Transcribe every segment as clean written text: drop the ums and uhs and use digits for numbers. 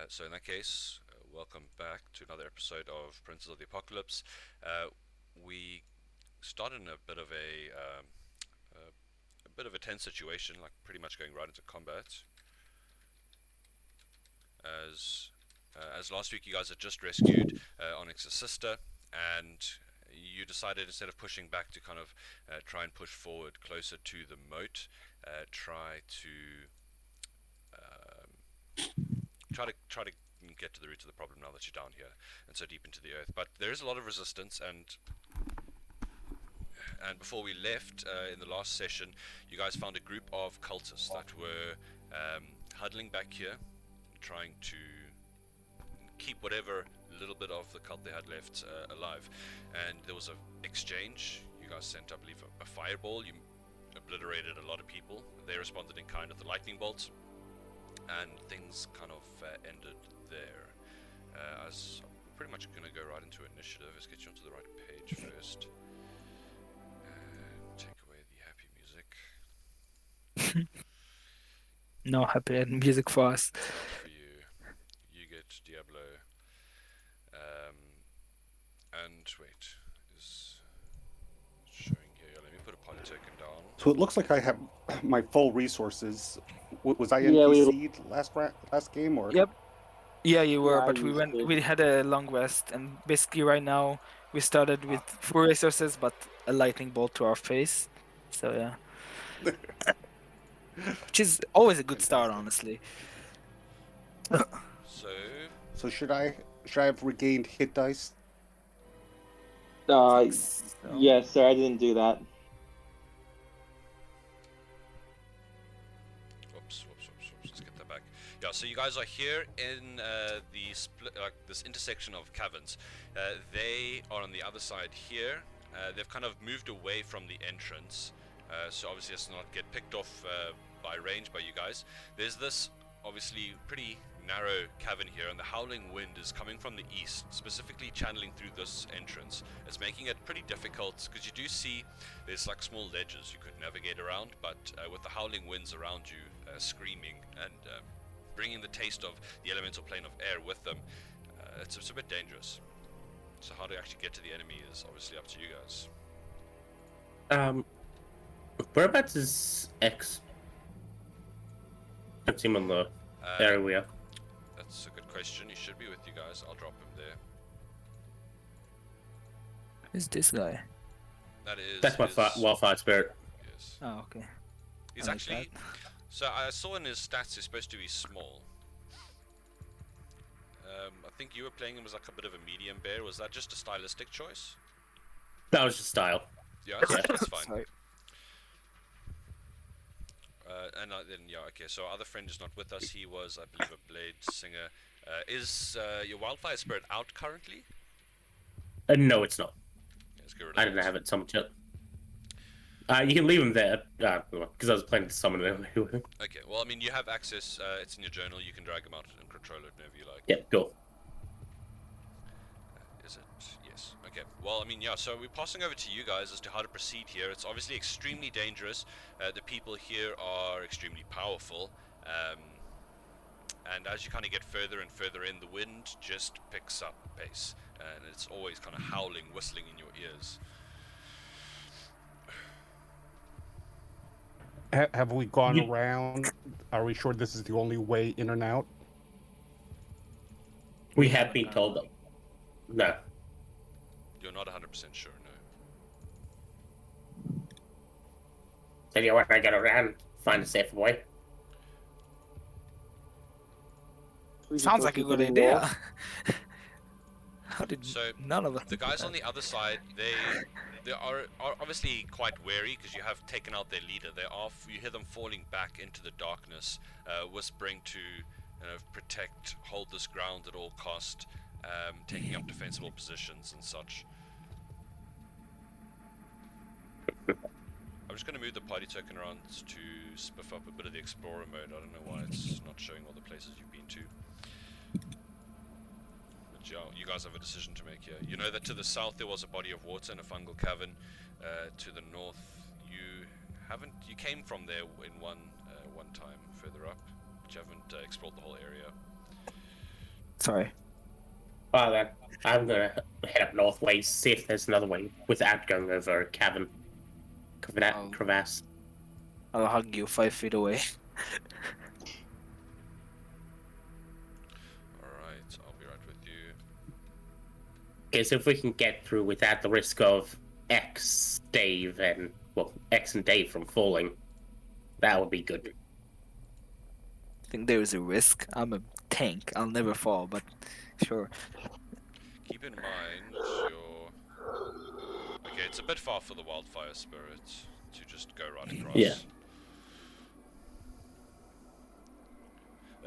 So in that case, welcome back to another episode of Princes of the Apocalypse. We started in a bit of a tense situation, like pretty much going right into combat. As last week you guys had just rescued Onyx's sister, and you decided instead of pushing back to kind of try and push forward closer to the moat, try to um, try to get to the root of the problem now that you're down here and so deep into the earth. But there is a lot of resistance, and before we left in the last session, you guys found a group of cultists that were huddling back here, trying to keep whatever little bit of the cult they had left alive. And there was an exchange. You guys sent, I believe, a fireball. You obliterated a lot of people. They responded in kind with the lightning bolt, and things kind of ended there. As I'm pretty much going to go right into initiative. Let's get you onto the right page first. And take away the happy music. No happy music for us. Not for you. You get Diablo. Um, and wait, is showing here. Let me put a party token down. So it looks like I have my full resources. Was I Yeah, we NPC'd last game or? Yep. Yeah, you were, yeah, but you did. we had a long rest, and basically right now we started with full resources, but a lightning bolt to our face. So yeah, which is always a good start, Fantastic. honestly. So So should I have regained hit dice? Uh, Think so. yes, sir, I didn't do that. whoops. Let's get that back. Yeah, so you guys are here in the this intersection of caverns. They are on the other side here. They've kind of moved away from the entrance, so obviously it's not get picked off by range by you guys. There's this obviously pretty narrow cavern here, and the howling wind is coming from the east, specifically channeling through this entrance. It's making it pretty difficult because you do see there's like small ledges you could navigate around, but with the howling winds around you screaming and bringing the taste of the elemental plane of air with them, it's a bit dangerous. So how to actually get to the enemy is obviously up to you guys. Um, whereabouts is X? Can't see him on the There we are. That's a good question. He should be with you guys. I'll drop him there. Who's this guy? That is That's my his, wildfire spirit. yes. Oh, okay. He's I like actually. So I saw in his stats he's supposed to be small. I think you were playing him as like a bit of a medium bear. Was that just a stylistic choice? That was just style. Yeah, that. that's fine. Sorry. And then yeah, okay. So our other friend is not with us. He was, I believe, a blade singer. Is your wildfire spirit out currently? No, it's not. Yeah, let's get rid of I didn't that. have it summoned yet. You can leave him there, because I was planning to summon him. Okay. Well, I mean, you have access. It's in your journal. You can drag him out and control it whenever you like. Yeah, cool. Is it? Yes. Okay. Well, I mean, yeah, so we're passing over to you guys as to how to proceed here. It's obviously extremely dangerous. The people here are extremely powerful. And as you kind of get further and further in, the wind just picks up pace. And it's always kind of howling, whistling in your ears. Have we gone around? Are we sure this is the only way in and out? We have been told that. No. You're not 100% sure, no. Then you want to get around, find a safer way. We just Sounds go like a through good the wall. idea. How did So none of us? the guys on the other side, they are obviously quite wary because you have taken out their leader. You hear them falling back into the darkness, whispering to protect, hold this ground at all cost, taking up defensible positions and such. I'm just going to move the party token around to spiff up a bit of the explorer mode. I don't know why it's not showing all the places you've been to. But yeah, you guys have a decision to make here. You know that to the south there was a body of water and a fungal cavern. To the north, you came from there in one time further up, but you haven't explored the whole area. Sorry. Well then, I'm gonna head up northways, see if there's another way without going over a cavern. Oh. Crevasse. I'll hug you 5 feet away. Alright, I'll be right with you. Okay, so if we can get through without the risk of X, Dave, and X and Dave from falling, that would be good. I think there is a risk. I'm a tank. I'll never fall, but sure. Keep in mind your... Okay, it's a bit far for the wildfire spirit to just go right across. Yeah.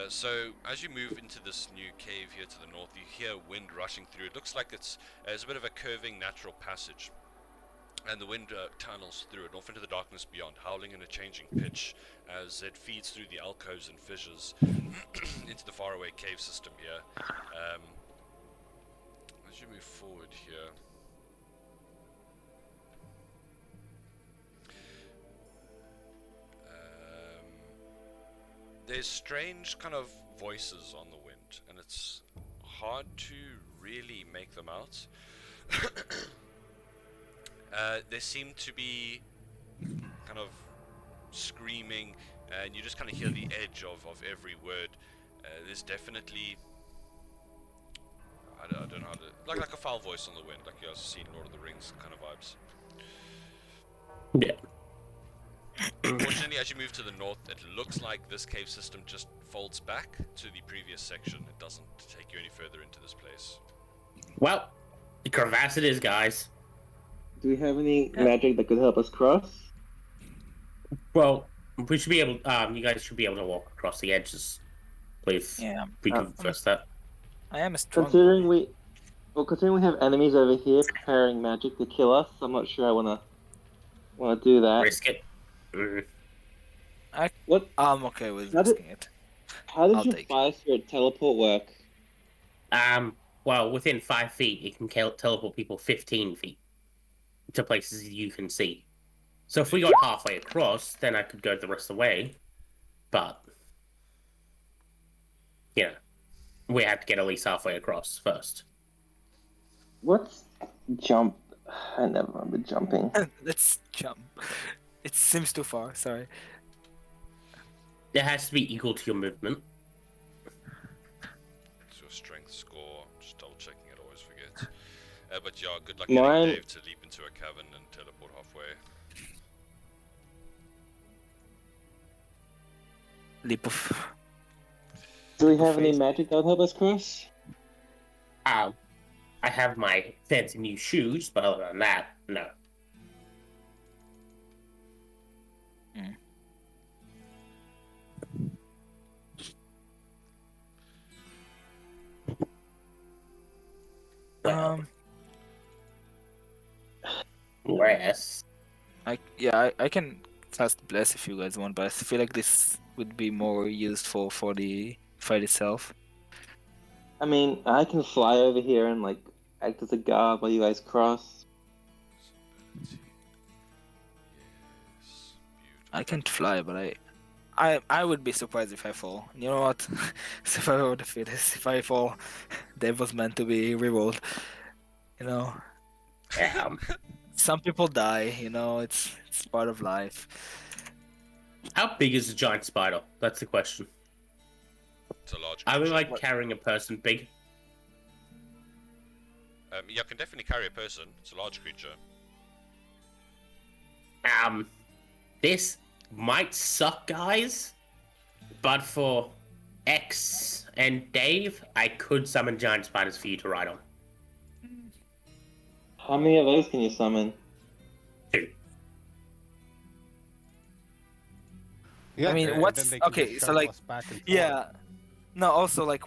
So, as you move into this new cave here to the north, you hear wind rushing through. It looks like it's a bit of a curving natural passage. And the wind tunnels through it, off into the darkness beyond, howling in a changing pitch as it feeds through the alcoves and fissures into the faraway cave system here. As you move forward here, there's strange kind of voices on the wind, and it's hard to really make them out. They seem to be kind of screaming, and you just kind of hear the edge of every word. There's definitely, I don't know how to, like a foul voice on the wind, like you guys have seen Lord of the Rings kind of vibes. Yeah. Unfortunately, as you move to the north, it looks like this cave system just folds back to the previous section. It doesn't take you any further into this place. Well, the crevasse it is, guys. Do we have any magic that could help us cross? Well, we should be able. You guys should be able to walk across the edges, please. Yeah. We can first that. I am a strong. Considering we have enemies over here preparing magic to kill us, I'm not sure I wanna do that. Risk it. Mm. What? I'm okay with How did- risking it. How does I'll your take it. fire spirit teleport work? Well, within 5 feet, it can teleport people 15 feet to places you can see. So if we got halfway across, then I could go the rest of the way. But, yeah, we have to get at least halfway across first. What's jump? I never remember jumping. Let's jump. It seems too far. Sorry. It has to be equal to your movement. It's your strength score. Just double checking it, always forget. But yeah, good luck Mine- getting Dave to leap into a cavern and teleport halfway. Leap of. Do we have any Face. magic that would help us cross? I have my fancy new shoes, but other than that, no. Um. Yes. I can cast bless if you guys want, but I feel like this would be more used for the fight itself. I mean, I can fly over here and like act as a guard while you guys cross. Yes, I can't fly, but I would be surprised if I fall. You know what? Survival of the fittest. If I fall, Dave was meant to be rerolled. You know, some people die. You know, it's part of life. How big is a giant spider? That's the question. It's a large I would creature. like carrying a person big. Yeah, I can definitely carry a person. It's a large creature. This might suck, guys, but for X and Dave, I could summon giant spiders for you to ride on. How many of those can you summon? 2. Yeah, I mean, and what's- then they can okay, just so, shuttle like, us back and forth. Yeah. No. Also, like,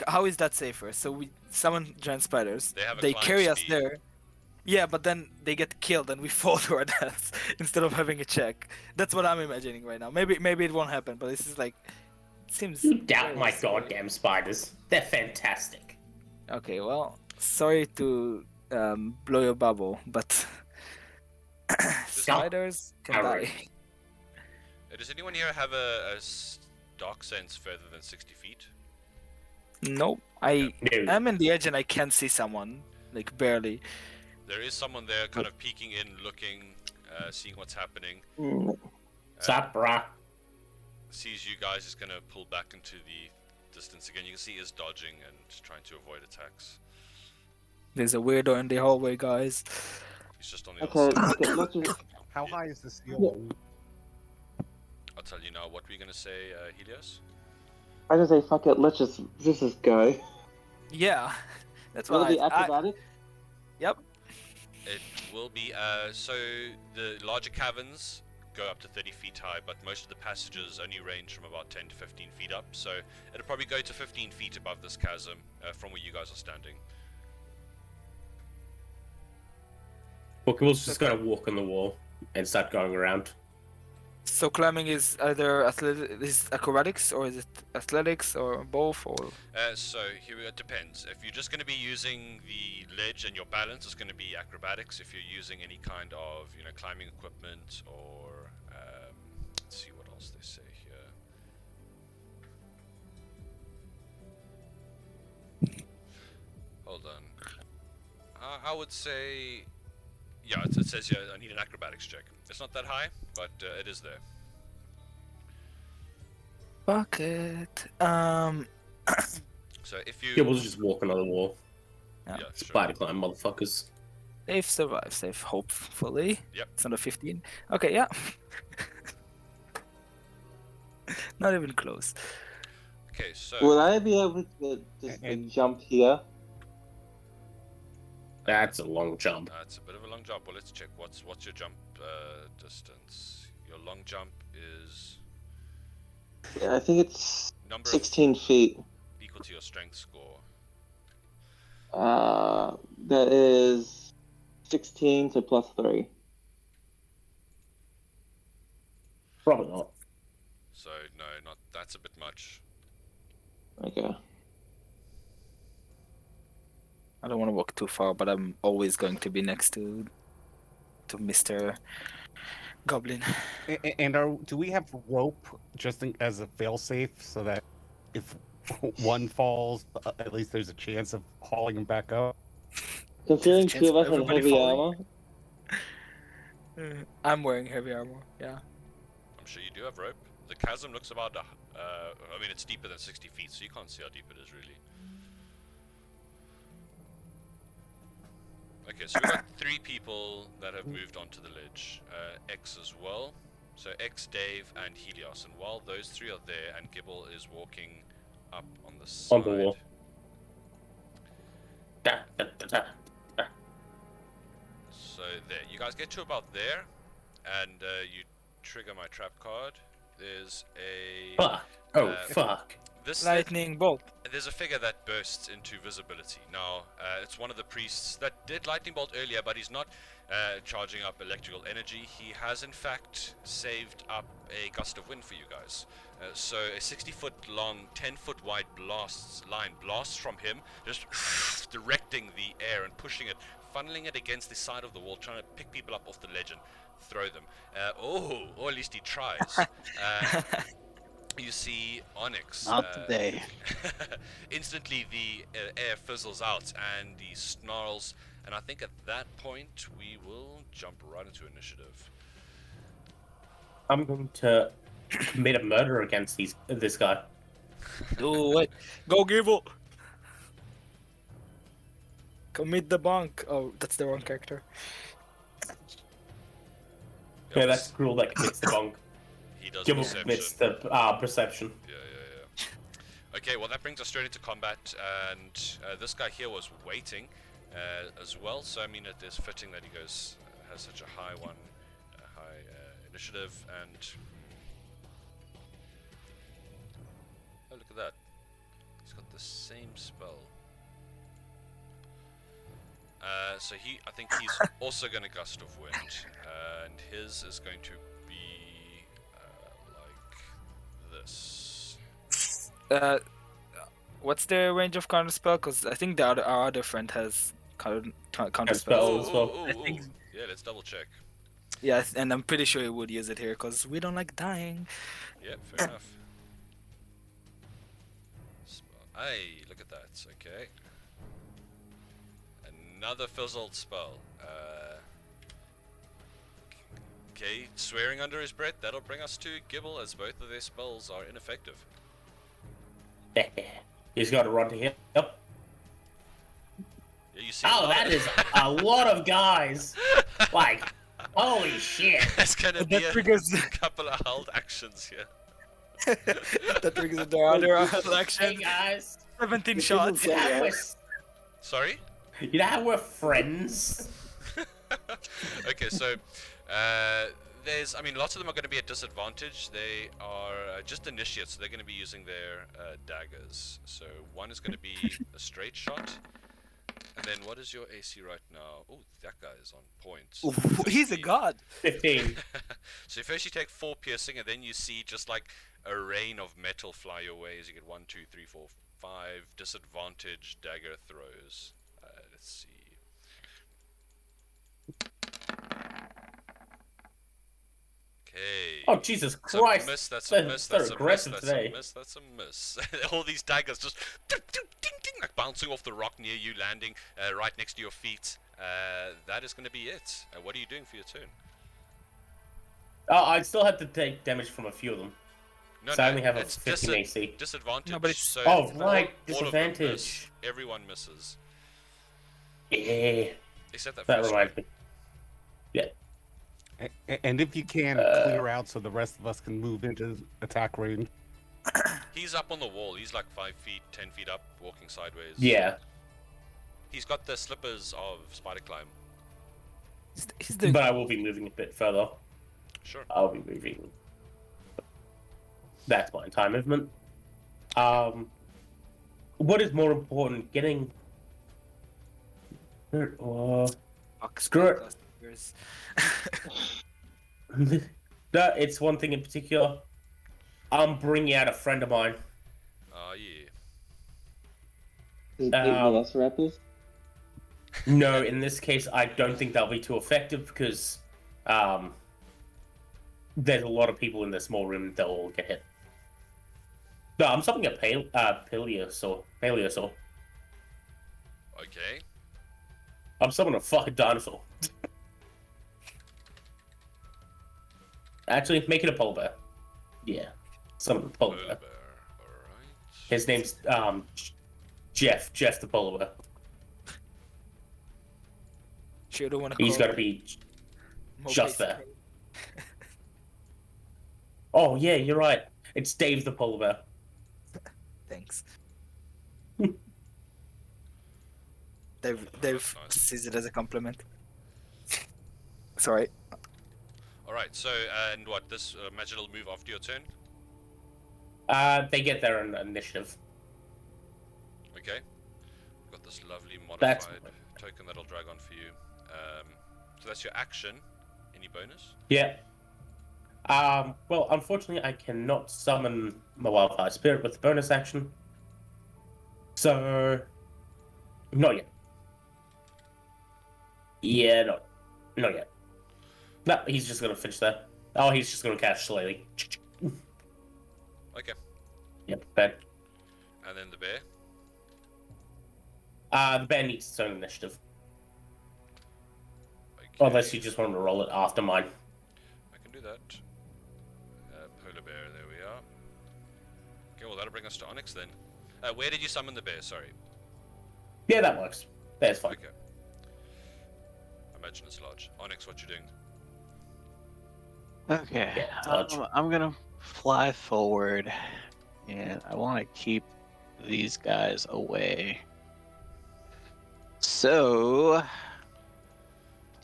how is that safer? So we summon giant spiders. They have a They climb carry us speed. there. Yeah, but then they get killed and we fall to our deaths instead of having a check. That's what I'm imagining right now. Maybe it won't happen, but this is like, it seems. You doubt very my scary. goddamn spiders. They're fantastic. Okay, well, sorry to blow your bubble, but spiders can Alright. die. Does anyone here have a dark sense further than 60 feet? Nope. I No. am in the edge and I can see someone, like barely. There is someone there, kind of peeking in, looking, seeing what's happening. What's up, brah? Sees you guys, is gonna pull back into the distance again. You can see he is dodging and trying to avoid attacks. There's a weirdo in the hallway, guys. He's just on the Okay, other side. okay, let's just. How high is the ceiling? I'll tell you now. What were you gonna say, Helios? I just say fuck it. Let's just go. Yeah, that's Will it what be I. acrobatic? Yep. It will be. So the larger caverns go up to 30 feet high, but most of the passages only range from about 10 to 15 feet up. So it'll probably go to 15 feet above this chasm from where you guys are standing. Bookable's just gonna walk on the wall and start going around. So climbing is either acrobatics or is it athletics or both or? So here it depends. If you're just going to be using the ledge and your balance, it's going to be acrobatics. If you're using any kind of climbing equipment or let's see what else they say here. Hold on. I would say, yeah, it says yeah. I need an acrobatics check. It's not that high, but it is there. Fuck it. So if you Bookable's just walking on the wall. Yeah. yeah, sure. Spider climb, motherfuckers. They've survived, safe, hopefully. Yep. It's under 15. Okay, yeah. Not even close. Okay, so Will I be able to just And- jump here? That's a long jump. it's a bit of a long jump. Well, let's check. What's your jump distance? Your long jump is Yeah, I think it's number 16 feet. equal to your strength score. That is 16 to plus 3. Probably not. So no, not that's a bit much. Okay. I don't want to walk too far, but I'm always going to be next to Mr. Goblin. And do we have rope just as a failsafe so that if one falls, at least there's a chance of hauling him back up? Considering chance two of of us have everybody heavy falling. armor, I'm wearing heavy armor, yeah. I'm sure you do have rope. The chasm looks about. I mean, it's deeper than 60 feet, so you can't see how deep it is really. Okay, so we've got 3 people that have moved onto the ledge. X as well. So X, Dave, and Helios. And while those 3 are there, and Gibble is walking up on the side. On the wall. Da, da, da, da, da. So there, you guys get to about there, and you trigger my trap card. There's a Fuck. Oh, Uh, fuck. this Lightning bolt. there's a figure that bursts into visibility. Now, it's one of the priests that did lightning bolt earlier, but he's not charging up electrical energy. He has, in fact, saved up a gust of wind for you guys. So a 60-foot long, 10-foot wide line blasts from him, just directing the air and pushing it, funneling it against the side of the wall, trying to pick people up off the ledge and throw them. Or at least he tries. You see Onyx. Not today. Instantly, the air fizzles out and he snarls. And I think at that point, we will jump right into initiative. I'm going to commit a murder against this guy. Do it. Go, Gibble. Commit the bunk. Oh, that's the wrong character. Yeah, that's cruel that commits the bunk. He does Gibble perception. commits the perception. Yeah. Okay, well that brings us straight into combat, and this guy here was waiting as well. So I mean, it is fitting that he has such a high initiative, and oh look at that, he's got the same spell. So I think he's also going to gust of wind, and his is going to be like this. What's the range of counter spell? Because I think our other friend has counter spell. spell. Oh, I think- Yeah, let's double check. Yes, and I'm pretty sure he would use it here because we don't like dying. Yep, fair enough. Hey, look at that. Okay. Another fizzled spell. Okay, swearing under his breath. That'll bring us to Gibble, as both of their spells are ineffective. He's got to run to him. Yep. Yeah, you see. Oh, that is a lot of guys. Like, holy shit. There's gonna be That triggers a couple of held actions here. that triggers the other Hey action. guys. 17 shots. You know how we're, Sorry. you know how we're friends? Okay, so I mean, lots of them are going to be at disadvantage. They are just initiates, so they're going to be using their daggers. So one is going to be a straight shot, and then what is your AC right now? Oh, that guy is on point. Ooh, he's a 15. god. 15. So first you take 4 piercing, and then you see just like a rain of metal fly your way as you get 1, 2, 3, 4, 5 disadvantage dagger throws. Let's see. Okay. Oh, Jesus That's a Christ. miss, that's They're- a miss, they're that's a miss, aggressive that's today. a miss, that's a miss. All these daggers just ding, ding, ding, ding, like bouncing off the rock near you, landing right next to your feet. That is going to be it. What are you doing for your turn? Oh, I still have to take damage from a few of them. No, So I only have a it's 15 AC. disadvantage. No, but it's- so Oh, right, all of them miss. disadvantage. Everyone misses. Yeah, Except that that first reminds one. me. Yeah. And if you can clear out so the rest of us can move into attack range. He's up on the wall. He's like 5 feet, 10 feet up, walking sideways. Yeah. He's got the slippers of spider climb. He's the But I will be moving a bit further. Sure. I'll be moving. That's my entire movement. What is more important, getting hurt or fuck, Screw it. clusters. no? It's one thing in particular. I'm bringing out a friend of mine. Oh, yeah. Is it Um, Velociraptors? No, in this case, I don't think they'll be too effective because there's a lot of people in the small room that will get hit. No, I'm summoning a Paleosaur. Okay. I'm summoning a fucking dinosaur. Actually, make it a polar bear. Yeah, summon a polar bear. Alright. His name's Jeff the polar bear. Sure don't want to. He's got to be just there. Oh yeah, you're right. It's Dave the polar bear. Thanks. They've sees it as a compliment. Sorry. Alright, so, and what, this magic will move after your turn? They get their own initiative. Okay. Got this lovely That's- modified token that'll drag on for you. So that's your action. Any bonus? Yeah. Well, unfortunately, I cannot summon my wildfire spirit with the bonus action. So, not yet. Yeah, not yet. No, he's just gonna finish that. Oh, he's just gonna cast Shillelagh. Okay. Yep, bad. And then the bear? The bear needs its own initiative. Okay. Unless you just want to roll it after mine. I can do that. Polar bear, there we are. Okay, well that'll bring us to Onyx then. Where did you summon the bear? Sorry. Yeah, that works. That's fine. Okay. I imagine it's large. Onyx, what you doing? Okay, Yeah, touch. I'm gonna fly forward, and I want to keep these guys away. So,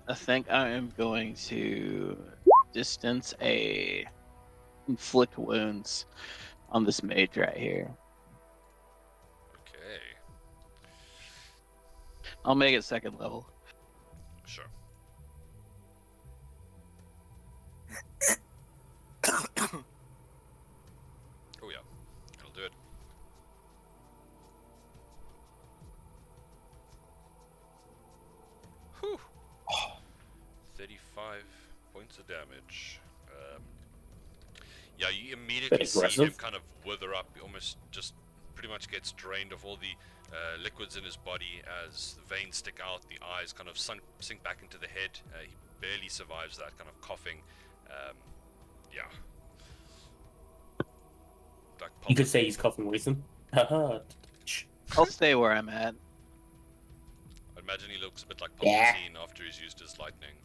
I think I am going to distance a inflict wounds on this mage right here. Okay. I'll make it second level. Sure. Oh yeah. It'll do it. Whew. 35 points of damage. Yeah, you immediately Bit see him aggressive. kind of wither up, almost just pretty much gets drained of all the liquids in his body as the veins stick out, the eyes kind of sink back into the head. He barely survives that, kind of coughing. Yeah. Like You could say he's coughing reason. Haha. I'll stay where I'm at. I imagine he looks a bit like Yeah. Palpatine after he's used his lightning.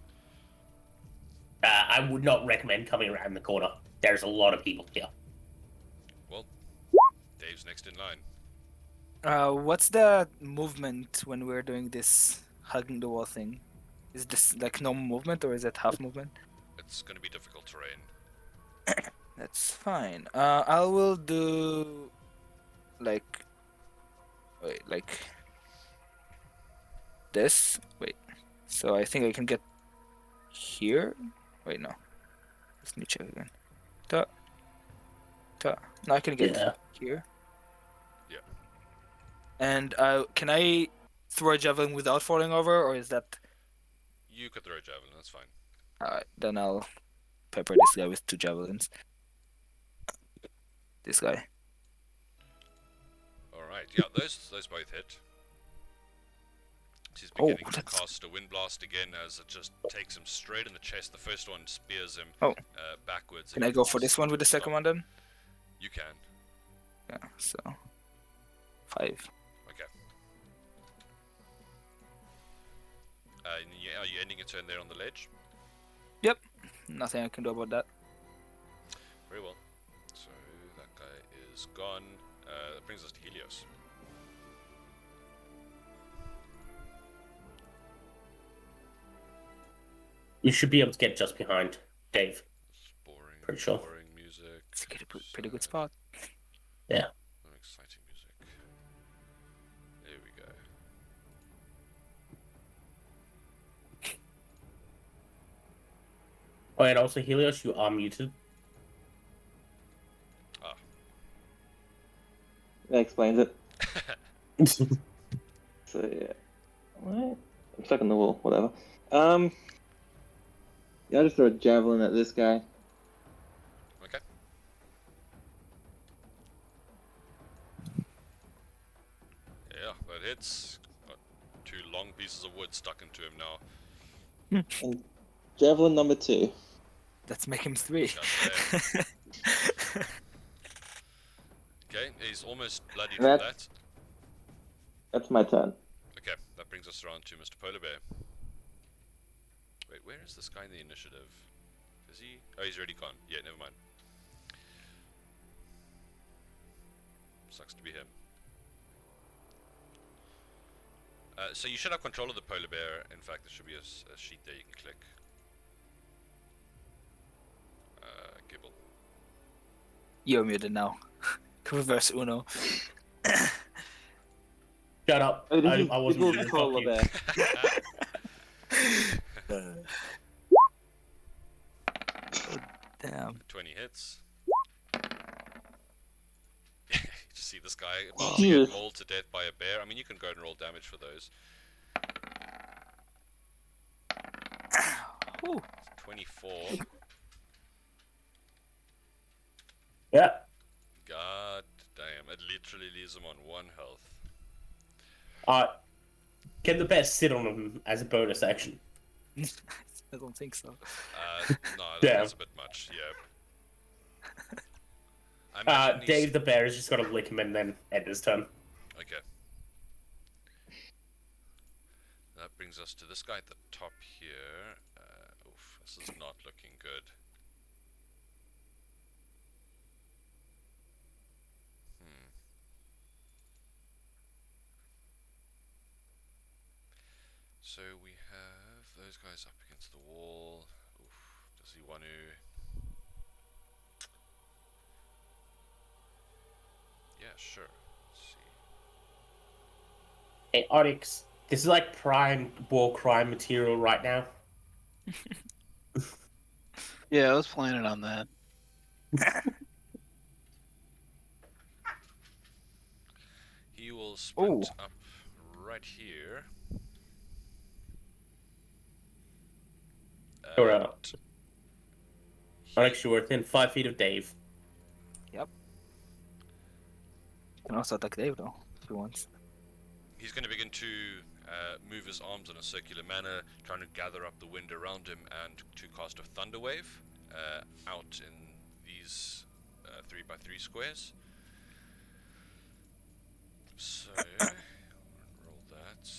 I would not recommend coming around the corner. There's a lot of people here. Well, Dave's next in line. What's the movement when we're doing this hugging the wall thing? Is this like normal movement or is it half movement? It's going to be difficult terrain. That's fine. I will do like this. Wait. So I think I can get here. Wait, no. Let me check again. Ta. No, I can get Yeah. here. Yeah. And can I throw a javelin without falling over, or is that? You could throw a javelin, that's fine. Alright, then I'll pepper this guy with 2 javelins. This guy. Alright, yeah, those both hit. He's Oh, beginning to that's- cast a wind blast again as it just takes him straight in the chest. The first one spears him Oh. backwards. Can and I he go for falls this one with the second one then? You can. Yeah, so 5. Okay. Are you ending your turn there on the ledge? Nothing I can do about that. Very well. So that guy is gone. That brings us to Helios. You should be able to get just behind Dave. Boring, Pretty sure. boring music. It's a pretty good spot. Yeah. No exciting music. There we go. Oh, and also Helios, you are muted. That explains it. So yeah. What? I'm stuck in the wall. Whatever. Yeah, I'll just throw a javelin at this guy. Okay. Yeah, that hits. Got 2 long pieces of wood stuck into him now. And javelin number 2. Let's make him 3. God Okay, he's almost bloodied from That- that. That's my turn. Okay, that brings us around to Mr. Polar Bear. Wait, where is this guy in the initiative? Is he? Oh, he's already gone. Yeah, never mind. Sucks to be him. So you should have control of the Polar Bear. In fact, there should be a sheet there you can click. Gibble. You're muted now. Reverse Uno. Shut up. Oh, this I is wasn't Bibble's muted. polar Fuck you. bear. Damn. 20 hits. You just see this guy about to Jesus. get mauled to death by a bear. I mean, you can go and roll damage for those. Ooh. 24. Yeah. God damn, it literally leaves him on 1 health. Can the bear sit on him as a bonus action? I don't think so. No, Damn. that's a bit much, yeah. I imagine he's- Dave the bear is just gonna lick him and then end his turn. Okay. That brings us to this guy at the top here. Oof, this is not looking good. So we have those guys up against the wall. Oof, does he want to? Yeah, sure. Let's see. Hey, Onyx, this is like prime war crime material right now. Yeah, I was planning on that. He will sprint Ooh. up right here. Alright. And Onyx, you're within 5 feet of Dave. Yep. can also attack Dave though, if he wants. He's going to begin to move his arms in a circular manner, trying to gather up the wind around him and to cast a thunder wave out in these 3x3 squares. So, roll that.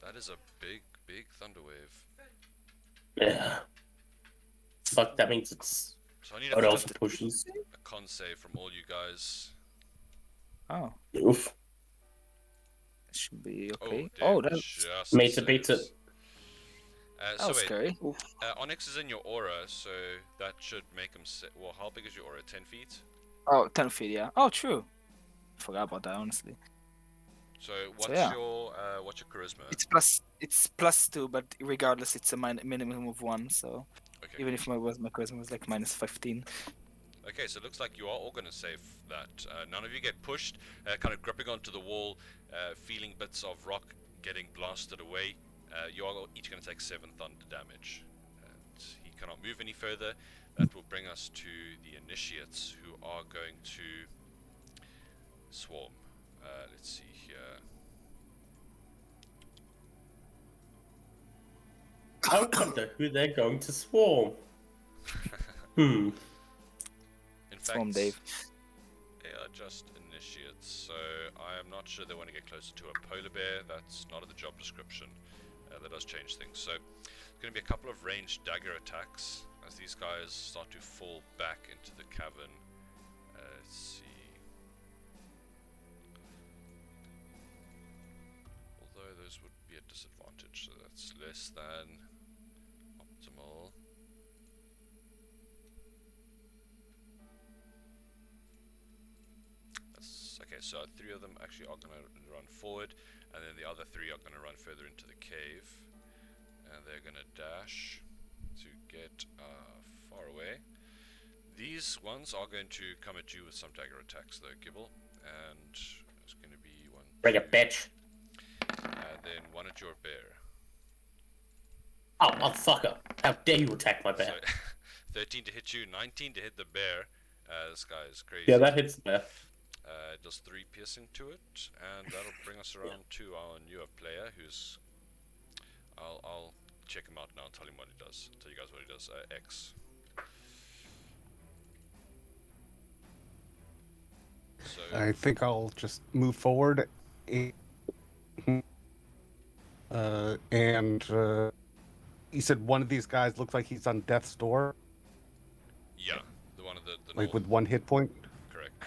That is a big, big thunder wave. Yeah. Fuck, that means it's. So I need What a else pushes? con save from all you guys. Oh, Oof. it should be Oh, okay. damn, Oh, that's just Meets it, beats it. saves. that So was wait, scary. Onyx is in your aura, so that should make him. Well, how big is your aura? 10 feet. Oh, 10 feet, yeah. Oh, true. Forgot about that, honestly. So what's yeah. your charisma? It's plus 2, but regardless, it's a minimum of 1. So Okay. even if my charisma was like minus 15. Okay, so it looks like you are all going to save that. None of you get pushed, kind of gripping onto the wall, feeling bits of rock getting blasted away. You are each going to take 7 thunder damage. And he cannot move any further. That will bring us to the initiates, who are going to swarm. Let's see here. I wonder who they're going to swarm. In fact, Swarm Dave. they are just initiates, so I am not sure they want to get closer to a polar bear. That's not in the job description. That does change things. So there's going to be a couple of ranged dagger attacks as these guys start to fall back into the cavern. Let's see. Although those would be a disadvantage, so that's less than optimal. Okay, so 3 of them actually are going to run forward, and then the other 3 are going to run further into the cave, and they're going to dash to get far away. These ones are going to come at you with some dagger attacks though, Gibble, and it's going to be 1, Bring a 2, bitch. and then 1 at your bear. Oh, motherfucker. How dare you attack my bear? So 13 to hit you, 19 to hit the bear. This guy is crazy. Yeah, that hits the bear. It does 3 piercing to it, and that'll bring us around to our newer player, who's... I'll check him out now and tell him what he does. Tell you guys what he does. X. So... I think I'll just move forward. And you said one of these guys looks like he's on death's door, yeah, the one of the like north. with 1 hit point. Correct.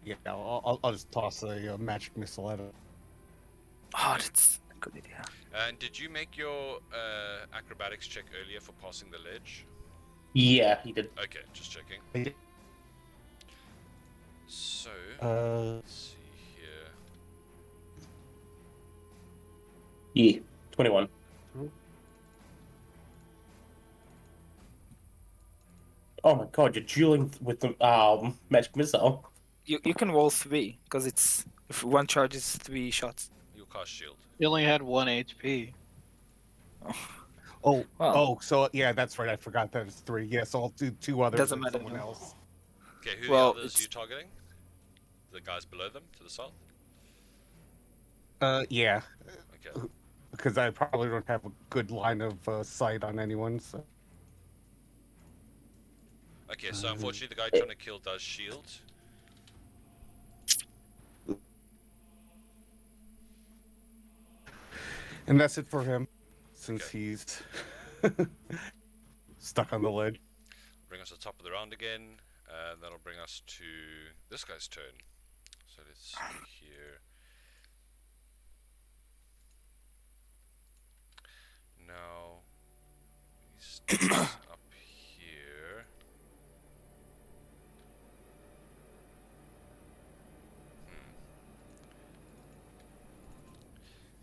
Yeah, I'll just toss a magic missile at him. Oh, that's a good idea. And did you make your acrobatics check earlier for passing the ledge? Yeah, he did. Okay, just checking. I did. So... let's see here. Yeah, 21. Oh my god, you're dueling with the magic missile. You can roll 3 because it's if 1 charge is 3 shots. You'll cast shield. He only had 1 HP. Oh, Well. so yeah, that's right. I forgot that it's 3. Yeah, so I'll do 2 others Doesn't and matter, someone no. else. Okay, who Well, are the others it's- you targeting? The guys below them, to the south? Yeah, Okay. because I probably don't have a good line of sight on anyone. So. Okay, so unfortunately the guy trying to kill does shield. And that's it for him, since Okay. he's stuck on the ledge. Bring us to the top of the round again, and that'll bring us to this guy's turn. So let's see here. Now, he's up here.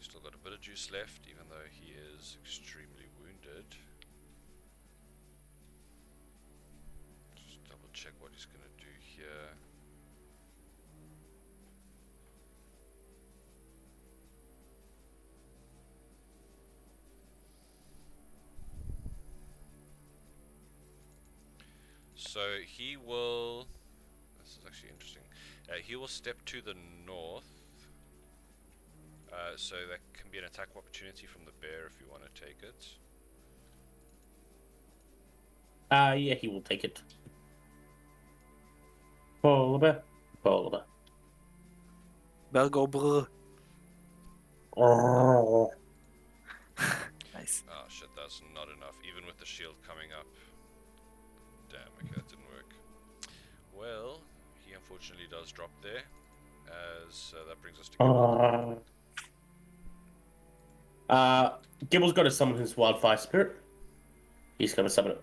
Still got a bit of juice left, even though he is extremely wounded. Just double check what he's going to do here. So he will... This is actually he will step to the north. So that can be an attack opportunity from the bear if you want to take it. Yeah, he will take it. Polar bear. Polar bear. Belgo brr. Oh. Nice. Ah, shit, that's not enough, even with the shield coming up. Damn, okay, that didn't work. Well, he unfortunately does drop there, as that brings us to Gibble. Gibble's got to summon his wildfire spirit. He's going to summon it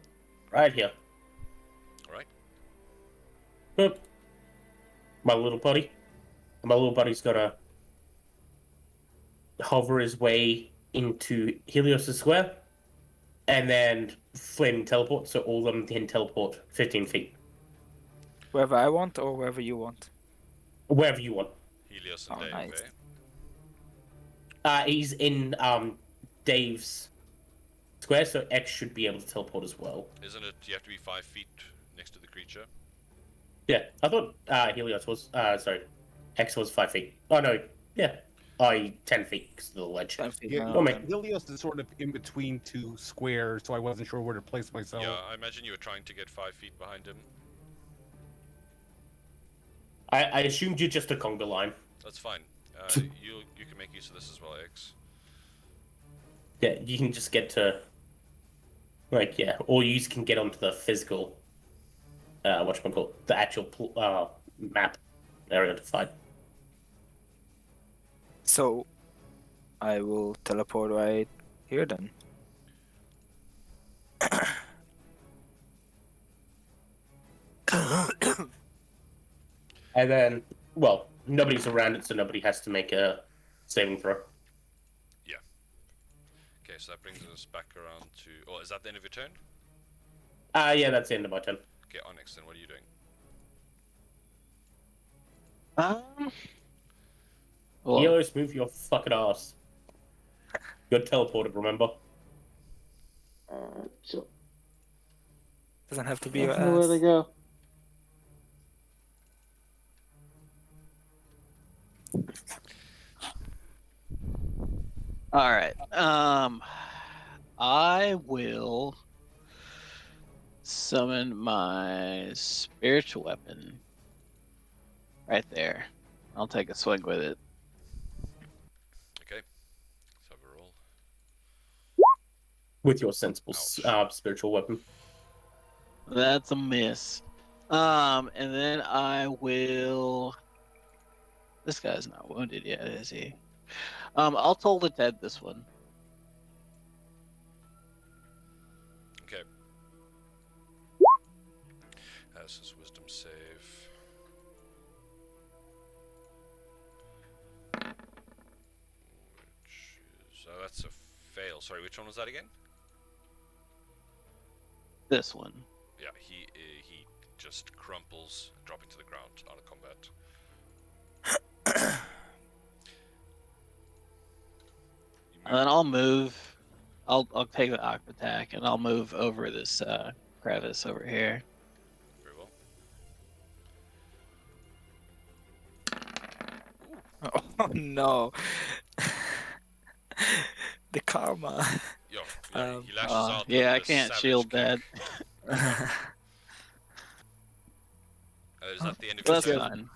right here. Alright. Boop. My little buddy. My little buddy's got to hover his way into Helios' square, and then flame teleport, so all of them can teleport 15 feet. Wherever I want or wherever you want. Wherever you want. Helios and Oh, Dave, nice. He's in Dave's square, so X should be able to teleport as well. Isn't it, you have to be 5 feet next to the creature? Yeah, I thought Helios was, sorry, X was 5 feet. Oh no, yeah. 10 feet because of the ledge. 10 feet, Yeah, no, Oh, okay. mate. Helios is sort of in between two squares, so I wasn't sure where to place myself. Yeah, I imagine you were trying to get 5 feet behind him. I assumed you're just a conga line. That's fine. You can make use of this as well, X. Yeah, you can just get to, like, yeah, or you can get onto the physical, whatchamacallit, the actual map area to fight. So, I will teleport right here then. And then, well, nobody's around it, so nobody has to make a saving throw. Okay, so that brings us back around to... Oh, is that the end of your turn? Yeah, that's the end of my turn. Okay, Onyx, then what are you doing? Well, Helios, move your fucking ass. You're teleported, remember? So, Doesn't have to be I your don't know where to ass. go. all right. I will summon my spiritual weapon right there. I'll take a swing with it. Okay, let's have a roll. With your sensible Ouch. spiritual weapon. That's a miss. And then I will. This guy's not wounded yet, is he? I'll toll the dead this one. Okay. This is wisdom save. Which is... Oh, that's a fail. Sorry, which one was that again? This one. Yeah, he just crumples, dropping to the ground out of combat. And then I'll move. I'll take the aqua attack and I'll move over this crevice over here. Very well. Oh no. The karma. Yo, yeah, he lashes out. Yeah, with I a can't savage shield kick. that. Is that the end of your That's turn? fine.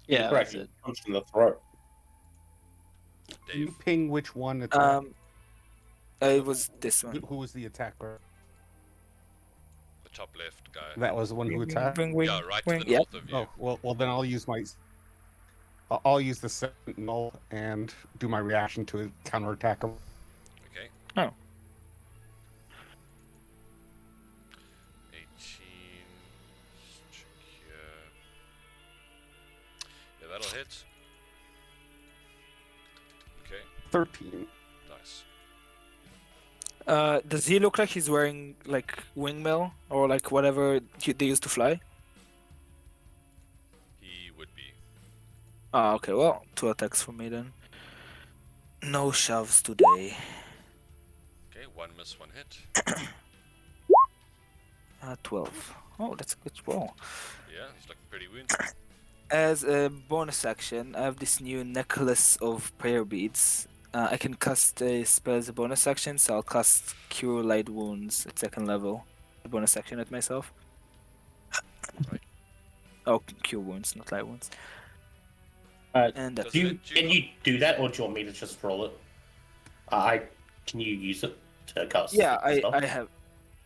Yeah, Correct, that's you it. punched in the throat. Can you Dave. ping which one attacked? It was this one. Who was the attacker? The top left guy. That was the one who attacked. Wing, wing, Yeah, right wing. to the Yep. north of you. Oh well, then I'll use my. I'll use the sentinel and do my reaction to a counterattack. Okay. Oh. 18. Let's check here. Yeah, that'll hit. Okay, 13. nice. Does he look like he's wearing like wingmail or like whatever they used to fly? He would be. Ah, okay. Well, 2 attacks for me then. No shoves today. Okay, 1 miss, 1 hit. 12. Oh, that's a good roll. Yeah, he's looking pretty wounded. As a bonus action, I have this new necklace of prayer beads. I can cast a spell as a bonus action, so I'll cast Cure Light Wounds at second level. A bonus action at myself. Right. Oh, Cure Wounds, not Light Wounds. Uh, And Does that's it Do let you? can you do that, or do you want me to just roll it? Can you use it to cast? yeah, the spell?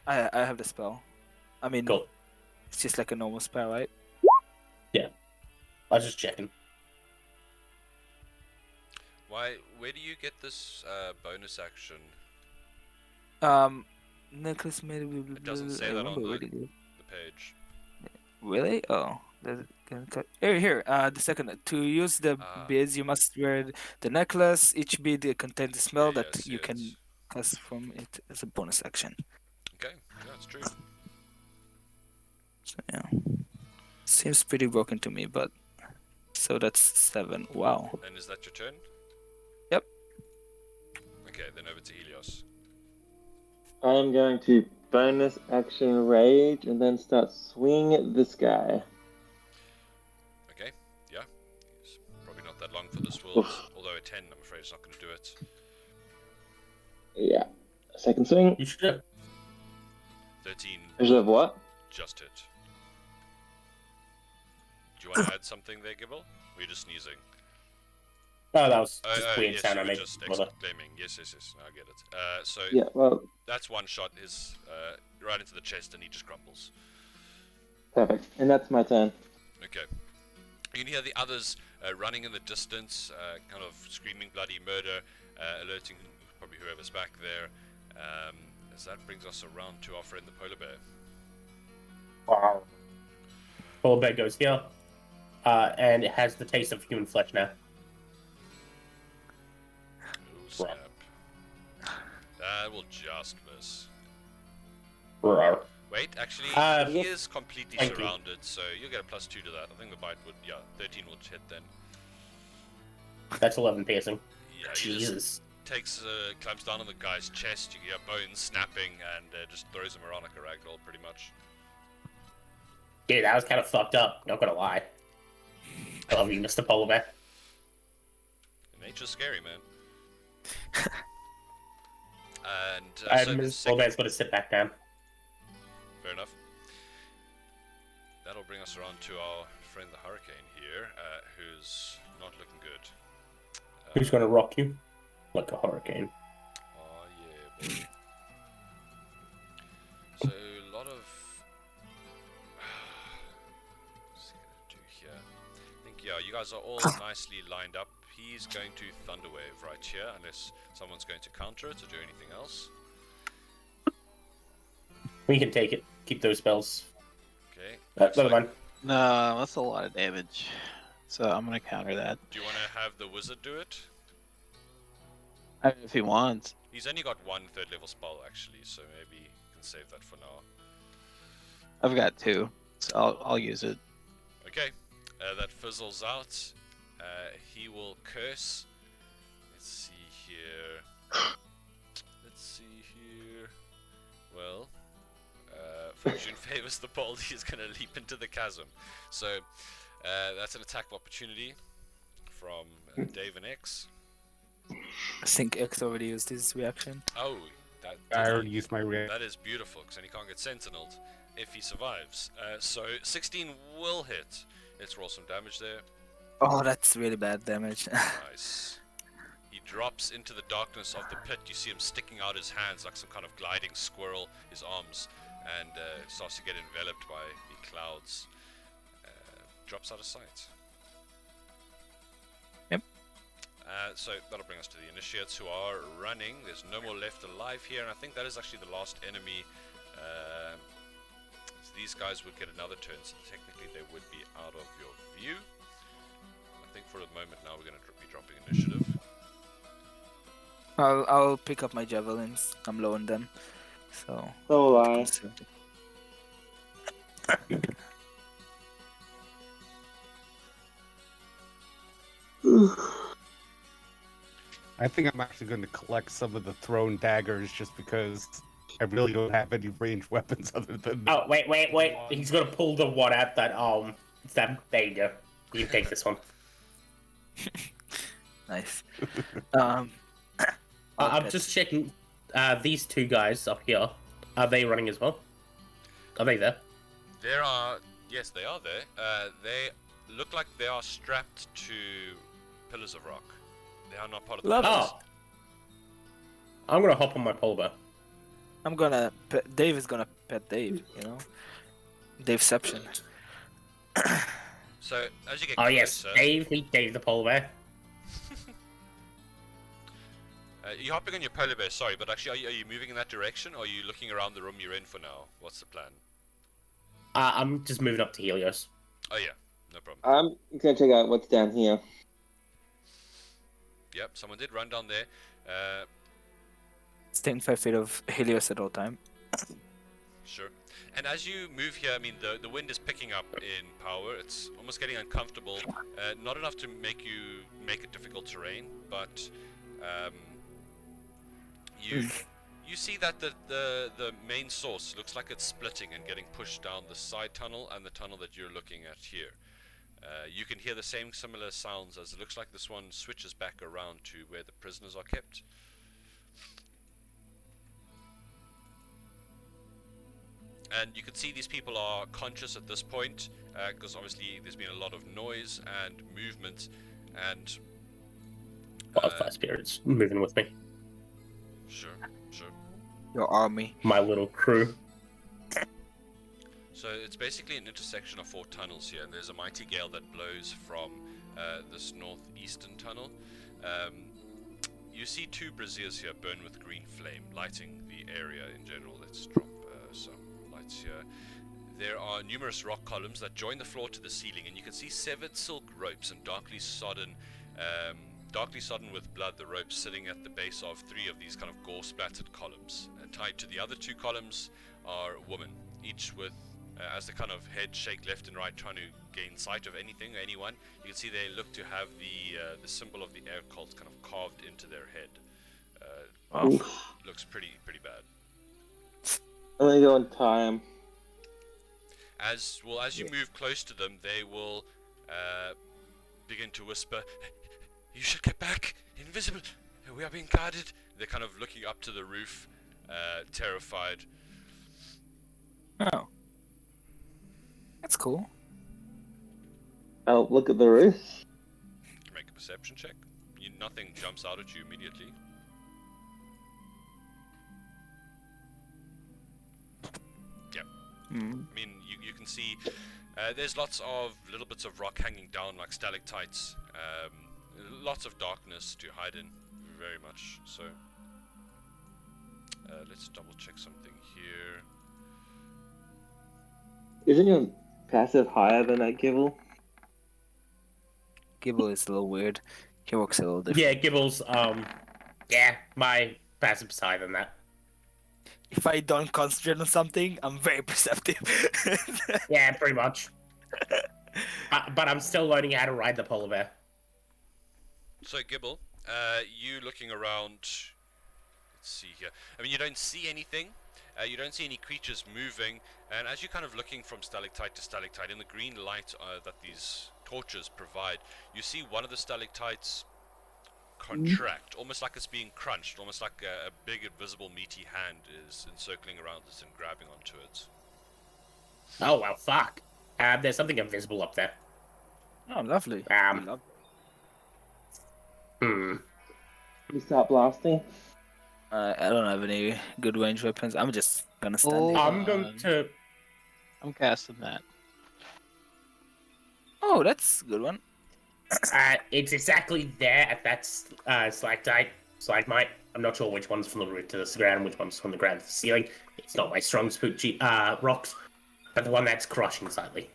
I have the spell. I mean, Cool. it's just like a normal spell, right? I was just checking. Where do you get this bonus action? Necklace made. It doesn't say I that on remember the reading it. page. Really? Oh, here. The second to use the Ah. beads, you must wear the necklace. Each bead contains a spell Yeah, I that see you it. can cast from it as a bonus action. Okay, yeah, that's true. So yeah, seems pretty broken to me, but so that's 7. Wow. And is that your turn? Yep. Okay, then over to Helios. I am going to bonus action rage and then start swinging at this guy. Okay, yeah. It's probably not that long for this world, Oof. although a 10, I'm afraid, is not going to do it. Yeah. Second swing. You should have. 13 I should have what? just hit. Do you want to add something there, Gibble? Or are you just sneezing? Oh, that was just weird yes, sound you I were made. just Mother. exclaiming. Yes, no, I get it. So Yeah, well, that's one shot is right into the chest and he just crumbles. perfect. And that's my turn. Okay. You can hear the others running in the distance, kind of screaming bloody murder, alerting probably whoever's back there. As that brings us around to our friend the polar bear. Wow. Polar bear goes here, and it has the taste of human flesh now. Ooh, snap. That will just miss. Rawr. Wait, actually, he is completely Thank you. surrounded, so you'll get a +2 to that. I think the bite would, 13 will hit then. That's 11 piercing. Yeah, he just Jesus. clamps down on the guy's chest, you hear bones snapping, and just throws him around like a ragdoll, pretty much. Dude, that was kind of fucked up. Not gonna lie. I love you, Mr. Polar Bear. Nature's scary, man. And so And the Mr. Polar Bear's gonna sit back down. fair enough. That'll bring us around to our friend the Hurricane here, who's not looking good. Who's gonna rock you? Like a hurricane. Oh yeah, boy. So a lot of. What's he gonna do here? I think you guys are all nicely lined up. He's going to Thunderwave right here, unless someone's going to counter it or do anything else. We can take it. Keep those spells. Okay. Never mind. No, that's a lot of damage. So I'm gonna counter that. Do you want to have the wizard do it? If he wants. He's only got one 3rd level spell actually, so maybe you can save that for now. I've got 2, so I'll use it. Okay, that fizzles out. He will curse. Let's see here. Let's see here. Well, fortune favors the bold. He's gonna leap into the chasm. So that's an attack of opportunity from Dave and X. I think X already used his reaction. Oh, that I already used my reaction. that is beautiful, because then he can't get sentineled if he survives. So 16 will hit. Let's roll some damage there. Oh, that's really bad damage. Nice. He drops into the darkness of the pit. You see him sticking out his hands like some kind of gliding squirrel, his arms, and starts to get enveloped by the clouds. Drops out of sight. Yep. So that'll bring us to the initiates who are running. There's no more left alive here, and I think that is actually the last enemy. So these guys would get another turn, so technically they would be out of your view. I think for the moment now we're going to be dropping initiative. I'll pick up my javelins. I'm low on them, so. So will I. I think I'm actually going to collect some of the thrown daggers just because I really don't have any ranged weapons other than. Oh, wait. He's gonna pull the one out that, it's that, there you go. You can take this one. Nice. I'll I'm get- just checking. These two guys up here, are they running as well? Are they there? There are, yes, they are there. They look like they are strapped to pillars of rock. They are not part of the Love pillars. Oh. I'm gonna hop on my polar bear. I'm gonna. Dave is gonna pet Dave. You know, Daveception. So as you get Oh closer, yes, Dave, meet Dave the polar bear. you're hopping on your polar bear. Sorry, but actually, are you moving in that direction, or are you looking around the room you're in for now? What's the plan? I'm just moving up to Helios. Oh yeah, no problem. I'm gonna check out what's down here. Yep, someone did run down there. Stay in 5 feet of Helios at all time. Sure. And as you move here, I mean, the wind is picking up in power. It's almost getting uncomfortable. Not enough to make it difficult terrain, but you see that the main source looks like it's splitting and getting pushed down the side tunnel and the tunnel that you're looking at here. You can hear the same similar sounds as it looks like this one switches back around to where the prisoners are kept. And you can see these people are conscious at this point, because obviously there's been a lot of noise and movement, and Wildfire spirits moving with me. sure. Your army. My little crew. So it's basically an intersection of 4 tunnels here, and there's a mighty gale that blows from this northeastern tunnel. You see 2 braziers here burn with green flame, lighting the area in general. Let's drop some lights here. There are numerous rock columns that join the floor to the ceiling, and you can see severed silk ropes and darkly sodden with blood, the ropes sitting at the base of 3 of these kind of gore-splattered columns. Tied to the other 2 columns are women, each with, as they kind of head shake left and right, trying to gain sight of anything or anyone. You can see they look to have the symbol of the air cult kind of carved into their head. Looks pretty bad. I'm gonna go and tie him. As you move close to them, they will begin to whisper, "You should get back! Invisible! We are being guarded!" They're kind of looking up to the roof, terrified. Oh. That's cool. I'll look at the roof. Make a perception check. Nothing jumps out at you immediately. Yeah. Mm. I mean, you can see there's lots of little bits of rock hanging down like stalactites. Lots of darkness to hide in, very much so. Let's double check something here. Isn't your passive higher than that, Gibble? Gibble is a little weird. He works a little different. Yeah, Gibbles, yeah, my passive's higher than that. If I don't concentrate on something, I'm very perceptive. Yeah, pretty much. But I'm still learning how to ride the polar bear. So Gibble, you looking around. Let's see here. I mean, you don't see anything. You don't see any creatures moving, and as you're kind of looking from stalactite to stalactite in the green light that these torches provide, you see one of the stalactites contract, almost like it's being crunched, almost like a big invisible meaty hand is encircling around it and grabbing onto it. Oh, well, fuck. There's something invisible up there. Oh, lovely. We start blasting. I don't have any good range weapons. I'm just gonna stand Oh. here. I'm going to... I'm casting that. Oh, that's a good one. it's exactly there at that stalagmite. I'm not sure which one's from the roof to the ground, which one's from the ground to the ceiling. It's not my strong suit, rocks, but the one that's crushing slightly.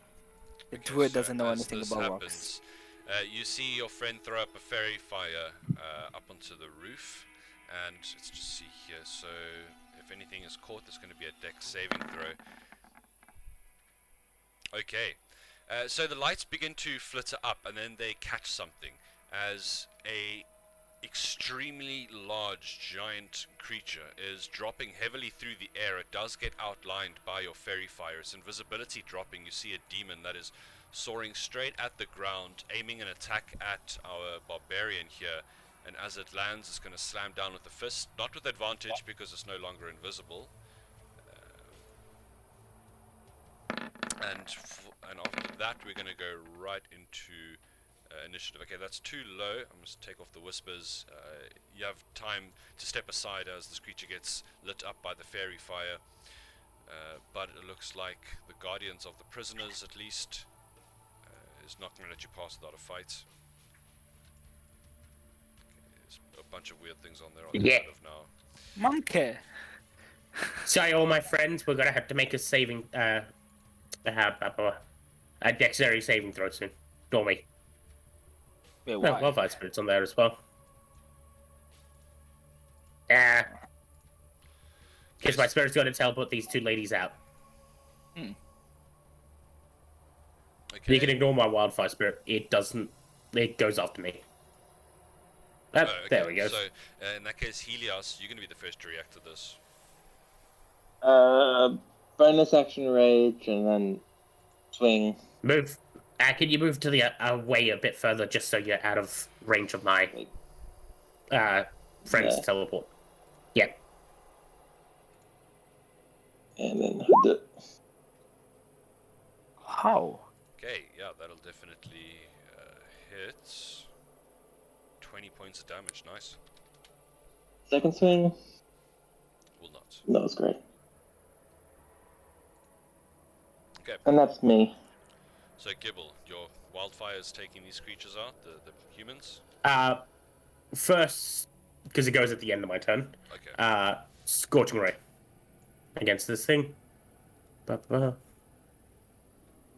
The druid doesn't know as anything this about happens, rocks. you see your friend throw up a fairy fire up onto the roof, and let's just see here. So if anything is caught, there's going to be a dex saving throw. Okay, so the lights begin to flitter up, and then they catch something as a extremely large giant creature is dropping heavily through the air. It does get outlined by your fairy fire. Its invisibility dropping. You see a demon that is soaring straight at the ground, aiming an attack at our barbarian here. And as it lands, it's going to slam down with the fist, not with advantage because it's no longer invisible. And after that, we're going to go right into initiative. Okay, that's too low. I'm going to take off the whispers. You have time to step aside as this creature gets lit up by the fairy fire. But it looks like the guardians of the prisoners, at least, is not going to let you pass without a fight. There's a bunch of weird things on there. I'll get rid of now. Monkey. Sorry, all my friends, we're gonna have to make a a dexterity saving throw soon. Don't we? Wait, No, why? Wildfire Spirit's on there as well. Because my spirit's gonna teleport these two ladies out. Okay. You can ignore my Wildfire Spirit. It doesn't. It goes after me. Okay. There we go. So, in that case, Helios, you're going to be the first to react to this. Bonus action rage and then swing. Move. Can you move to the away a bit further, just so you're out of range of my friend's Yeah. teleport? Yeah. And then hit it. How? Okay, yeah, that'll definitely hit. 20 points of damage, nice. Second swing. Will not. That was great. Okay, And that's me. so Gibble, your wildfire is taking these creatures out, the humans? First, because it goes at the end of my turn. Okay. Scorching Ray against this thing.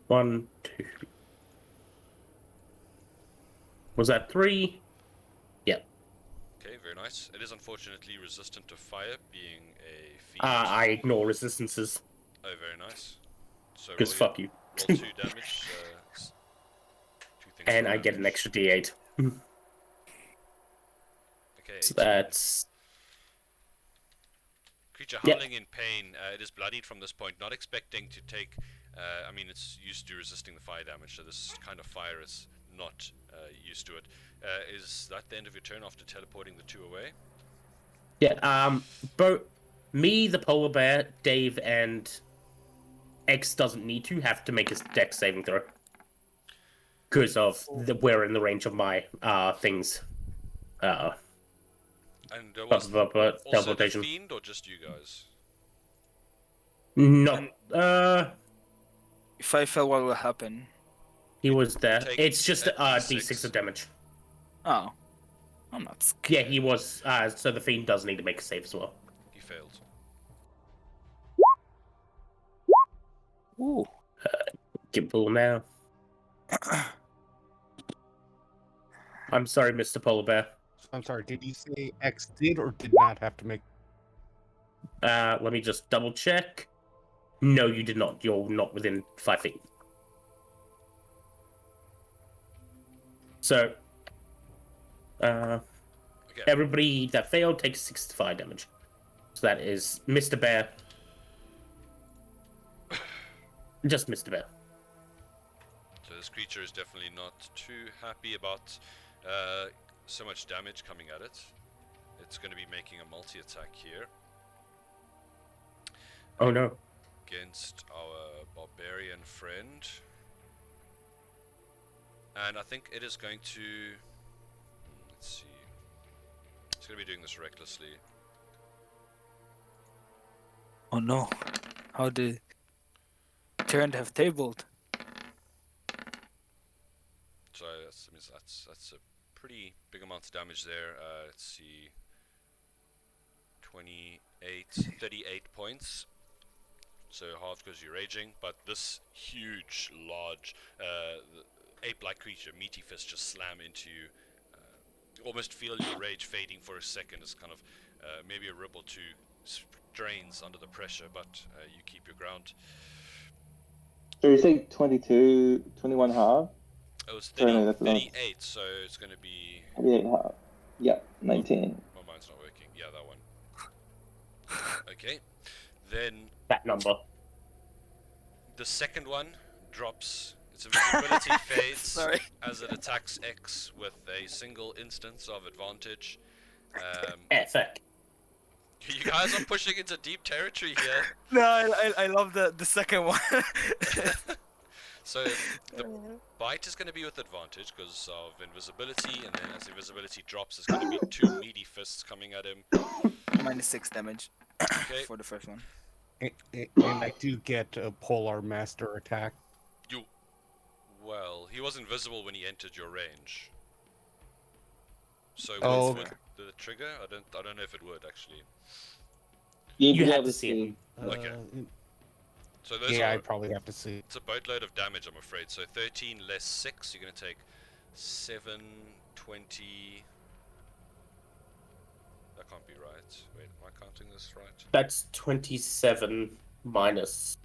1, 2. Was that 3? Yeah. Okay, very nice. It is unfortunately resistant to fire, being a fiend. I ignore resistances. Oh, very nice. So Because roll fuck you. Roll 2 damage. 2 things And for I get an damage. extra D8. Okay, So 18. that's. Creature Yeah. howling in pain. It is bloodied from this point, not expecting to take... I mean, it's used to resisting the fire damage, so this kind of fire is not used to it. Is that the end of your turn after teleporting the 2 away? Yeah, both me, the polar bear, Dave, and X doesn't need to have to make a dex saving throw. Because of we're in the range of my things. And was also the Teleportation. fiend, or just you guys? No, If I fell, what will happen? he was there. Take It's just a D6 of D6. damage. Oh. I'm not scared. Yeah, he was. So the fiend does need to make a save as well. He failed. Ooh. Get pull now. I'm sorry, Mr. Polar Bear. I'm sorry, did you say X did or did not have to make... Let me just double check. No, you did not. You're not within 5 feet. So, Okay. everybody that failed takes 65 damage. So that is Mr. Bear. Just Mr. Bear. So this creature is definitely not too happy about so much damage coming at it. It's going to be making a multi-attack here Oh no. against our barbarian friend. And I think it is going to... Let's see. It's going to be doing this recklessly. Oh no. How did turn have tabled? So that's a pretty big amount of damage there. Let's see. 38 points. So half because you're raging, but this huge, large, ape-like creature, meaty fist, just slam into you. You almost feel your rage fading for a second. It's kind of maybe a rib or two strains under the pressure, but you keep your ground. So you say 22, 21 half? It was Sorry, no, that's 38, so it's going to be... 38 half. Yeah, 19. My mind's not working. Yeah, that one. Okay. Then That number. the second one drops Its invisibility fades Sorry. as it attacks X with a single instance of advantage. Fuck. You guys are pushing into deep territory here. No, I love the second one. So the bite is going to be with advantage because of invisibility, and then as invisibility drops, it's going to be 2 meaty fists coming at him. -6 damage Okay. for the first one. And I do get a Polar Master attack. Well, he was invisible when he entered your range. So Oh, would the trigger? I don't know if it would actually. You be had able to see it. Okay. So those Yeah, are. I probably have to see. It's a boatload of damage, I'm afraid. So 13 less 6, you're going to take 7, 20. That can't be right. Wait, am I counting this right? That's 27 minus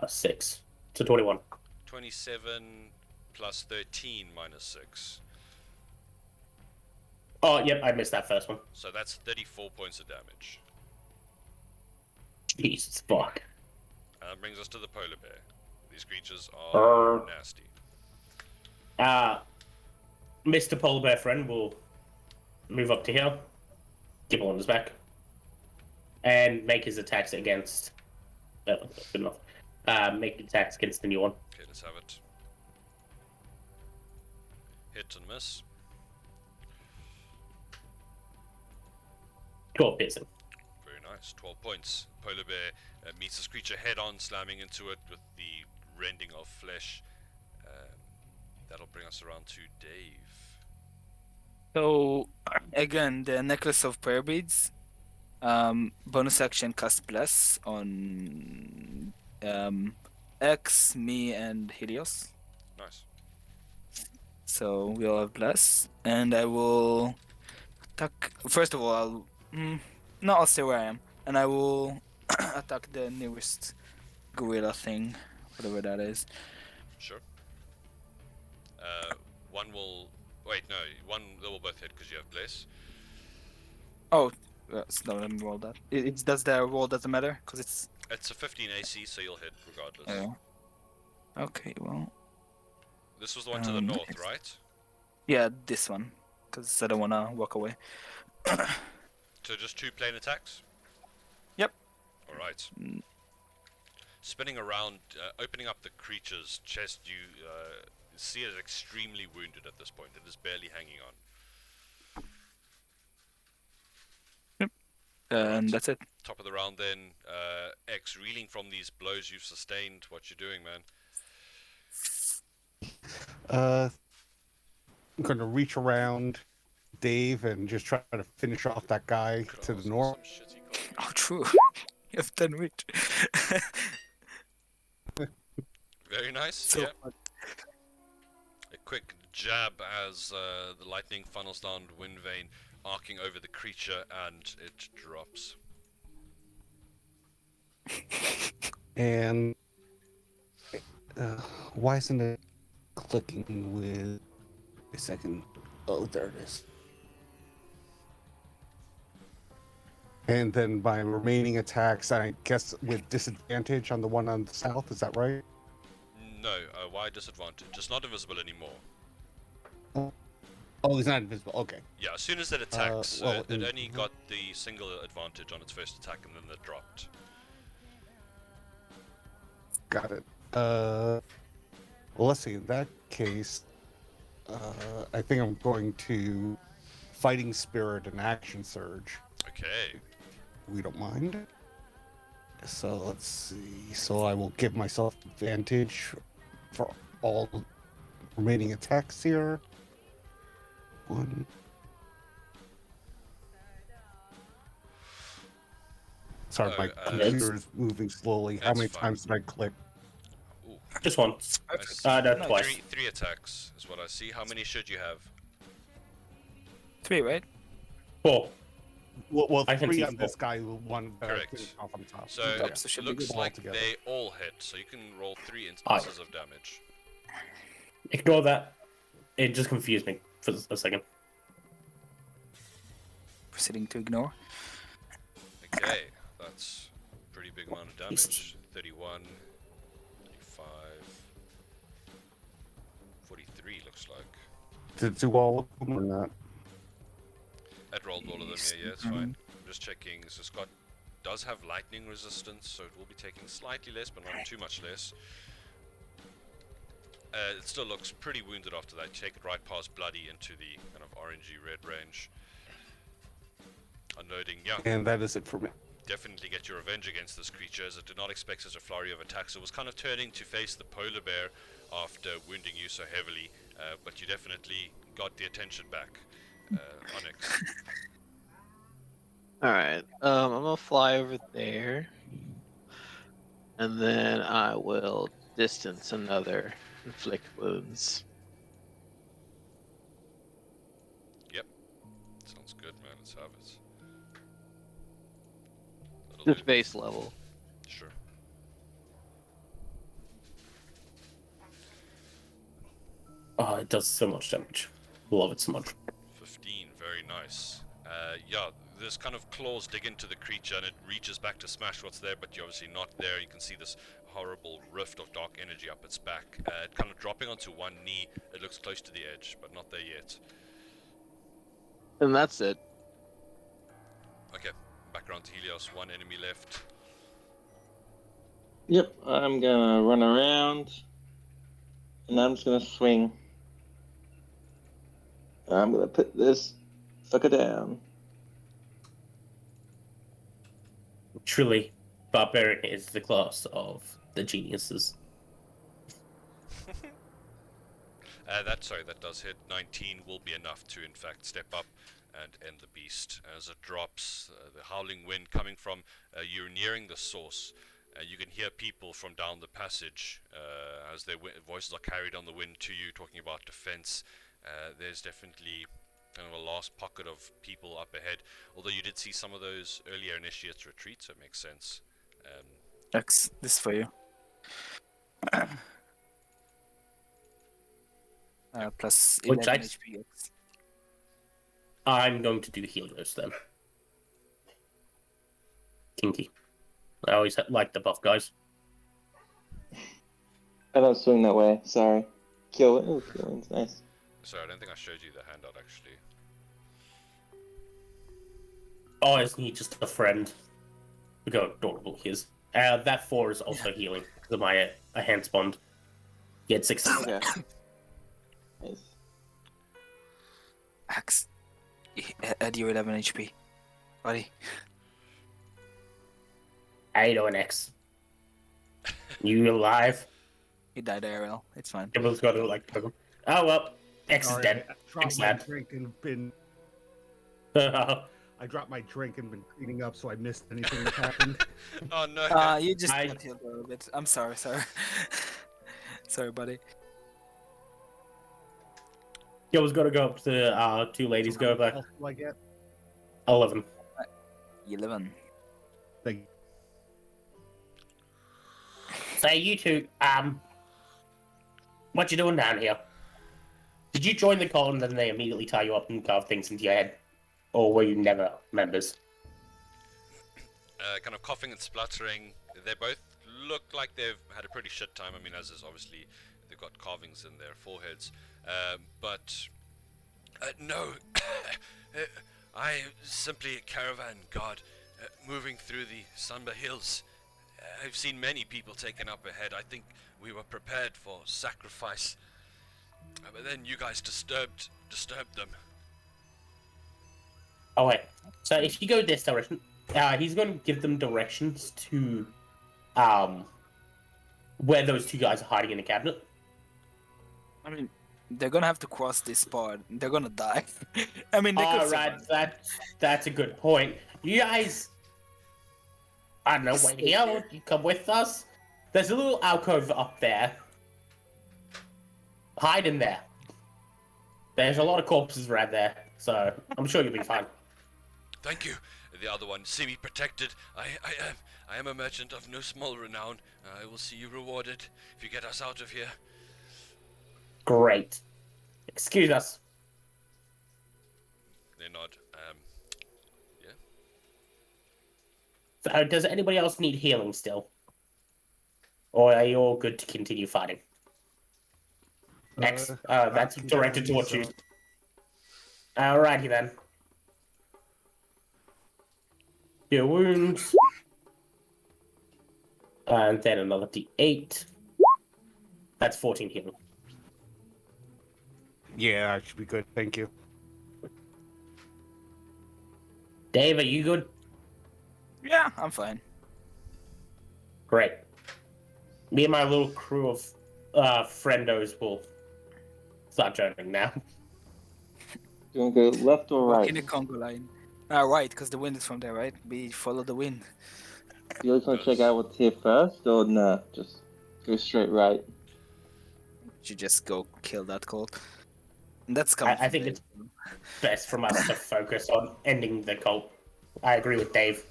6. So 21. 27 plus 13 minus 6. Oh, yep, I missed that first one. So that's 34 points of damage. Jesus fuck. And that brings us to the polar bear. These creatures are nasty. Mr. Polar Bear friend will move up to here, give on his back, and make his attacks against. Good enough. Make attacks against the new one. Okay, let's have it. Hit and miss. 12 piercing. Very nice. 12 points. Polar bear meets this creature head on, slamming into it with the rending of flesh. That'll bring us around to Dave. So again, the necklace of prayer beads. Bonus action cast bless on X, me, and Helios. Nice. So we'll have bless, and I will attack. First of all, I'll stay where I am, and I will attack the nearest gorilla thing, whatever that is. Sure. One will. Wait, no. One they will both hit because you have bless. Oh, no, let me roll that. Does the roll doesn't matter because it's. It's a 15 AC, so you'll hit regardless. Oh. Okay, well. This was the one to the north, right? Yeah, this one, because I don't wanna walk away. So just 2 plane attacks? Yep. Alright. Spinning around, opening up the creature's chest, you see it extremely wounded at this point. It is barely hanging on. And that's it. Top of the round then, X, reeling from these blows you've sustained. What you doing, man? I'm going to reach around Dave and just try to finish off that guy to the north. Some shitty card. Oh, true. You have 10 reach. Very nice, So yeah. fun. A quick jab as the lightning funnels down wind vein, arcing over the creature, and it drops. And why isn't it clicking with a second? Oh, there it is. And then my remaining attacks, I guess, with disadvantage on the one on the south. Is that right? No, why disadvantage? It's not invisible anymore. Oh, he's not invisible. Okay. Yeah, as soon as it attacks, well, it only got the single advantage on its first attack, and then it dropped. Got it. Well, let's see. In that case, I think I'm going to Fighting Spirit and Action Surge. Okay. We don't mind. So let's see. So I will give myself advantage for all remaining attacks here. 1. Sorry, my computer is moving slowly. How That's many fine. times did I click? Ooh, Just one. nice. No, No, twice. Three attacks is what I see. How many should you have? 3, right? 4. Well, I can 3 see on this 4. guy, 1 Correct. off on top. So Yeah, it so should be looks good like altogether. they all hit, so you can roll 3 instances of damage. Ignore that. It just confused me for a second. Proceeding to ignore. Okay, that's a pretty big amount of damage. 31, 35, looks like. To do all of them or not? I'd rolled all of them, yeah, it's Mhm. fine. I'm just checking, so Scott does have lightning resistance, so it will be taking slightly less, but not too much less. It still looks pretty wounded after that. Take it right past bloody into the kind of orangey red range. Unloading, yeah. And that is it for me. Definitely get your revenge against this creature, as it did not expect such a flurry of attacks. It was kind of turning to face the polar bear after wounding you so heavily, but you definitely got the attention back. Onyx. Alright, I'm gonna fly over there. And then I will distance another inflict wounds. Yep. Sounds good, man. Let's have it. That'll Just do. base level. Sure. Oh, it does so much damage. Love it so much. 15, very nice. Yeah, this kind of claws dig into the creature and it reaches back to smash what's there, but you're obviously not there. You can see this horrible rift of dark energy up its back. Kind of dropping onto one knee. It looks close to the edge, but not there yet. And that's it. Okay, back around to Helios. One enemy left. Yep, I'm gonna run around, and I'm just gonna swing. I'm gonna put this sucker down. Truly, Barbarian is the class of the geniuses. That does hit. 19 will be enough to, in fact, step up and end the beast. As it drops, the howling wind coming from, you're nearing the source. You can hear people from down the passage as their voices are carried on the wind to you, talking about defense. There's definitely kind of a last pocket of people up ahead. Although you did see some of those earlier initiates retreat, so it makes sense. X, this is for you. Plus Which 11 dice? HP. X. I'm going to do Helios then. Kinky. I always like the buff guys. I don't swing that way. Sorry. Kill. Ooh, killing's nice. Sorry, I don't think I showed you the handout actually. Oh, isn't he just a friend? Look how adorable he is. That 4 is also healing because of my hands bond. He had 6. Okay. Nice. X. Add your 11 HP. Buddy. How you doing, X? You alive? He died IRL. It's fine. Everyone's got to like. Oh well, X is Sorry, dead. I dropped X my lad. drink and been. I dropped my drink and been cleaning up, so I missed anything that happened. Oh no! You just I- got healed a little bit. I'm sorry. Sorry, buddy. Yo, was gonna go up to 2 ladies. Go over What do I get? 11. 11. Thank Say you two. What you doing down here? Did you join the call and then they immediately tie you up and carve things into your head, or were you never members? Kind of coughing and spluttering. They both look like they've had a pretty shit time. I mean, as is obviously they've got carvings in their foreheads. But no, I simply a caravan guard moving through the Sunba Hills. I've seen many people taken up ahead. I think we were prepared for sacrifice, but then you guys disturbed them. Oh wait. So if you go this direction, he's going to give them directions to where those 2 guys are hiding in the cabinet. I mean, they're gonna have to cross this part. They're gonna die. I mean, they could Alright, survive. that's a good point. You guys, I don't know, wait here, you come with us. There's a little alcove up there. Hide in there. There's a lot of corpses around there, so I'm sure you'll be fine. Thank you. The other one, see me protected. I am a merchant of no small renown. I will see you rewarded if you get us out of here. Great. Excuse us. They nod. So, does anybody else need healing still? Or are you all good to continue fighting? That's directed towards you. Alrighty then. Your wounds. And then another d8. That's 14 healing. Yeah, I should be good. Thank you. Dave, are you good? Yeah, I'm fine. Great. Me and my little crew of friendos will start joining now. Do you want to go left or Walk right? in the Congo line. Right, because the wind is from there, right? We follow the wind. Do you just want to check out what's here first, or nah? Just go straight right. You just go kill that cult. And that's coming. I from think Dave. it's best from us to focus on ending the cult. I agree with Dave.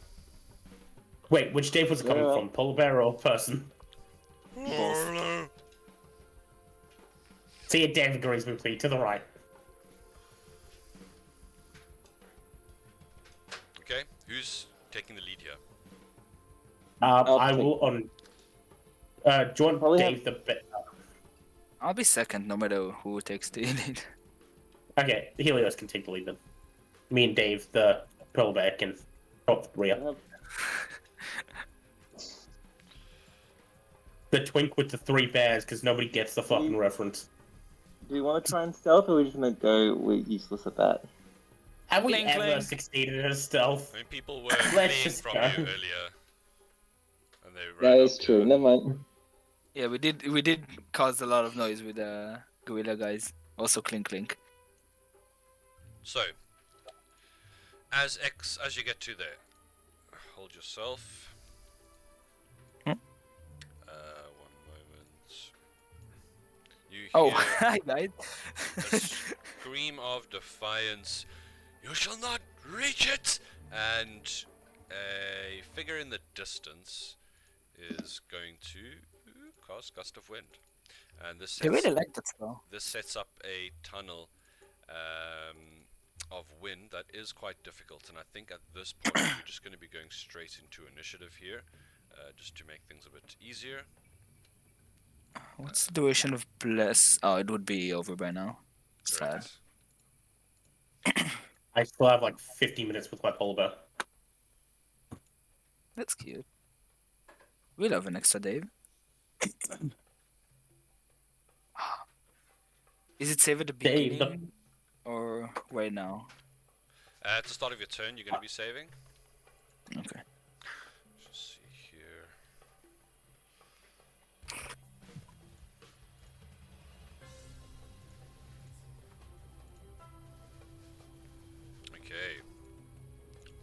Wait, which Dave was it coming Yeah. from? Polar bear or person? Both. See, Dave agrees with me. To the right. Okay, who's taking the lead here? I take- will on. Join Probably Dave the. I'll be second, no matter who takes the lead. Okay, Helios can take the lead then. Me and Dave, the polar bear, can top the rear. I have- The twink with the 3 bears, because nobody gets the fucking reference. Do you want to try and stealth, or are we just gonna go? We're useless at that. Have we Cling, ever cling. succeeded at stealth? I mean, people were Let's fleeing just from go. you earlier, and they That ran is up true. here. Never mind. Yeah, we did cause a lot of noise with the gorilla guys. Also clink clink. So, as you get to there, hold yourself. Hmm? One moment. You Oh, hear hi guys. a scream of defiance. You shall not reach it! And a figure in the distance is going to cast Gust of Wind. And this I sets, really like that spell. this sets up a tunnel of wind that is quite difficult. And I think at this point we're just going to be going straight into initiative here, just to make things a bit easier. What's the duration of bless? Oh, it would be over by now. Sad. Correct. I still have like 50 minutes with my polar bear. That's cute. We love an extra Dave. Is it saved at the Dave, beginning or right now? At the start of your turn, you're going to be saving. Okay. Just see here. Okay.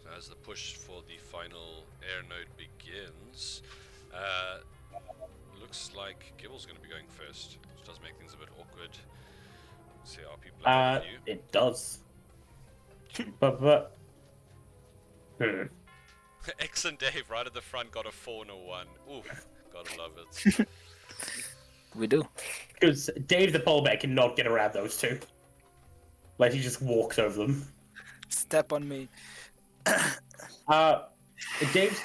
So as the push for the final air node begins, looks like Gibble's going to be going first, which does make things a bit awkward. Let's see how people are with you. It does. but. X and Dave right at the front got a 4 and a 1. Oof, gotta love it. We do. Because Dave the polar bear cannot get around those two. Like, he just walks over them. Step on me. Dave's,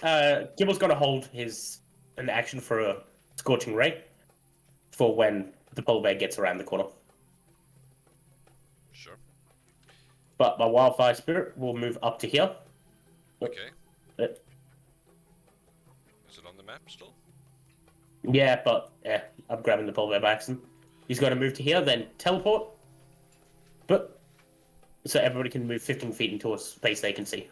Gibble's gonna hold an action for a scorching ray for when the polar bear gets around the corner. Sure. But my wildfire spirit will move up to here. Okay. Uh, Is it on the map still? Yeah, but I'm grabbing the polar bear by accident. He's got to move to here, then teleport. But so everybody can move 15 feet into a space they can see.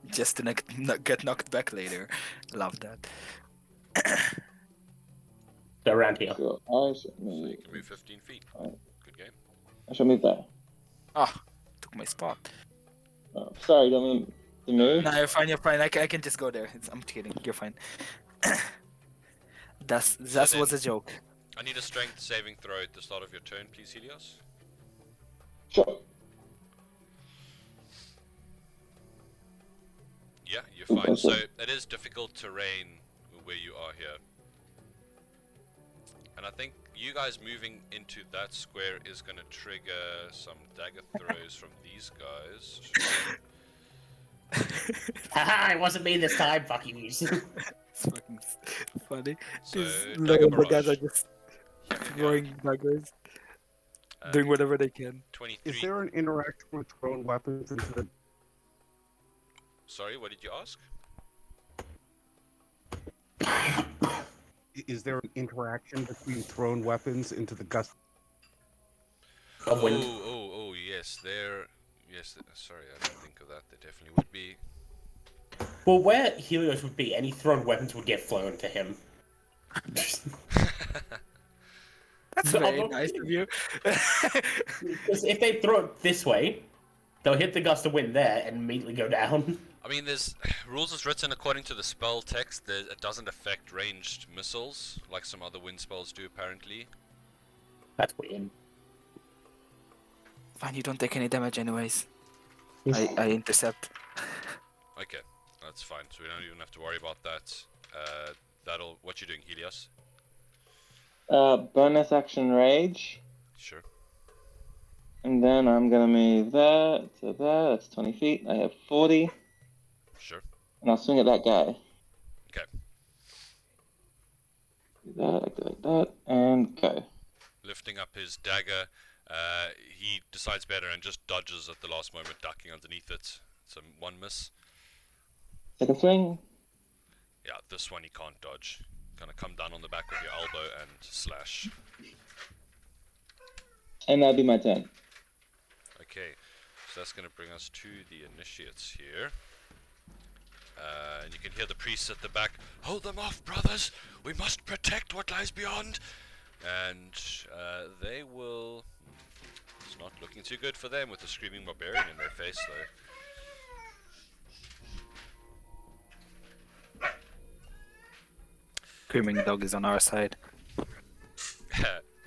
Just to not get knocked back later. Love that. So around here. So I shall So you move. can move 15 feet. Alright. Good game. I shall move there. Ah, took my spot. Oh, sorry, don't mean to move. No, you're fine. You're fine. I can just go there. I'm kidding. You're fine. that then- was a joke. I need a strength saving throw at the start of your turn, please, Helios. Sure. Yeah, you're fine. Okay. So it is difficult terrain where you are here. And I think you guys moving into that square is going to trigger some dagger throws from these guys. Haha, it wasn't me this time, fuck you. It's fucking funny. So, These dagger local guys barrage. are just throwing daggers, Uh, doing whatever they can. 23. Is there an interaction with thrown weapons into the? Sorry, what did you ask? Is there an interaction between thrown weapons into the gust? Of wind. Oh, yes, there. Yes, sorry, I didn't think of that. There definitely would be. Well, where Helios would be, any thrown weapons would get flown to him. That's I'm very not nice kidding. of you. Because if they throw it this way, they'll hit the gust of wind there and immediately go down. I mean, there's rules is written according to the spell text that it doesn't affect ranged missiles like some other wind spells do, apparently. That's weird. Fine, you don't take any damage anyways. I intercept. Okay, that's fine. So we don't even have to worry about that. That'll. What you doing, Helios? Bonus action rage, Sure. and then I'm gonna move there to there. That's 20 feet. I have 40, Sure. and I'll swing at that guy. Okay. Do that, go like that, and go. Lifting up his dagger, he decides better and just dodges at the last moment, ducking underneath it. It's a one miss. Second swing. Yeah, this one he can't dodge. Gonna come down on the back with your elbow and slash. And that'll be my turn. Okay, so that's gonna bring us to the initiates here. And you can hear the priests at the back. Hold them off, brothers! We must protect what lies beyond! And they will... It's not looking too good for them with the screaming barbarian in their face, though. Screaming dog is on our side.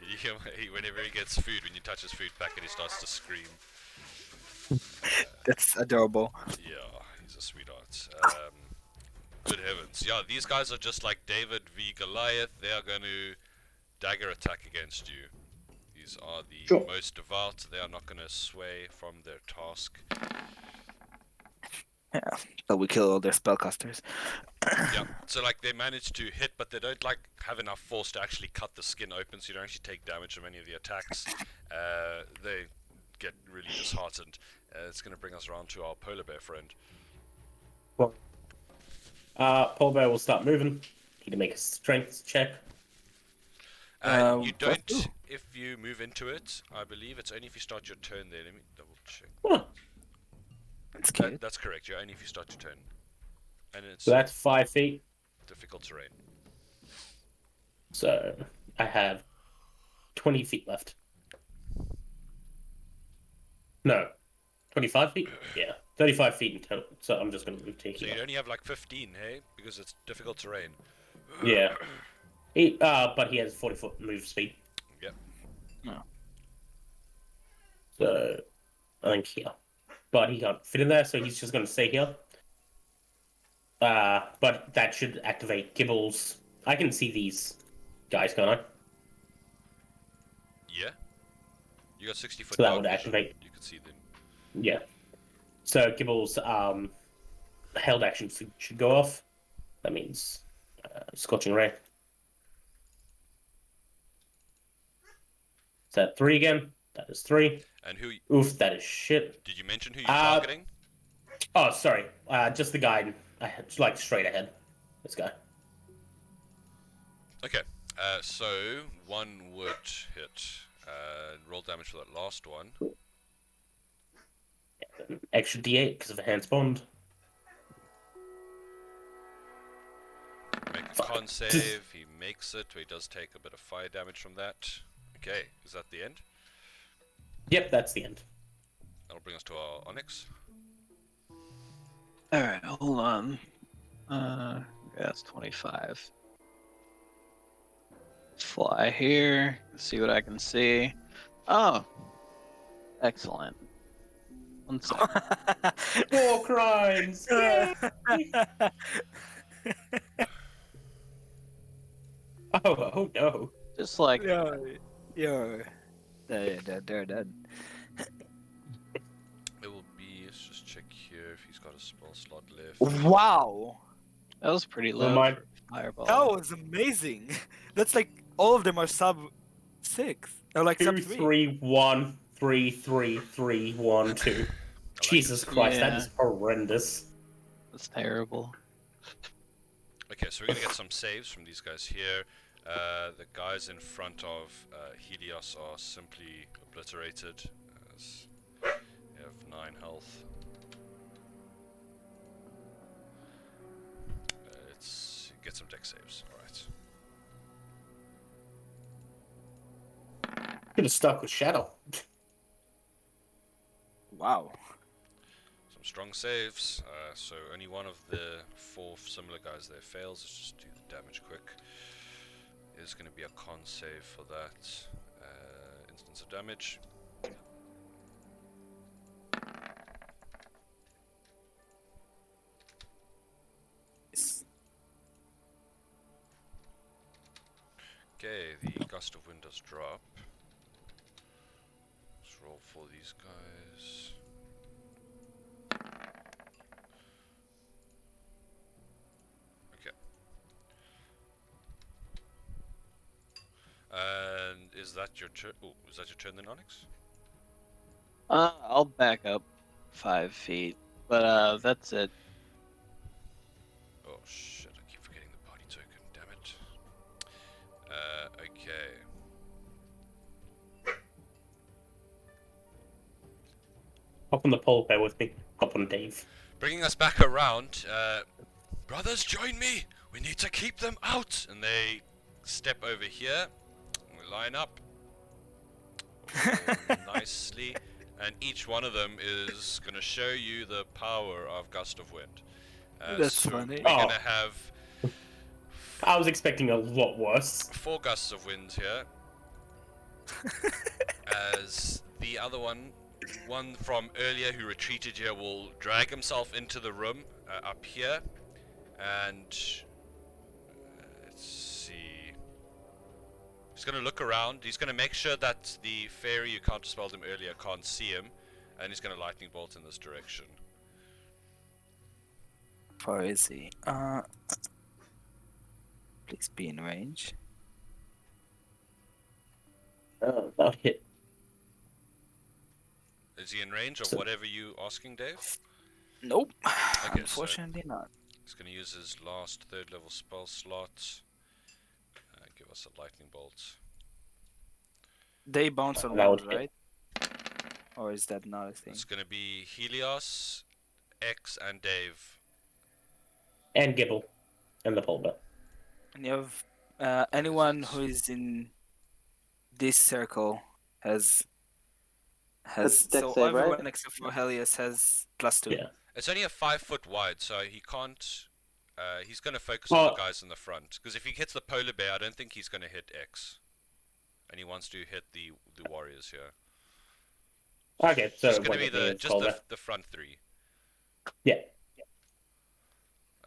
You hear whenever he gets food, when you touch his food packet, he starts to scream. That's adorable. Yeah, he's a sweetheart. Good heavens. Yeah, these guys are just like David v Goliath. They are going to dagger attack against you. These are the Sure. most devout. They are not going to sway from their task. Yeah, but we kill all their spellcasters. Yeah, so like they manage to hit, but they don't like have enough force to actually cut the skin open, so you don't actually take damage from any of the attacks. They get really disheartened. It's going to bring us around to our polar bear friend. Polar bear will start moving. Need to make a strength check. You plus don't two. if you move into it. I believe it's only if you start your turn there. Let me double check. Huh. That's good. That's correct. You're only if you start your turn. And it's So that's 5 feet. difficult terrain. So I have 20 feet left. No, 25 feet? Yeah, 35 feet in total. So I'm just going to move to So here. you'd only have like 15, hey? Because it's difficult terrain. Yeah. But he has 40-foot move speed. Yep. So I think here. But he can't fit in there, so he's just going to stay here. But that should activate Gibbles. I can see these guys, can't I? Yeah. You got 60-foot So that dark would vision. activate. You could see them. Yeah. So Gibbles' held action should go off. That means Scorching Ray. Is that 3 again? That is 3. And who Oof, that is shit. did you mention who you're Uh, targeting? Oh, sorry. Just the guy, like straight ahead. This guy. Okay. So one would hit. Roll damage for that last one. Extra D8 because of the hand bond. Make a Fuck. con save. He makes it. He does take a bit of fire damage from that. Okay. Is that the end? Yep, that's the end. That'll bring us to our Onyx. Alright, hold on. Yeah, that's 25. Fly here, see what I can see. Oh, excellent. 1 second. War crimes! Oh no. Just like Yo. They're dead. It will be. Let's just check here if he's got a spell slot left. Wow. that was pretty low mind. for fireball. That was amazing. That's like all of them are sub 6. Oh, like 2, sub 3. 3, 1, 3, 3, 3, 1, 2. Jesus Christ, that Yeah. is horrendous. That's terrible. Okay, so we're gonna get some saves from these guys here. The guys in front of Helios are simply obliterated. As they have 9 health. Let's get some deck saves. Alright. Could have stuck with Shadow. Wow. Some strong saves. So only one of the 4 similar guys there fails. Let's just do the damage quick. There's going to be a con save for that instance of damage. Okay, the gust of wind does drop. Let's roll for these guys. Okay. And is that your turn? Oh, is that your turn then, Onyx? I'll back up 5 feet, but that's it. Oh shit, I keep forgetting the party token, damn it. Okay. Hop on the pole bear with me. Hop on Dave. Bringing us back around, brothers, join me! We need to keep them out! And they step over here. We line up. Nicely. And each one of them is going to show you the power of Gust of Wind. That's so funny. We're Oh. going to have I was expecting a lot worse. 4 gusts of wind here. As the other one from earlier who retreated here, will drag himself into the room up here. And let's see. He's going to look around. He's going to make sure that the fairy who counterspelled him earlier can't see him. And he's going to lightning bolt in this direction. Far is he? Please be in range. That'll hit. Is he in range of So- whatever you asking, Dave? Nope. Okay, Unfortunately not. He's going to use his last 3rd level spell slot. Give us a lightning bolt. They bounce on That one, would hit. right? Or is that not a thing? It's going to be Helios, X, and Dave. And Gibble. And the pole bear. And you have anyone it? who is in this circle has That's dex so save, right? everyone except for Helios has +2. Yeah. It's only a 5 foot wide, so he can't. He's going to focus on the guys in the front. Because if he hits the polar bear, I don't think he's going to hit X. And he wants to hit the warriors here. Okay, so it's going to what be it means, just pole bear. the front 3. Yeah.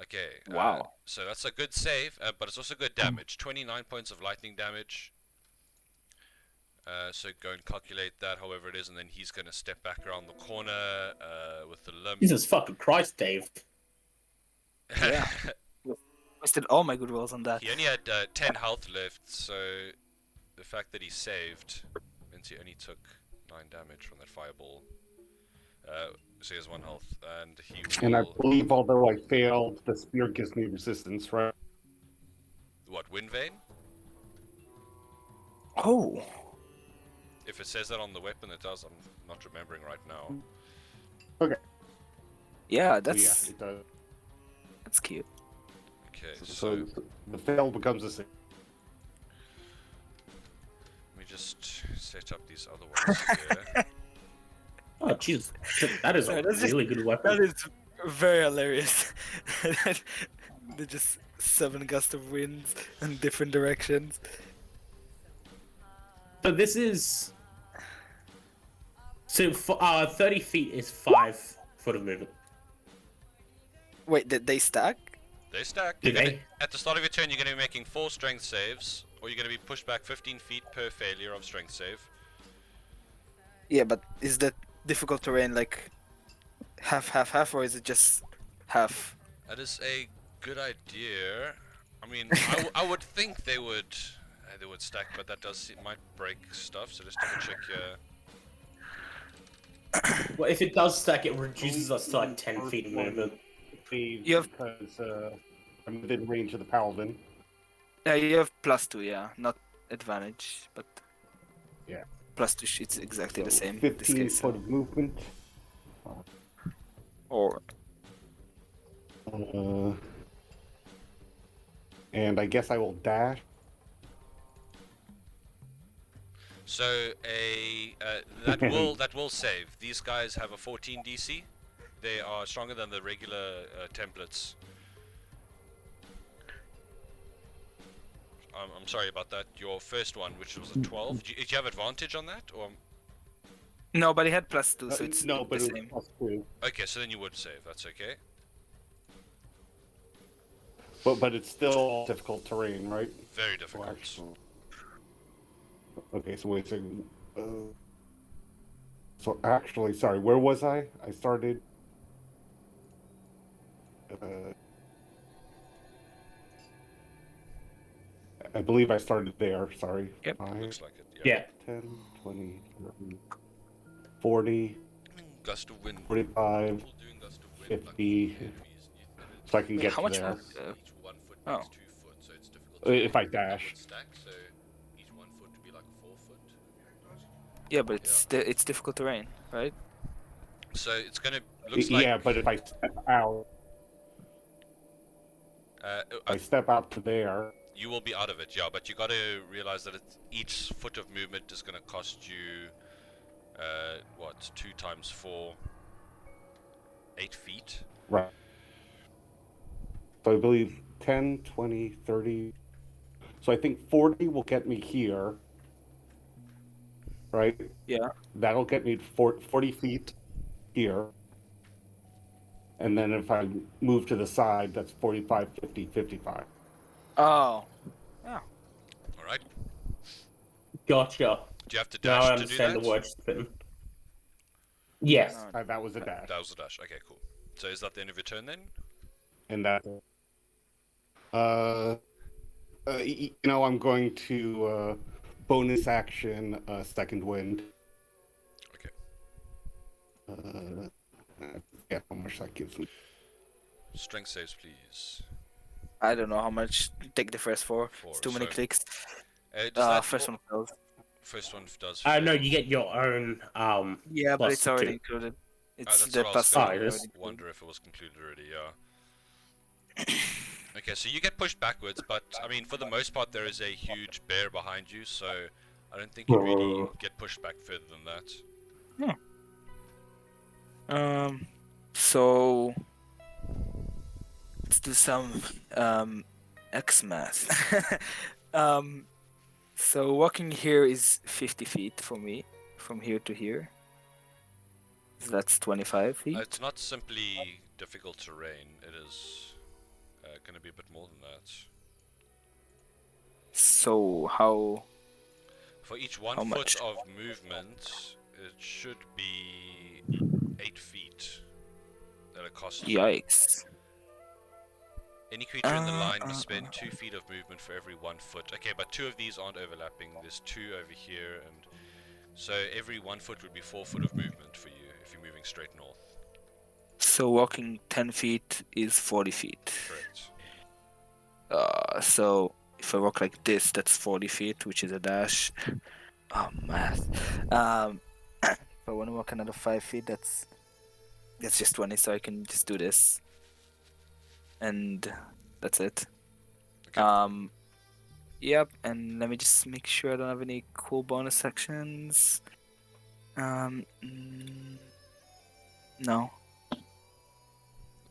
Okay. Wow. So that's a good save, but it's also good damage. 29 points of lightning damage. So go and calculate that, however it is, and then he's going to step back around the corner with the limb. Jesus fucking Christ, Dave. Yeah. Wasted all my good rolls on that. He only had 10 health left, so the fact that he saved means he only took 9 damage from that fireball. So he has 1 health, and he will... And I believe, although I failed, the spear gives me resistance, right? What, Wind Vein? Oh. If it says that on the weapon, it does. I'm not remembering right now. Okay. Yeah, So that's yeah, it does. that's cute. Okay, so So the fail becomes a 6. let me just set up these other ones here. Oh, jeez. That is Sorry, a that's just- really good weapon. That is very hilarious. They're just 7 gusts of winds in different directions. So this is... So 30 feet is 5 foot of movement. Wait, did they stack? They stack. Do You're gonna- they? At the start of your turn, you're going to be making 4 strength saves, or you're going to be pushed back 15 feet per failure of strength save. Yeah, but is that difficult terrain like half, or is it just half? That is a good idea. I mean, I would think they would they would stack, but that might break stuff. So let's double check here. Well, if it does stack, it reduces us to like 10 feet of movement. You have- because I'm within range of the paladin. Yeah, you have +2, yeah, not advantage, but Yeah. +2. It's exactly the So same. in this 15 case, foot of movement. Or And I guess I will dash. So that will save. These guys have a 14 DC. They are stronger than the regular templates. I'm sorry about that. Your first one, which was a 12, did you have advantage on that, or? no, but he had +2, so it's no, the but it same. was +2. Okay, so then you would save. That's okay. But it's still difficult terrain, right? Very difficult. Okay, so wait a second. So actually, sorry, where was I? I started. I believe I started there. Sorry. Yep. 5, Looks like it. Yeah. 10, 20, 30, 40, Gust of wind. 45, People doing gust of wind, 50. So I can Wait, get how to much? there. Each 1 foot Oh. makes 2 foot, so it's difficult. If I that dash. would stack, so each 1 foot would be like 4 foot. Yeah, but it's difficult terrain, right? So it's gonna looks like Yeah, but if I step out, I step out to there. you will be out of it, yeah. But you got to realize that each foot of movement is gonna cost you, what, 2 times 4, 8 feet. Right. So I believe 10, 20, 30. So I think 40 will get me here. Right? Yeah. That'll get me 40 feet here. And then if I move to the side, that's 45, 50, 55. Oh. All right. Gotcha. Do you have to Now dash I to do understand that? the word spin. Yes. That was a dash. That was the dash. Okay, cool. So is that the end of your turn then? And that. I'm going to bonus action second wind. Okay. Yeah, how much that gives me. Strength saves, please. I don't know how much. Take the first 4. 4. It's too many so, clicks. does that First one fails. First one does. No, fail. you get your own. Yeah, but plus it's already 2. included. It's That's the what I was +2 gonna it is. already. wonder if it was concluded already. Yeah. Okay, so you get pushed backwards, but I mean, for the most part, there is a huge bear behind you, so I don't think you really get pushed back further than that. So let's do some X math. So walking here is 50 feet for me, from here to here. So that's 25 feet. It's not simply difficult terrain. It is going to be a bit more than that. So how? For each 1 How foot much? of movement, it should be 8 feet that it costs you. Yikes! Any creature in the line must spend 2 feet of movement for every 1 foot. Okay, but 2 of these aren't overlapping. There's 2 over here, and so every 1 foot would be 4 foot of movement for you if you're moving straight north. So walking 10 feet is 40 feet. Correct. So if I walk like this, that's 40 feet, which is a dash. Oh, math. If I want to walk another 5 feet, that's just 20, so I can just do this. And that's it. Okay. Yep, and let me just make sure I don't have any cool bonus sections. No.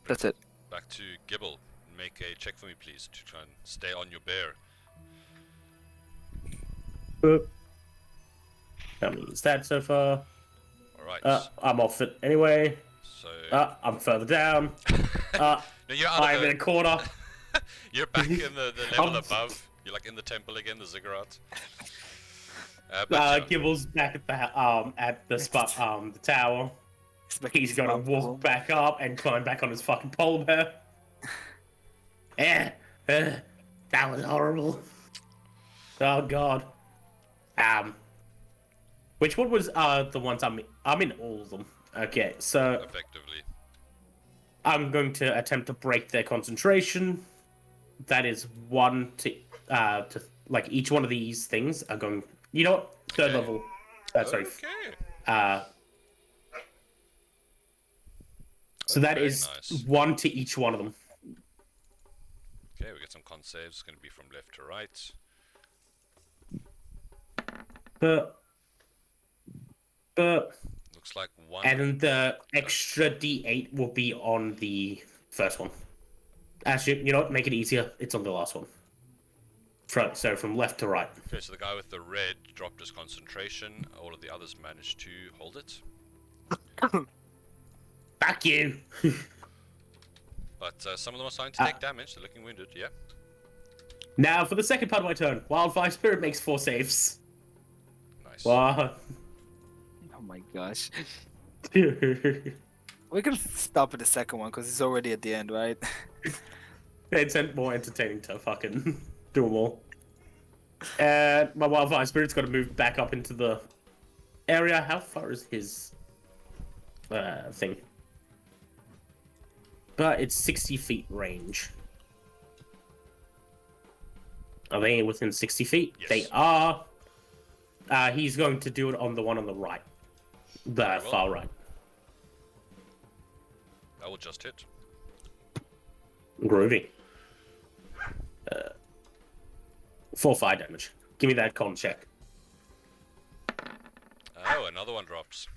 That's it. Back to Gibble. Make a check for me, please, to try and stay on your bear. How many is that so far? Alright. I'm off it anyway. So. I'm further down. No, you're out I'm of in a corner. You're back in the level above. You're like in the temple again, the ziggurat. Gibble's back at the spot, the tower. He's gonna walk back up and climb back on his fucking polar bear. That was horrible. Oh god. Which one was the ones I'm in? I'm in all of them. Okay, so Effectively. I'm going to attempt to break their concentration. That is one to like each one of these things are going. You know what? Third Okay. level. Sorry. Okay. So Oh, that very is nice. one to each one of them. Okay, we get some con saves. It's going to be from left to right. But Looks like one. and then the extra D8 will be on the first one. Actually, you know what? Make it easier. It's on the last one. So from left to right. Okay, so the guy with the red dropped his concentration. All of the others managed to hold it. Back you. But some of them are starting to take damage. They're looking wounded, yeah. Now for the second part of my turn. Wildfire Spirit makes 4 saves. Nice. Wow. Oh my gosh. We can stop at the second one because it's already at the end, right? It's more entertaining to fucking do them all. And my Wildfire Spirit's got to move back up into the area. How far is his thing? But it's 60 feet range. Are they within 60 feet? Yes. They are. He's going to do it on the one on the right. The far right. That will just hit. Groovy. 4 fire damage. Give me that con check. Oh, another one drops.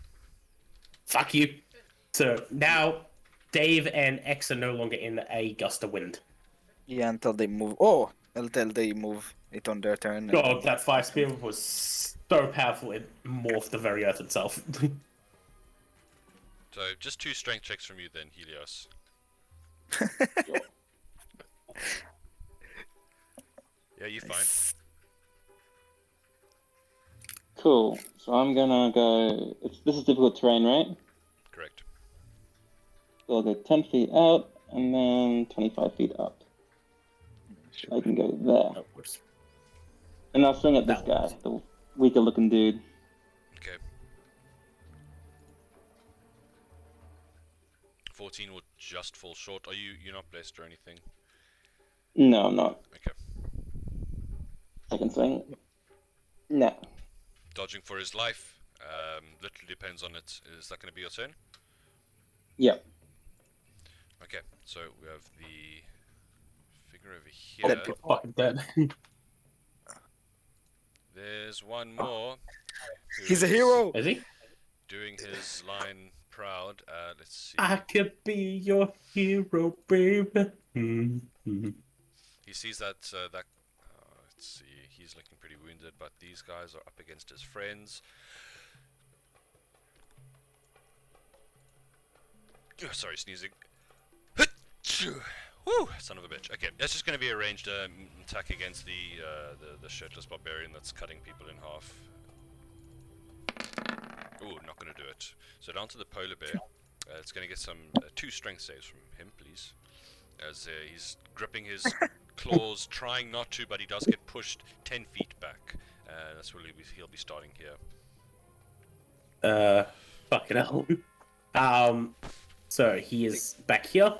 Fuck you. So now Dave and X are no longer in a gust of wind. Yeah, until they move. Oh, until they move it on their turn. Oh, that fire spear was so powerful it morphed the very earth itself. So just 2 strength checks from you then, Helios. Yeah, you're fine. Cool. So I'm gonna go. This is difficult terrain, right? Correct. So I'll go 10 feet out and then 25 feet up. I can go there. Upwards. And I'll swing at this That guy, works. the weaker looking dude. Okay. 14 will just fall short. You're not blessed or anything? No, I'm not. Okay. Second swing. No. Dodging for his life. Literally depends on it. Is that going to be your turn? Yep. Okay, so we have the figure over Dead here. people. Fucking dead. There's one more. He's a who's hero! Is he? Doing his line proud. Let's see. I could be your hero, baby. Mm-hmm. He sees that. Let's see. He's looking pretty wounded, but these guys are up against his friends. Oh, sorry, sneezing. Woo! Son of a bitch. Okay, that's just going to be a ranged attack against the shirtless barbarian that's cutting people in half. Ooh, not going to do it. So down to the polar bear. It's going to get some 2 strength saves from him, please. As he's gripping his claws, trying not to, but he does get pushed 10 feet back. That's where he'll be starting here. Fucking hell. So he is back here.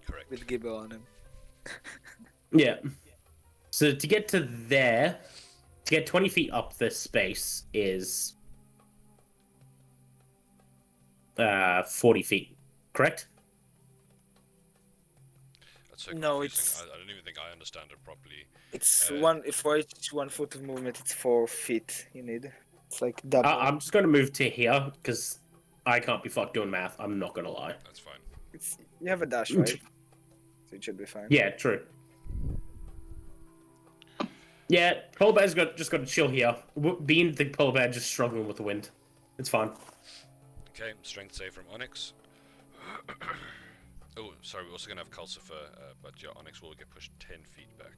Correct. With Gibbo on him. Yeah. So to get to there, to get 20 feet up this space is 40 feet, correct? That's so No, Uh, confusing. I don't even think I understand it properly. It's Uh, for each 1 foot of movement, it's 4 feet you need. It's like double. I'm just going to move to here because I can't be fucked doing math. I'm not going to lie. That's fine. You have a dash, right? So it should be fine. Yeah, true. Yeah, polar bear's just got to chill here. Being the polar bear just struggling with the wind. It's fine. Okay, strength save from Onyx. Oh, sorry, we're also going to have Calcifer, but yeah, Onyx will get pushed 10 feet back.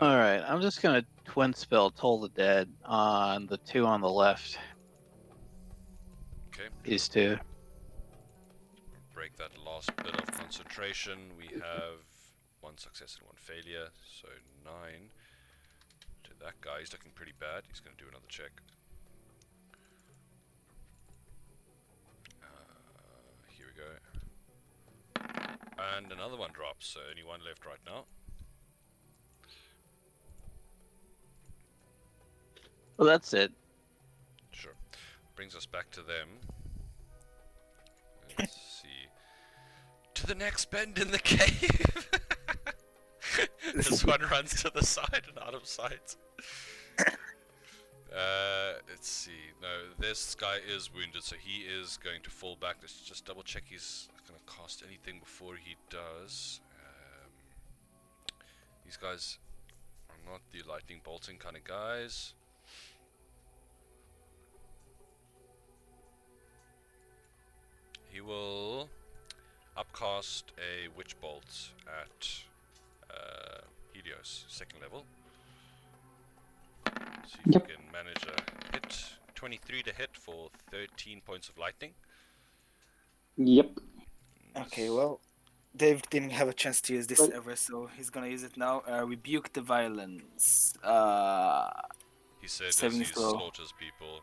Alright, I'm just gonna twin spell Toll the Dead on the 2 on the left. Okay, These 2. break that last bit of concentration. We have 1 success and 1 failure, so 9 to that guy. He's looking pretty bad. He's going to do another check. Here we go. And another one drops, so only one left right now. Well, that's it. Sure. Brings us back to them. Let's see. To the next bend in the cave! This one runs to the side and out of sight. Let's see. No, this guy is wounded, so he is going to fall back. Let's just double check he's going to cast anything before he does. These guys are not the lightning bolting kind of guys. He will upcast a witch bolt at Helios, 2nd level. See if Yep. you can manage a hit. 23 to hit for 13 points of lightning. Yep. Okay, well, Dave didn't have a chance to use this Right. ever, so he's gonna use it now. Rebuke the violence. He said as Saving he throw. slaughters people.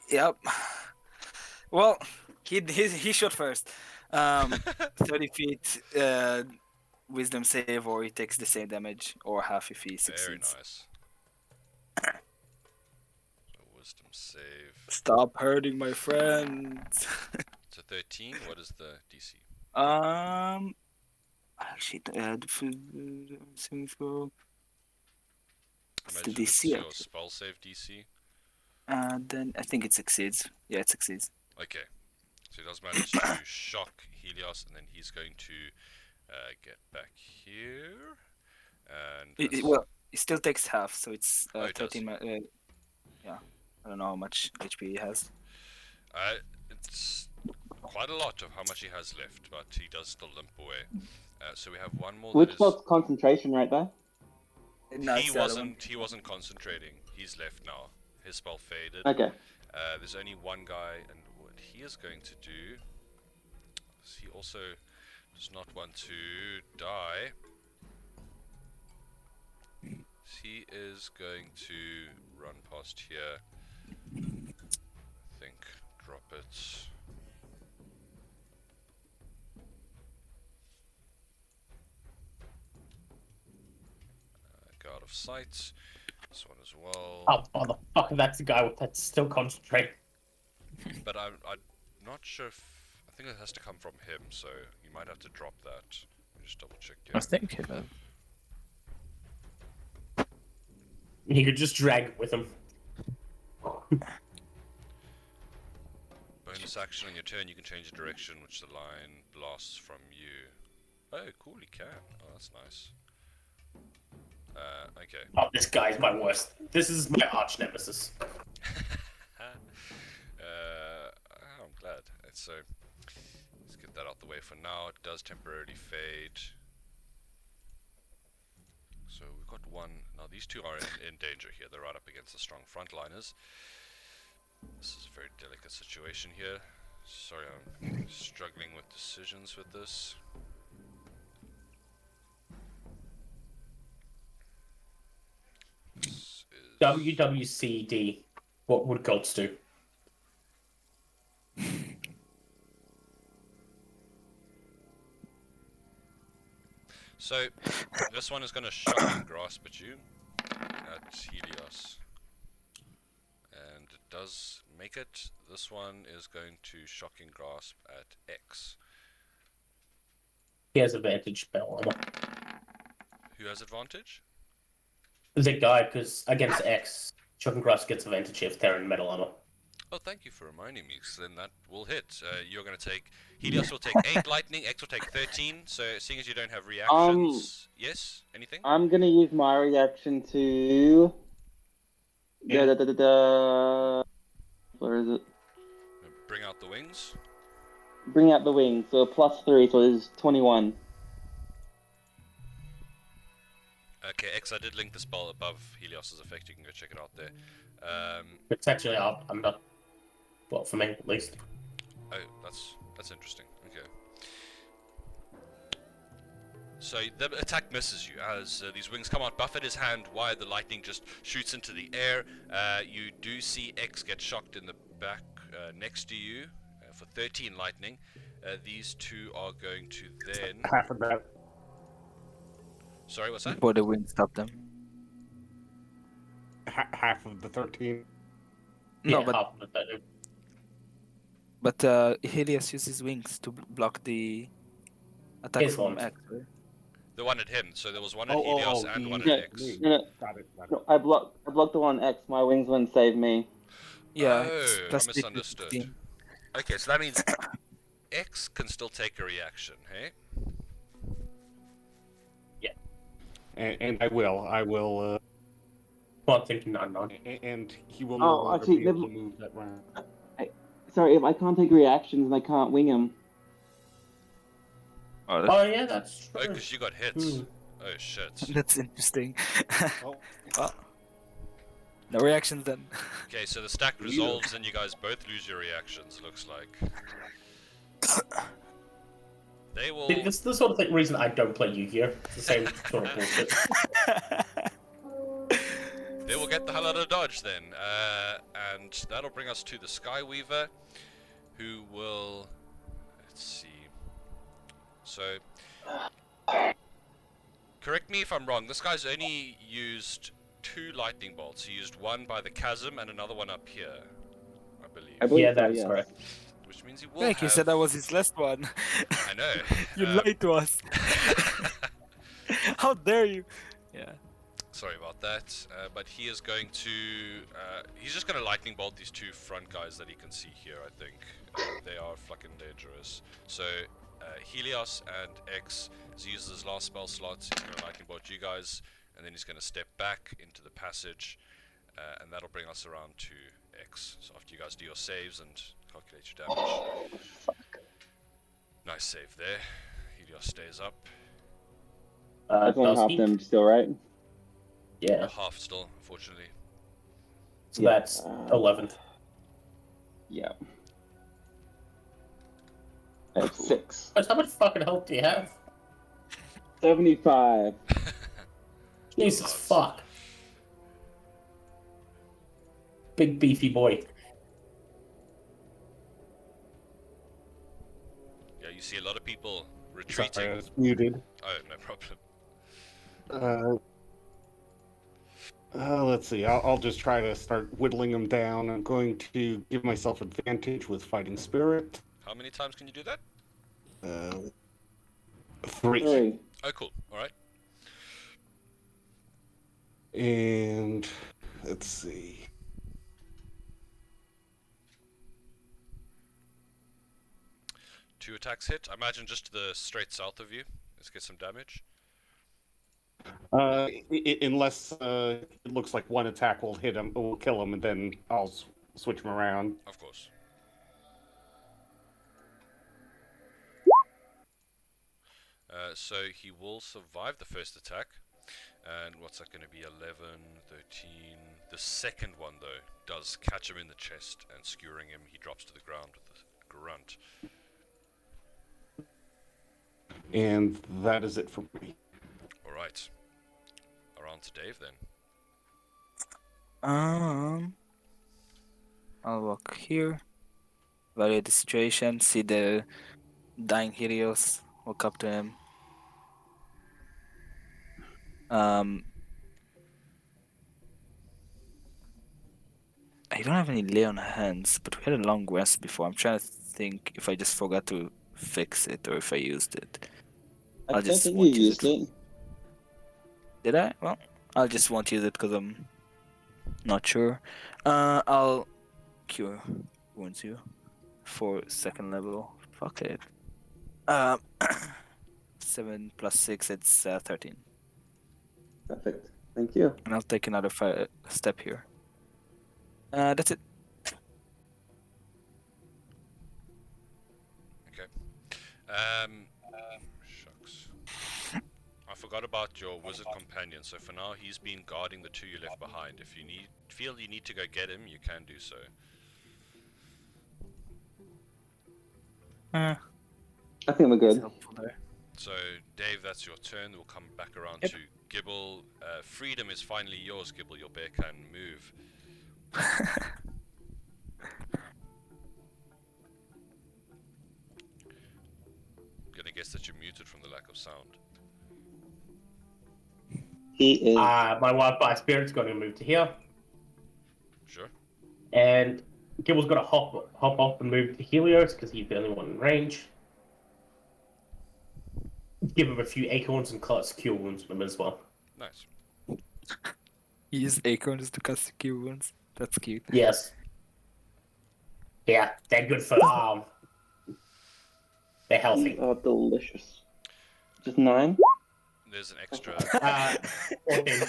Yep. Well, he shot first. 30 feet wisdom save, or he takes the same damage, or half if he succeeds. Very nice. So wisdom save. Stop hurting my friends. So 13, what is the DC? Actually, saving throw. What's the Imagine it's DC? your spell save DC. Then I think it succeeds. Yeah, it succeeds. Okay. So he does manage to shock Helios, and then he's going to get back here. And Well, it still takes half, so it's Oh, it does. 13. Yeah, I don't know how much HP he has. it's quite a lot of how much he has left, but he does still limp away. So we have one more. Which that is... was concentration right there? No, he it's the other one. wasn't concentrating. He's left now. His spell faded. Okay. There's only one guy, and what he is going to do is he also does not want to die. He is going to run past here. I think drop it. Go out of sight. This one as well. Oh, motherfucker, that's the guy that's still concentrating. But I'm not sure if... I think it has to come from him, so you might have to drop that. Let me just double check here. I was thinking of. He could just drag it with him. Bonus action on your turn, you can change the direction which the line blasts from you. Oh, cool, you can. Oh, that's nice. Okay. Oh, this guy's my worst. This is my arch nemesis. I'm glad. So, let's get that out the way for now. It does temporarily fade. So we've got one. Now these two are in danger here. They're right up against the strong frontliners. This is a very delicate situation here. Sorry, I'm struggling with decisions with this. This is... WWCD. What would gods do? So, this one is going to shock and grasp at you, at Helios. And it does make it. This one is going to shock and grasp at X. He has advantage spell armor. Who has advantage? The guy, because against X, Chuck and Grass gets advantage if they're in metal armor. Oh, thank you for reminding me, because then that will hit. You're going to take... Helios will take 8 lightning, X will take 13, so seeing as you don't have reactions... Yes? Anything? I'm gonna use my reaction to... Yeah. Where is it? Bring out the wings. Bring out the wings, so +3, so it's 21. Okay, X, I did link the spell above Helios' effect. You can go check it out there. It's actually up. I'm not. Well, for me at least. Oh, that's interesting. Okay. So the attack misses you as these wings come out, buff at his hand, while the lightning just shoots into the air. You do see X get shocked in the back next to you for 13 lightning. These two are going to then... Half of that. Sorry, what's that? Before the wind stopped them. Half of the 13. No, Yeah, half of it. but Helios uses wings to block the attack His from ones. X, right? The one at him. So there was one at Oh, Helios and the- one Yeah, at X. No, Got it. Got it. no, I blocked the one X. My wings wouldn't save me. Yeah, Oh, it's I plus 3 to misunderstood. 16. Okay, so that means X can still take a reaction, hey? And I will. Well, I'm thinking not. And he will Oh, no longer actually, be able never- to move that round. Sorry, if I can't take reactions and I can't wing him. Oh, Oh yeah, that's Oh, true. because you got hits. Hmm. Oh, shit. that's interesting. Oh, Well, no reactions then. Okay, so the stack resolves and you guys both lose your reactions, looks like. They will... This is the sort of reason I don't play Yu-Gi-Oh! It's the same sort of bullshit. They will get the hell out of dodge then. And that'll bring us to the Skyweaver, who will... Let's see. So... Correct me if I'm wrong, this guy's only used 2 lightning bolts. He used one by the chasm and another one up here, I believe. I believe Yeah, so, that's yes. correct. Which means he will Like you have... said, that was his last one. I know. You lied to us. How dare you? Yeah. Sorry about that, but he is going to... he's just going to lightning bolt these 2 front guys that he can see here, I think. They are fucking dangerous. So, Helios and X uses his last spell slots. He's going to lightning bolt you guys, and then he's going to step back into the passage, and that'll bring us around to X. So after you guys do your saves and calculate your damage. Nice save there. Helios stays up. That's only Does half he? them still, right? Yeah, Half still, unfortunately. so Yeah. that's 11. Yeah. I have 6. How much fucking health do you have? 75. Jesus Nuts. fuck. Big beefy boy. Yeah, you see a lot of people sorry, retreating. I was muted. Oh, no problem. Let's see. I'll just try to start whittling them down. I'm going to give myself advantage with Fighting Spirit. How many times can you do that? 3. 3. Oh, cool. Alright. And let's see. Two attacks hit. I imagine just to the straight south of you. Let's get some damage. Unless it looks like one attack will hit him, will kill him, and then I'll switch him around. Of course. So he will survive the first attack. And what's that going to be? 11, 13. The second one, though, does catch him in the chest and skewering him. He drops to the ground with a grunt. And that is it for me. Alright. Around to Dave then. I'll walk here, evaluate the situation, see the dying Helios, walk up to him. I don't have any lay on hands, but we had a long rest before. I'm trying to think if I just forgot to fix it or if I used it. I I'll don't just think won't you use used it. Did I? Well, I'll just won't use it because I'm not sure. I'll cure wounds you for 2nd level. Fuck it. 7 plus 6, it's 13. Perfect. Thank you. And I'll take another step here. That's it. Okay. Shucks. I forgot about your wizard companion, so for now he's been guarding the 2 you left behind. If you feel you need to go get him, you can do so. I think we're It's good. helpful there. So, Dave, that's your turn. We'll come back around Yep. to Gibble. Freedom is finally yours, Gibble. Your bear can move. Gonna guess that you're muted from the lack of sound. He is. My wildfire spirit's going to move to here, Sure. and Gibble's going to hop off and move to Helios because he's the only one in range. Give him a few acorns and cast cure wounds on him as well. Nice. Use acorns to cast cure wounds. That's cute. Yes. Yeah, they're good for they're These healthy. are delicious. Just 9? There's an extra. 14.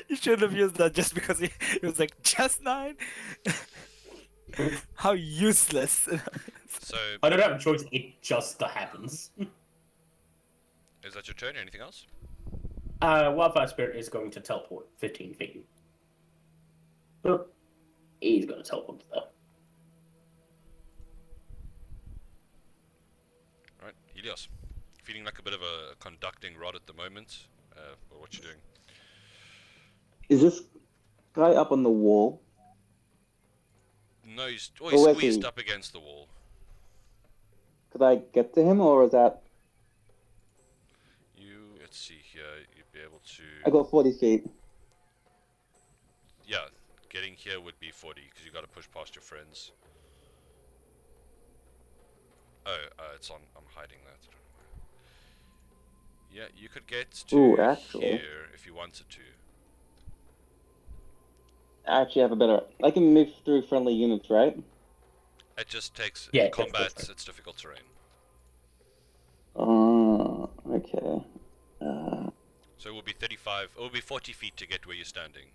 You should have used that just because he was like, just 9? How useless. So, I don't have a choice. It just happens. is that your turn? Anything else? Wildfire Spirit is going to teleport 15 feet. But he's going to teleport though. Alright, Helios. Feeling like a bit of a conducting rod at the moment. What you doing? Is this guy up on the wall? No, he's Oh, where's squeezed he? up against the wall. Could I get to him, or is that... Let's see here, you'd be able to... I got 40 feet. Yeah, getting here would be 40, because you got to push past your friends. Oh, it's on, I'm hiding that. I don't know why. Yeah, you could get to Ooh, actually. here if you wanted to. I actually have a better... I can move through friendly units, right? It just takes, Yeah, in it takes combat, this, right. it's difficult terrain. Okay. So it will be 35, it will be 40 feet to get where you're standing.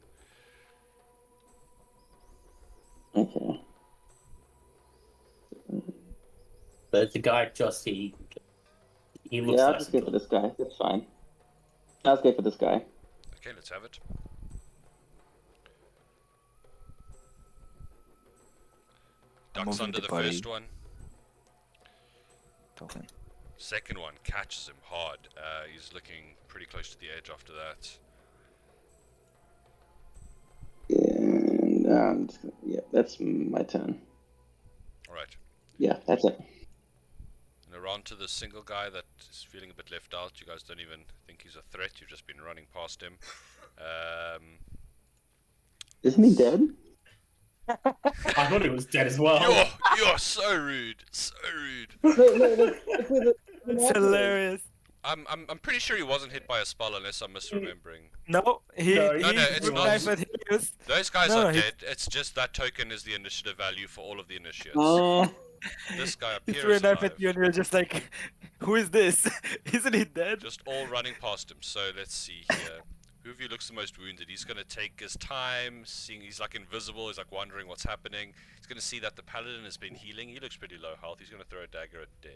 Okay. But the guy just he looks Yeah, I'll nice just and go for good. this guy. That's fine. I'll just go for this guy. Okay, let's have it. I'm Ducks moving under the the body. first one. Token. Second one catches him hard. He's looking pretty close to the edge after that. And yeah, that's my turn. Alright. Yeah, that's it. And around to the single guy that is feeling a bit left out. You guys don't even think he's a threat. You've just been running past him. Isn't he dead? I thought he was dead as well. You're so rude. So rude. No, It's hilarious. I'm pretty sure he wasn't hit by a spell unless I'm misremembering. No, he No, it's threw a not. knife at Helios. Those guys No, are he- dead. It's just that token is the initiative value for all of the initiates. This guy up He here threw a is knife alive. at you and you're just like, who is this? Isn't he dead? Just all running past him. So let's see here. Who of you looks the most wounded? He's gonna take his time, seeing he's like invisible, he's like wondering what's happening. He's gonna see that the paladin has been healing. He looks pretty low health. He's gonna throw a dagger at Dave.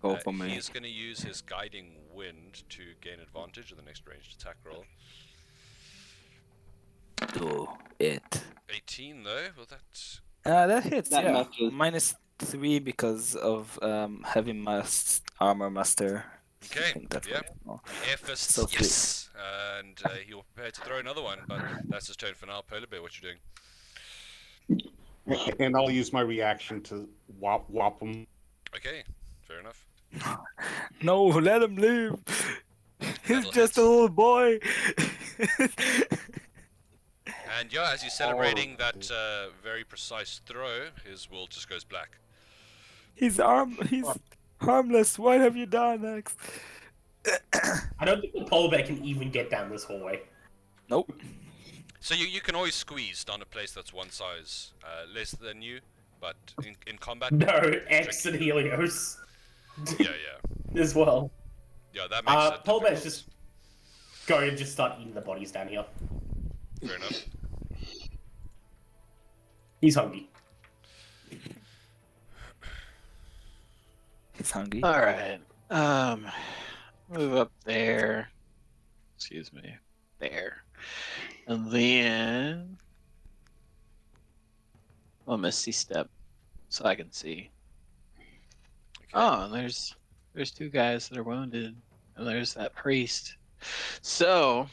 Go for me. He's gonna use his guiding wind to gain advantage in the next ranged attack roll. Do it. 18 though, well that's... That hits, That yeah. matches. -3 because of heavy armor master. I Okay, think that's yeah. what it's called. Air fist, So sweet. yes! And he'll prepare to throw another one, but that's his turn for now. Polar Bear, what you doing? And I'll use my reaction to whop him. Okay, fair enough. No, let him live. He's That'll just hit. a little boy. And yeah, as you're celebrating that very precise throw, his world just goes black. He's harmless. What have you done, Max? I don't think the polar bear can even get down this hallway. Nope. So you can always squeeze down a place that's one size less than you, but in combat... No, it's X and tricky. Helios Yeah, as well. yeah, that makes it Polar bear's difficult. just going to just start eating the bodies down here. Fair enough. He's hungry. He's hungry. All right. Move up there. Excuse me. There. And then a misty step so I can see. Okay. Oh, and there's There's two guys that are wounded, and there's that priest. So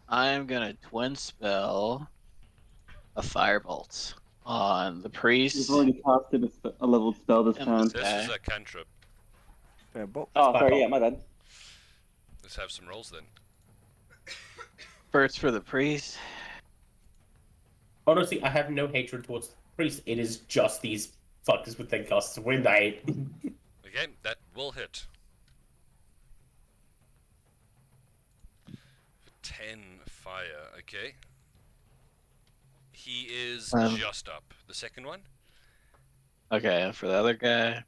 I'm gonna twin spell a firebolt on the You've priest already casted a leveled spell this and turn. this This is guy. a cantrip. Firebolt. Oh, my sorry, fault. yeah, my bad. Let's have some rolls then. First for the priest. Honestly, I have no hatred towards the priest. It is just these fuckers with their gusts of wind. I Okay, that will hit. 10 fire, okay. He is just up. The second one? Okay, and for the other guy.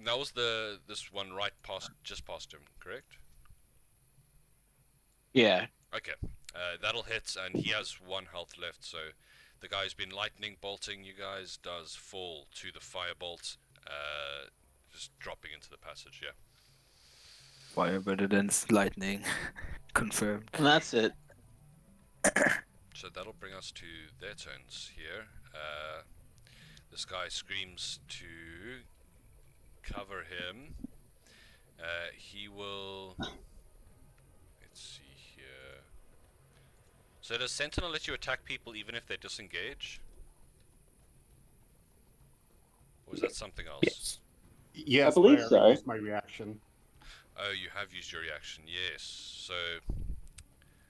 That was this one right past, just past him, correct? Yeah. Okay, that'll hit, and he has 1 health left, so the guy who's been lightning bolting you guys does fall to the firebolt, just dropping into the passage, yeah. Fire better than lightning. Confirmed. And that's it. So that'll bring us to their turns here. This guy screams to cover him. He will... Let's see here. So does Sentinel let you attack people even if they disengage? Or is that something else? yes. Yes, I believe but I so. already used my reaction. Oh, you have used your reaction, yes. So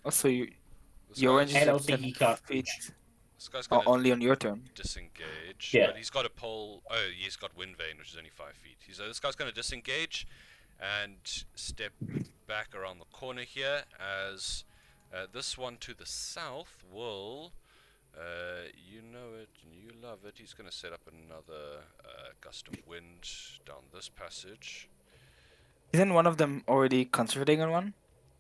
Also, this your guy's, range is And at also 10 he can't feet. reach. this guy's gonna Only on your turn. disengage. Yeah. But he's got a pole. Oh, he's got wind vane, which is only 5 feet. This guy's gonna disengage and step back around the corner here as this one to the south will, you know it and you love it, he's going to set up another gust of wind down this passage. Isn't one of them already concentrating on one?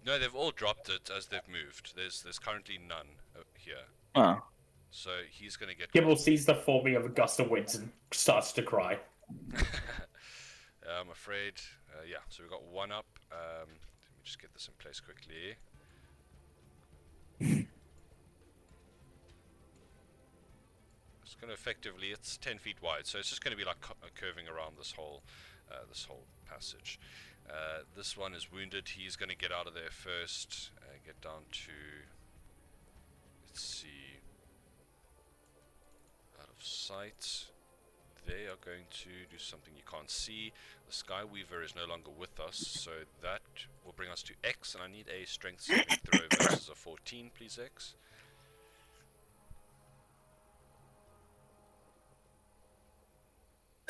No, they've all dropped it as they've moved. There's currently none here. Oh. So he's going to get... Gibble sees the forming of a gust of winds and starts to cry. I'm afraid, yeah, so we've got 1 up. Let me just get this in place quickly. It's going to effectively, it's 10 feet wide, so it's just going to be like curving around this whole passage. This one is wounded. He's going to get out of there first, get down to, let's see, out of sight. They are going to do something you can't see. The Skyweaver is no longer with us, so that will bring us to X, and I need a strength saving throw versus a 14, please, X.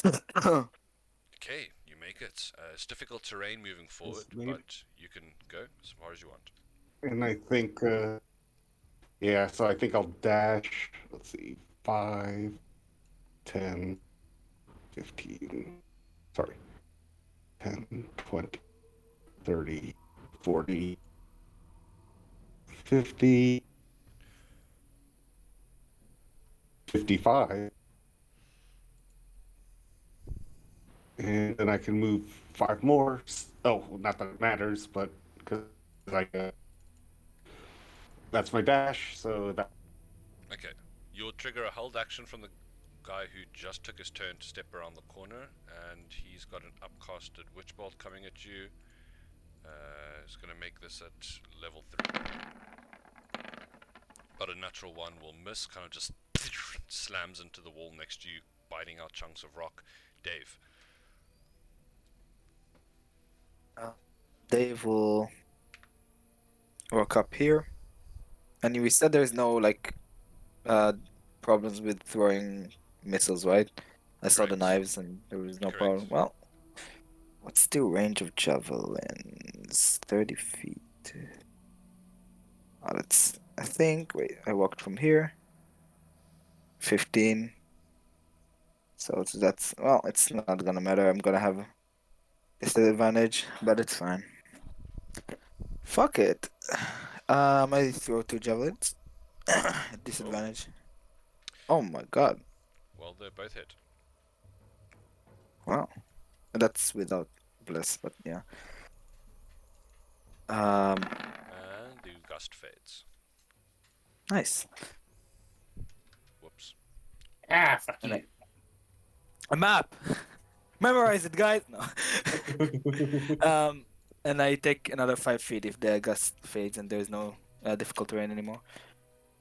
Okay, you make it. It's difficult terrain moving forward, maybe- but you can go as far as you want. And I think, yeah, so I think I'll dash, let's see, 5, 10, 15, sorry, 10, 20, 30, 40, 50, 55. And then I can move 5 more. Oh, not that it matters, but because that's my dash, so that... Okay, you'll trigger a held action from the guy who just took his turn to step around the corner, and he's got an upcasted witch bolt coming at you. He's going to make this at level 3. But a natural 1 will miss, kind of just slams into the wall next to you, biting out chunks of rock. Dave. Dave will walk up here. And we said there's no like problems with throwing missiles, right? I saw the Correct. knives and there was no Correct. problem. Well, what's the range of javelins? 30 feet. Oh, that's, I think, wait, I walked from here. 15. So that's, well, it's not gonna matter. I'm gonna have disadvantage, but it's fine. Fuck it. I throw 2 javelins. Disadvantage. Oh my god. Well, they're both hit. Wow. That's without bless, but yeah. Um, And the gust fades. nice. Whoops. Ah, fuck And you. A map. Memorize it, guys. No. And I take another 5 feet if the gust fades and there's no difficult terrain anymore.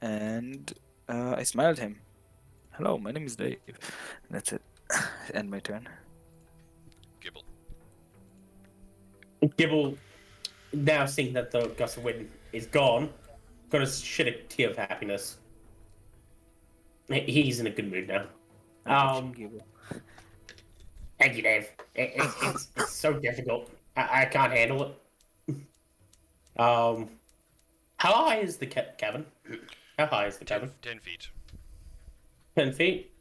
And I smile at him. Hello, my name is Dave. And that's it. End my turn. Gibble. Gibble, now seeing that the gust of wind is gone, gonna shed a tear of happiness. He's in a good mood now. Thank you, Dave. It's so difficult. I can't handle it. How high is the cabin? How high is the cabin? 10 feet. 10 feet?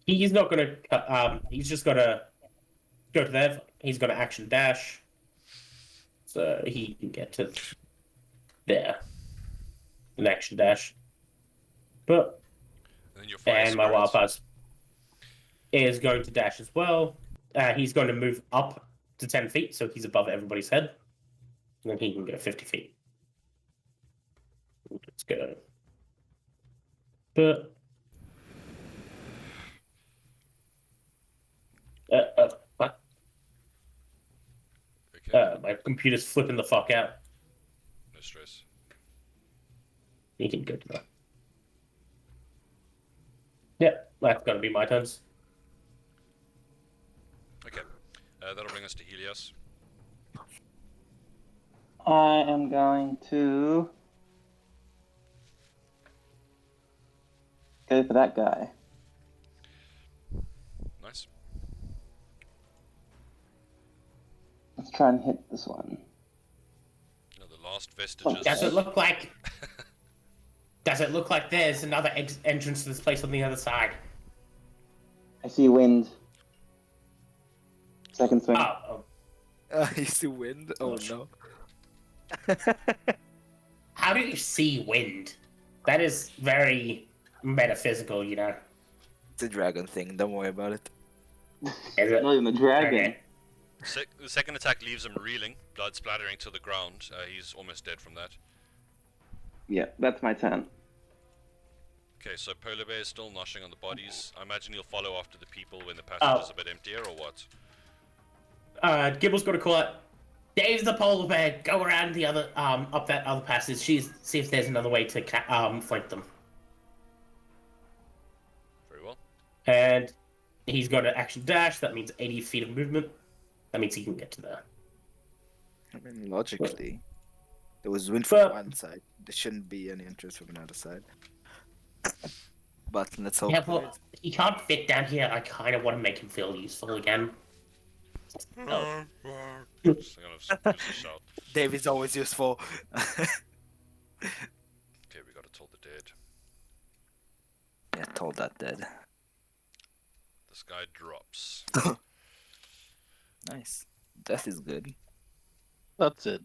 He's not gonna. He's just gonna go to there. He's gonna action dash, so he can get to there. An action dash. But and my wild pass is going to dash as well. He's going to move up to 10 feet, so he's above everybody's head. And then he can go 50 feet. Let's go. But what? Okay. My computer's flipping the fuck out. No stress. He can go to that. Yeah, that's gonna be my turns. Okay. That'll bring us to Helios. I am going to go for that guy. Nice. Let's try and hit this one. The last vestiges. Does it look like? Does it look like there's another entrance to this place on the other side? I see wind. Second swing. Oh. You see wind? Oh no. How do you see wind? That is very metaphysical, you know. It's a dragon thing. Don't worry about it. Is it? Not even a dragon. Okay. The second attack leaves him reeling, blood splattering to the ground. He's almost dead from that. Yeah, that's my turn. Okay, so Polar Bear is still noshing on the bodies. I imagine he'll follow after the people when the passage is a bit emptier, or what? Gibble's got to call out. Dave's the polar bear. Go around the other, up that other passage. See if there's another way to flank them. Very well. And he's got an action dash. That means 80 feet of movement. That means he can get to there. I mean, logically, there was wind from one side. There shouldn't be any interest from another side. But let's hope. Yeah, well, he can't fit down here. I kind of want to make him feel useful again. Oh. Just a shout. Dave is always useful. Okay, we gotta toll the dead. Yeah, told that dead. This guy drops. Nice. Death is good. That's it.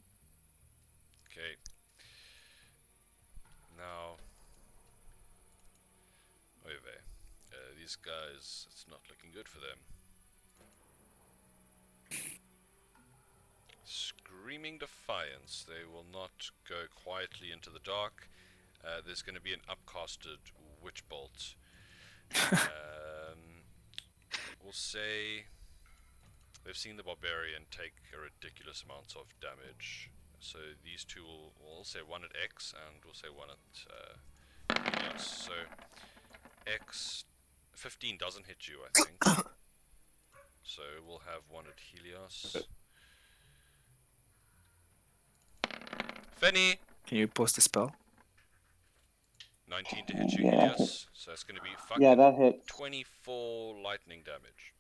Okay. Now, these guys, it's not looking good for them. Screaming defiance, they will not go quietly into the dark. There's going to be an upcasted witch bolt. We'll say they've seen the barbarian take a ridiculous amount of damage. So these two we'll say one at X and we'll say one at Helios. So X 15 doesn't hit you, I think. So we'll have one at Helios. Fenny! Can you post a spell? 19 to hit you, Yeah. Helios. So it's going to be fucking Yeah, that hits. 24 lightning damage.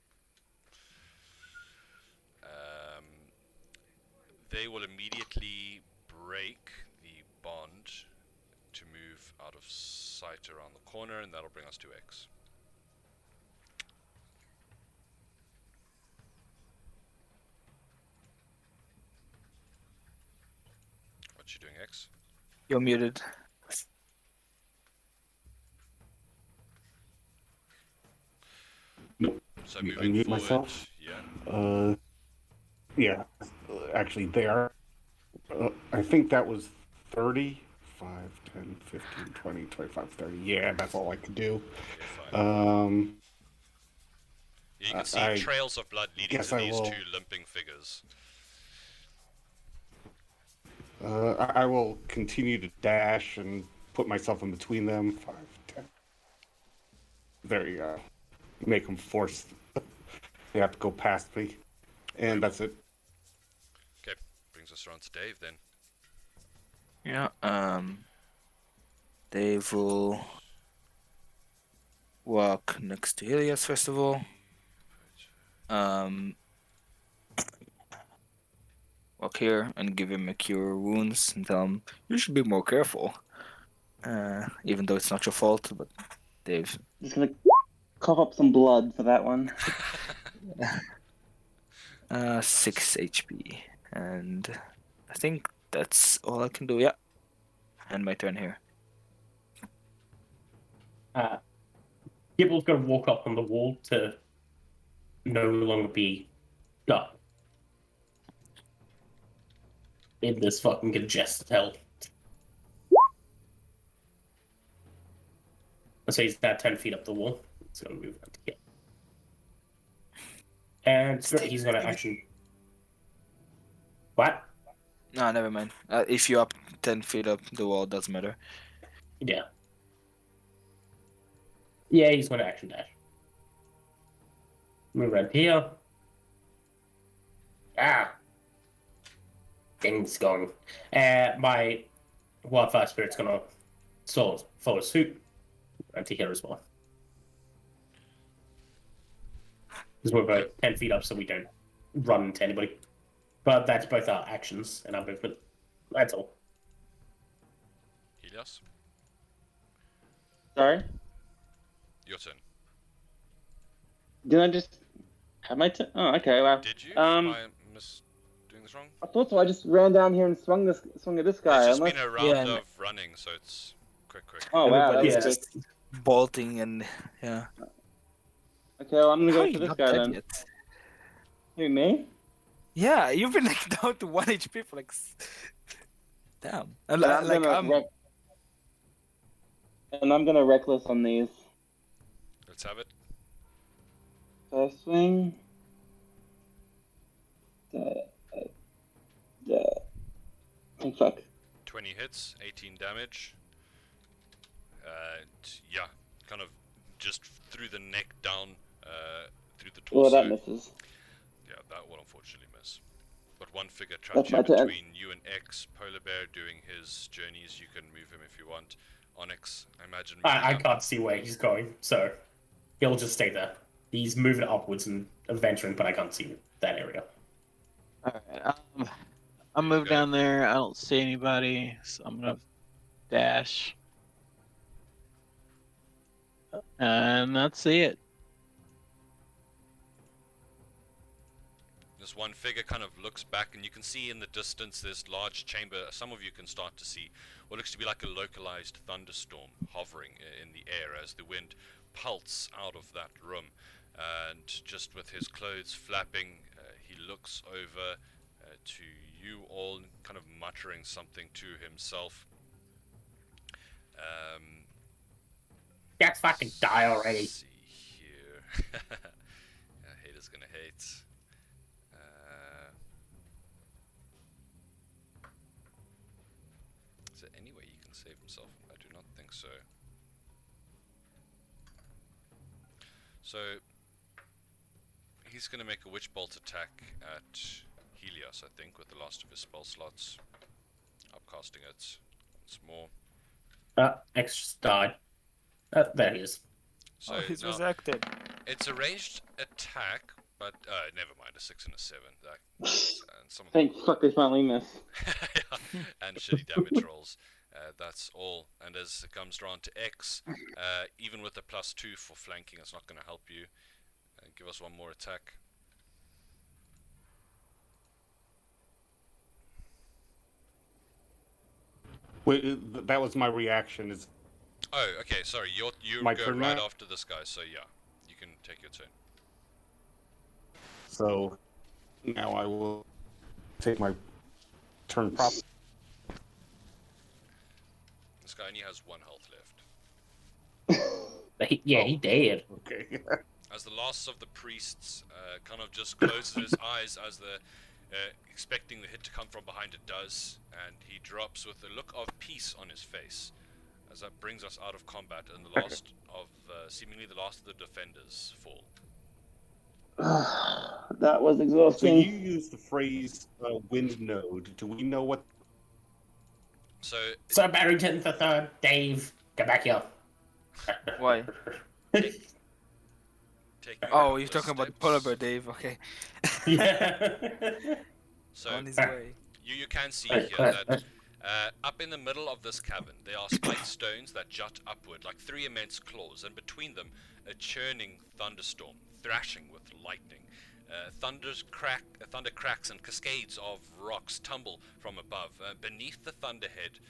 They will immediately break the bond to move out of sight around the corner, and that'll bring us to X. What you doing, X? You're muted. So Unmute moving forward, myself? yeah. Yeah, actually there. I think that was 30, 5, 10, 15, 20, 25, 30. Yeah, that's all I could do. Okay, fine. You can see I trails of blood leading guess to I these will. two limping figures. I will continue to dash and put myself in between them. 5, 10. There you go. Make them force. They have to go past me. And that's it. Okay, brings us around to Dave then. Yeah. Dave will walk next to Ilias first of all. Walk here and give him a cure wounds and tell him you should be more careful. Even though it's not your fault, but Dave. Just gonna cough up some blood for that one. 6 HP, and I think that's all I can do. Yeah, and my turn here. Gibble's gonna walk up on the wall to no longer be stuck in this fucking congested hell. So he's now 10 feet up the wall. He's gonna move around here. And he's gonna actually. What? No, never mind. If you're up 10 feet up the wall, doesn't matter. Yeah. Yeah, he's gonna action dash. Move around here. Things going. My wildfire spirit's gonna follow suit around to here as well. Because we're both 10 feet up, so we don't run into anybody. But that's both our actions and our movement. That's all. Helios, Sorry? your turn. Did I just have my turn? Oh, okay, wow. Did you? Am I doing this wrong? I thought so. I just ran down here and swung at this guy. It's just unless... been a round Yeah, of running, so it's quick. Oh, wow, that Everybody's was Yes. quick. just bolting and yeah. Okay, well, I'm gonna How are go you for this not guy dead then. yet? Who, me? Yeah, you've been like down to 1 HP for like. Damn. And And I'm like gonna I'm. and I'm gonna reckless on these. Let's have it. First swing. Oh, fuck. 20 hits, 18 damage. Yeah, kind of just through the neck down, through the Oh, torso. that misses. Yeah, that will unfortunately miss. But one figure That's trapped my here turn. between you and X. Polar Bear doing his journeys. You can move him if you want. Onyx, I imagine. I moving up. can't see where he's going, so he'll just stay there. He's moving upwards and venturing, but I can't see that area. Alright, I'll move Okay. down there. I don't see anybody, so I'm gonna dash. And that's it. This one figure kind of looks back, and you can see in the distance this large chamber. Some of you can start to see what looks to be like a localized thunderstorm hovering in the air as the wind pulses out of that room. And just with his clothes flapping, he looks over to you all, kind of muttering something to himself. That's fucking die already. Let's see here. Haters gonna hate. Is there any way he can save himself? I do not think so. So he's gonna make a witch bolt attack at Helios, I think, with the last of his spell slots. Upcasting it once more. X just died. There he is. So Oh, he's now, resurrected. it's a ranged attack, but never mind. A 6 and a 7. That and some of Thank fuck they finally missed. yeah, and shitty damage rolls. That's all. And as it comes around to X, even with a +2 for flanking, it's not going to help you. Give us one more attack. Wait, that was my reaction. Is Oh, okay. Sorry, you My go turn right now? after this guy. So yeah, you can take your turn. so now I will take my turn proper. guy only has 1 health left. He did. Okay. As the last of the priests kind of just closes his eyes as the expecting the hit to come from behind, it does, and he drops with a look of peace on his face. As that brings us out of combat, and the last of seemingly the last of the defenders fall. That was So exhausting. you use the phrase wind node. Do we know what? So Sir Barrington the Third, Dave, get back here. Why? taking Oh, you're talking about the polar bear, steps. Dave. Okay. Yeah. So On his way. you can see here that up in the middle of this cavern there are spiked stones that jut upward like 3 immense claws, and between them a churning thunderstorm, thrashing with lightning. Thunder cracks and cascades of rocks tumble from above. Beneath the thunderhead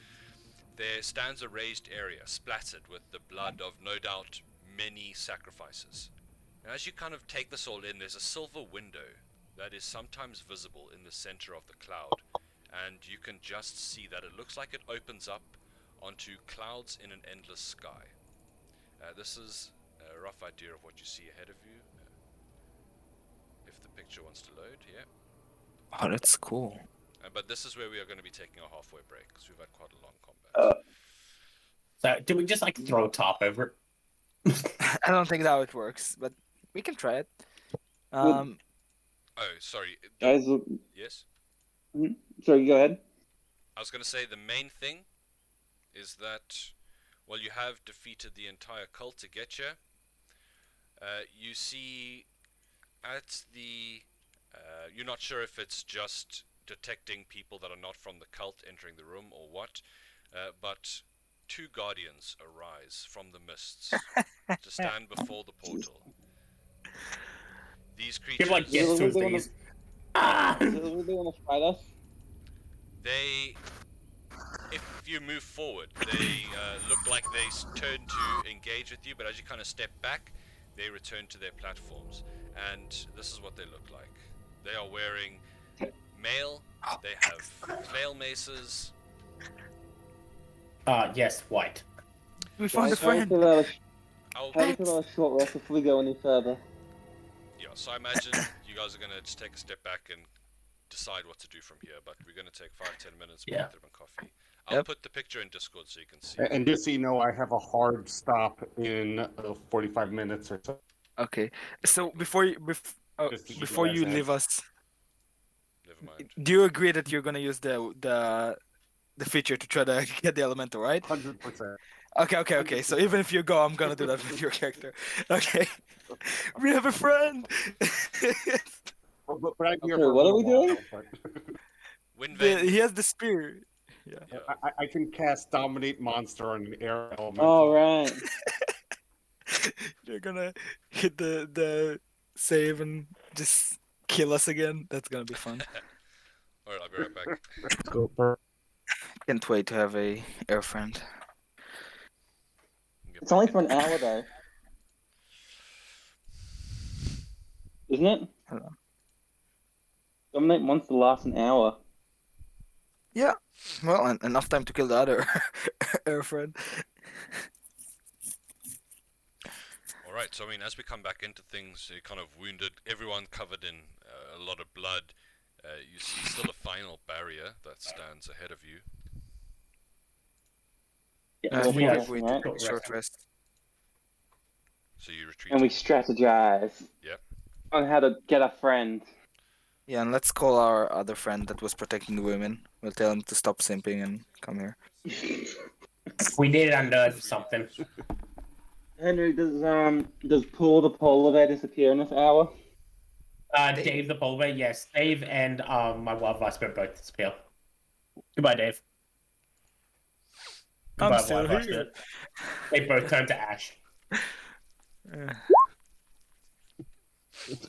there stands a raised area splattered with the blood of no doubt many sacrifices. And as you kind of take this all in, there's a silver window that is sometimes visible in the center of the cloud, and you can just see that it looks like it opens up onto clouds in an endless sky. This is a rough idea of what you see ahead of you. If the picture wants to load, yeah. Oh, that's cool. But this is where we are going to be taking a halfway break, because we've had quite a long combat. So, do we just like throw a top over it? I don't think that it works, but we can try it. Oh, sorry. Guys, Yes? sorry, go ahead. I was going to say the main thing is that while you have defeated the entire cult to get you, you see at the... you're not sure if it's just detecting people that are not from the cult entering the room or what, but 2 guardians arise from the mists to stand before the portal. These creatures... Give like yes to these. Do they want to fight us? They, if you move forward, they look like they turn to engage with you, but as you kind of step back, they return to their platforms. And this is what they look like. They are wearing mail, they have flail maces. Yes, white. We found a Guys, how do you friend. feel about I'll, how do you feel about a short rest before we go any further? yeah, so I imagine you guys are going to just take a step back and decide what to do from here, but we're going to take 5-10 minutes, Yeah. with a coffee. I'll Yep. put the picture in Discord so you can see. And just so you know, I have a hard stop in 45 minutes or so. Okay. So before you Just to give before you you guys a leave us, Never mind. do you agree that you're gonna use the feature to try to get the elemental, right? 100%. Okay. So even if you go, I'm gonna do that with your character. Okay. We have a friend. But I'm here Okay, for what a are we while, doing? but He has the spear. Yeah. Yeah. I can cast Dominate Monster on an air element. All right. You're gonna hit the save and just kill us again. That's gonna be fun. Alright, I'll be right back. Go for Can't wait to have a air friend. Get It's only back for in. an hour though, isn't it? Hello. Dominate monster lasts an hour. Yeah. Well, enough time to kill the other air friend. Alright, so I mean, as we come back into things, you're kind of wounded, everyone covered in a lot of blood. You see still a final barrier that stands ahead of you. Yeah, Well, we yeah, are we Wait, right? short rest. So you retreat. And we strategize. Yep. On how to get a friend. Yeah, and let's call our other friend that was protecting the women. We'll tell him to stop simping and come here. We did unearth something. Henry, does Paul the polar bear disappear in this hour? Dave the Pulver, yes. Dave and my wildlife spirit both disappear. Goodbye, Dave. I'm Goodbye, still wildlife here. spirit. They both turn to ash.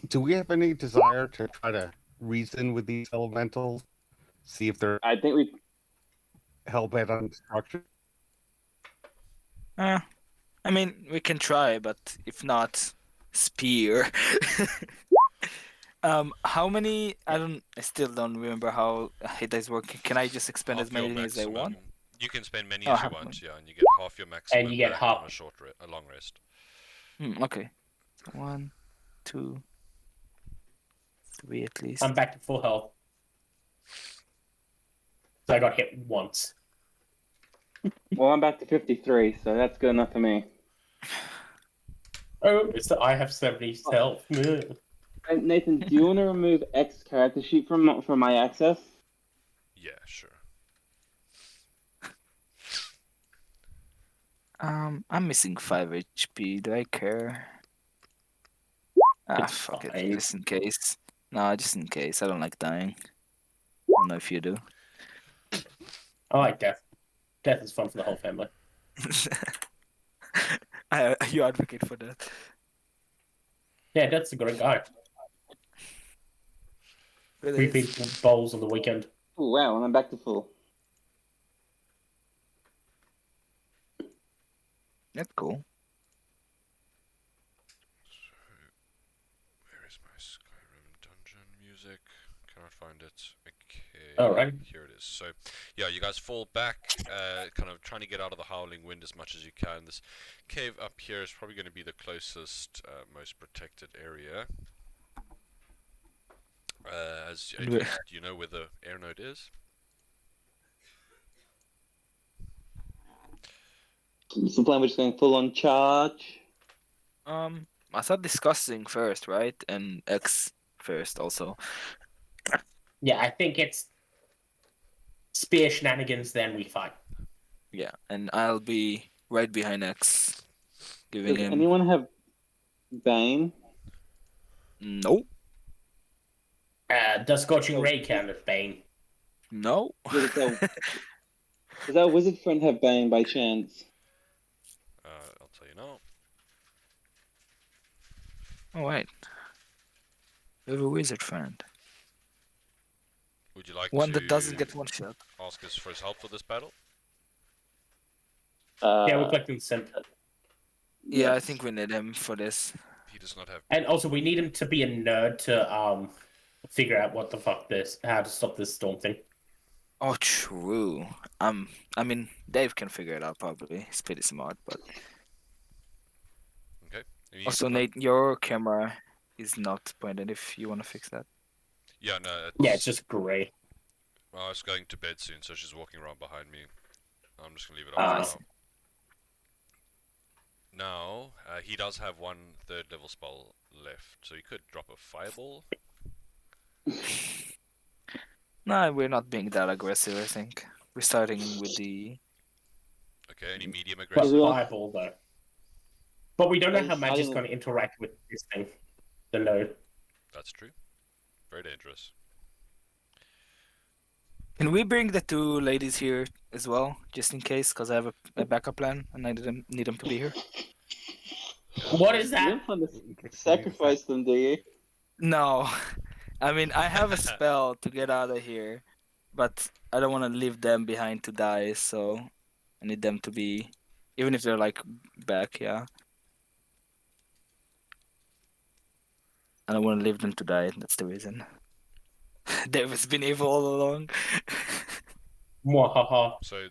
Do we have any desire to try to reason with these elementals? See if they're I think we. hell-bent on destruction? I mean, we can try, but if not, spear. How many? I still don't remember how hit dice work. Can I just expend Half as many your as I want? You can spend many Oh, as you half want, one. yeah, and you get half your maximum you get back half. on a long rest. Okay. 1, 2, 3 at least. I'm back to full health. So I got hit once. Well, I'm back to 53, so that's good enough for me. Oh, I have 70 health. Ugh. And Nathan, do you want to remove X character sheet from my access? Yeah, sure. I'm missing 5 HP. Do I care? Ah, It's fuck it. fine. Just in case. No, just in case. I don't like dying. I don't know if you do. I like death. Death is fun for the whole family. You advocate for that. Yeah, Death's a great guy. It We is. beat bowls on the weekend. Oh, wow, and I'm back to full. That's cool. Where is my Skyrim dungeon music? Cannot find it. Okay. Alright. Here it is. So, yeah, you guys fall back, kind of trying to get out of the howling wind as much as you can. This cave up here is probably going to be the closest, most protected area. As And we- do you know where the air node is? So plan we're just going full on charge. I thought discussing first, right? And X first also. Yeah, I think it's spear shenanigans, then we fight. Yeah, and I'll be right behind X, giving Does him. anyone have Bane? Nope. Does Scorching Ray count as Bane? No. Does our wizard friend have Bane by chance? I'll tell you now. Oh wait. We have a wizard friend. Would you like One to that doesn't get one shot. ask us for his help for this battle? Yeah, we're collecting synth. Yeah, I Yes. think we need him for this. He does not have. And also, we need him to be a nerd to figure out what the fuck how to stop this storm thing. Oh, true. I mean, Dave can figure it out probably. He's pretty smart, but Okay. And you also need Nate, your camera is not pointed. If you want to fix that. Yeah, no. Yeah, it's just gray. Well, I was going to bed soon, so she's walking around behind me. I'm just gonna leave it Ah, on I for now. Now, he does have one third level spell left, so he could drop a fireball. No, we're not being that aggressive. I think we're starting with the. Okay, any medium But aggressive? Well, fireball though. But we don't know Well, how magic's starting- going to interact with this thing. The node. That's true. Very dangerous. Can we bring the 2 ladies here as well, just in case? Because I have a backup plan and I need them to be here. What is You that? don't plan to sacrifice them, do you? No, I mean I have a spell to get out of here, but I don't want to leave them behind to die. So I need them to be, even if they're like back. Yeah, I don't want to leave them to die. That's the reason. David's been evil all along. Mwahaha. So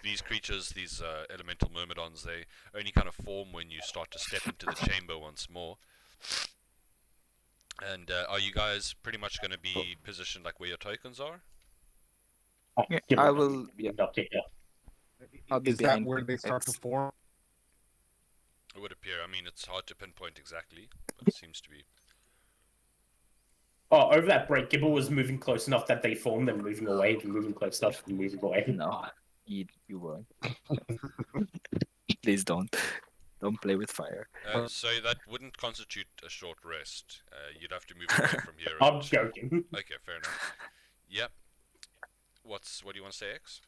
these creatures, these elemental myrmidons, they only kind of form when you start to step into the chamber once more. And are you guys pretty much going to be positioned like where your tokens are? Yeah, Give I it a- will. Yeah, Not here. I'll be Is that behind where they start to X. form? It would appear. I mean, it's hard to pinpoint exactly, but it seems to be. Oh, over that break, Gibble was moving close enough that they formed, then moving away, then moving close enough, then moving away. No, you won't. Please don't. Don't play with fire. So that wouldn't constitute a short rest. You'd have to move away from here. I'm and- joking. Okay, fair enough. Yep. What do you want to say, X?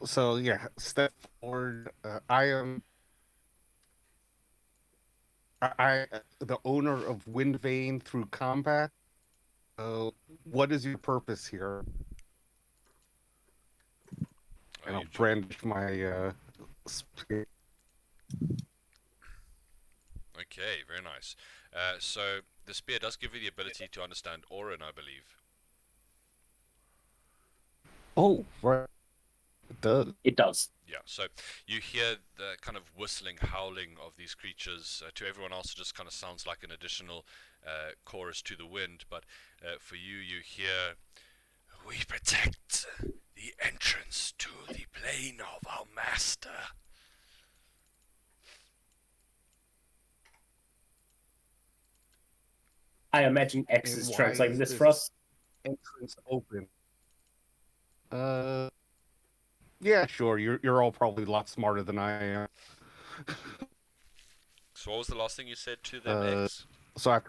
So yeah, step forward. I am. I the owner of Wind Vein through combat. What is your purpose here? And I'll brandish my spear. Okay, very nice. So the spear does give you the ability to understand Auran, I believe. Oh, right. It does. It does. Yeah, so you hear the kind of whistling, howling of these creatures. To everyone else, it just kind of sounds like an additional chorus to the wind, but for you, you hear, "We protect the entrance to the plane of our master." I imagine X And is why translating is this for us. entrance open? Yeah, sure. You're all probably a lot smarter than I am. So what was the last thing you said to them, Uh, X? so I,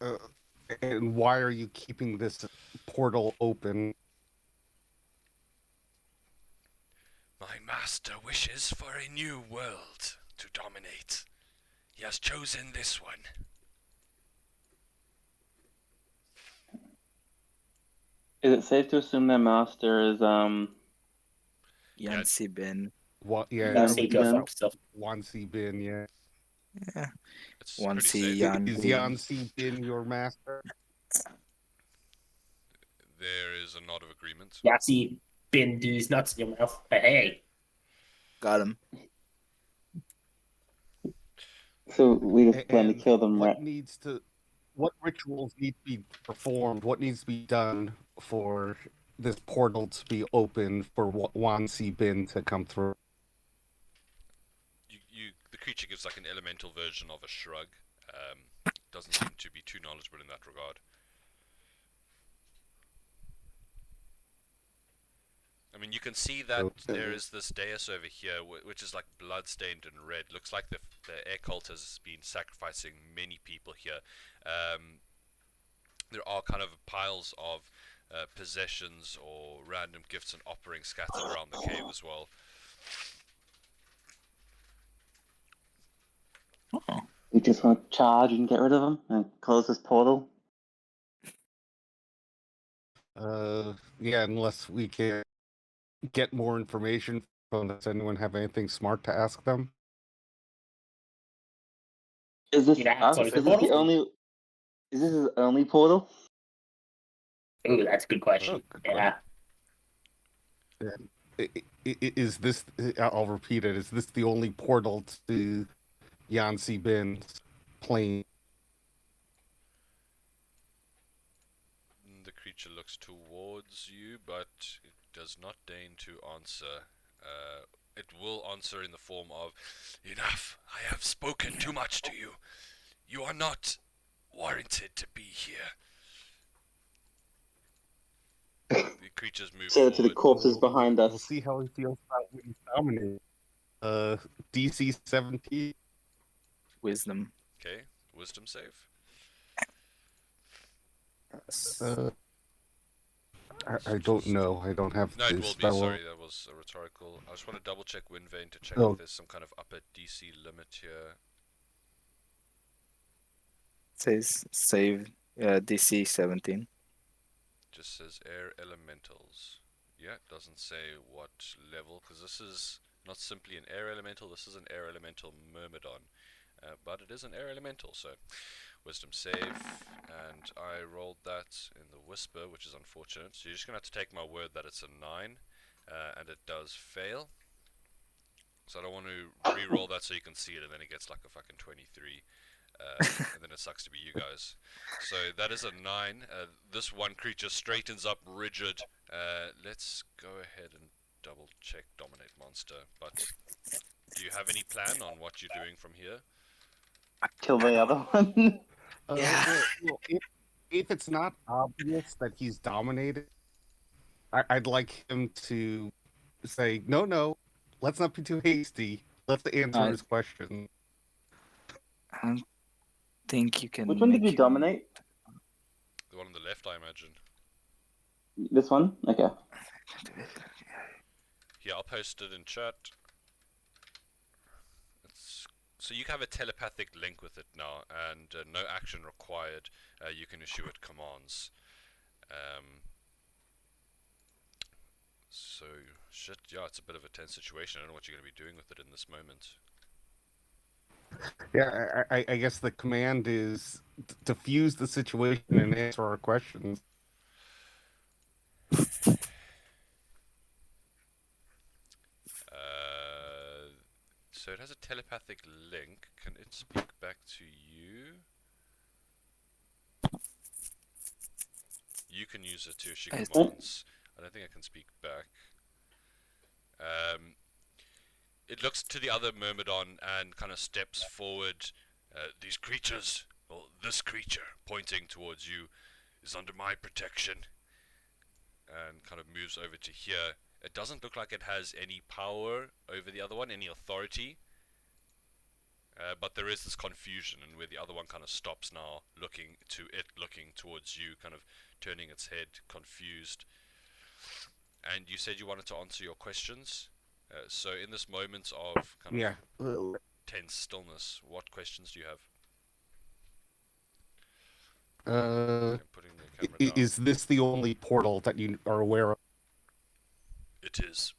uh, and why are you keeping this portal open? My master wishes for a new world to dominate. He has chosen this one. Is it safe to assume their master is Yancy bin. What? Yeah, Yeah, Yeah, see, it's go been- fuck yourself. Wansi bin. Yeah, Yeah. It's One pretty C safe. Yan is bin. Yansi bin your master? There is a nod of agreement. Yeah, see, bin these nuts in your mouth. Hey. Got him. so we just plan to And kill them, right? what rituals need to be performed? What needs to be done for this portal to be open for Wansi bin to come through? The creature gives like an elemental version of a shrug. Doesn't seem to be too knowledgeable in that regard. I mean, you can see that there is this dais over here, which is like blood-stained and red. Looks like the air cult has been sacrificing many people here. There are kind of piles of possessions or random gifts and offerings scattered around the cave as well. Oh. We just want to charge and get rid of them and close this portal. Yeah, unless we can get more information from. Does anyone have anything smart to ask them? Is this Yeah, us? close Is the this the portal. only? Is this his only portal? Ooh, that's a good question. Oh, good Yeah. Is this? I'll repeat it. Is this the only portal to Yansi bin's plane? The creature looks towards you, but it does not deign to answer. It will answer in the form of, "Enough! I have spoken too much to you. You are not warranted to be here." The creatures move Say it to the forward. corpses behind We'll us. see how he feels about when he's dominated. DC 17. Wisdom. Okay, wisdom save. I don't know. I don't have No, it the will be. spell. Sorry, that was a rhetorical. I just want to double check Windvane to check Oh. if there's some kind of upper DC limit here. Says save DC 17. Just says air elementals. Yeah, it doesn't say what level, because this is not simply an air elemental, this is an air elemental myrmidon. But it is an air elemental, so wisdom save, and I rolled that in the whisper, which is unfortunate. So you're just going to have to take my word that it's a 9, and it does fail. So I don't want to re-roll that so you can see it, and then it gets like a fucking 23. And then it sucks to be you guys. So that is a 9. This one creature straightens up rigid. Let's go ahead and double check Dominate Monster. But do you have any plan on what you're doing from here? Kill the other one. Yeah. Well, if it's not obvious that he's dominated, I'd like him to say, no, let's not be too hasty. Let's answer his question. I don't think you can. Which one did make you dominate? The one on the left, I imagine. This one? Okay. Yeah, I'll post it in chat. So you have a telepathic link with it now, and no action required. You can issue it commands. So, shit, yeah, it's a bit of a tense situation. I don't know what you're going to be doing with it in this moment. Yeah, I guess the command is diffuse the situation and answer our questions. so it has a telepathic link. Can it speak back to you? You can use it to she Is- commands. I don't think I can speak back. It looks to the other Myrmidon and kind of steps forward. These creatures, well, this creature, pointing towards you, is under my protection. And kind of moves over to here. It doesn't look like it has any power over the other one, any authority. But there is this confusion, and where the other one kind of stops now, looking towards you, kind of turning its head, confused. And you said you wanted to answer your questions. So in this moment of kind Yeah. of tense stillness, what questions do you have? I'm putting the camera down. Is this the only portal that you are aware of? It is.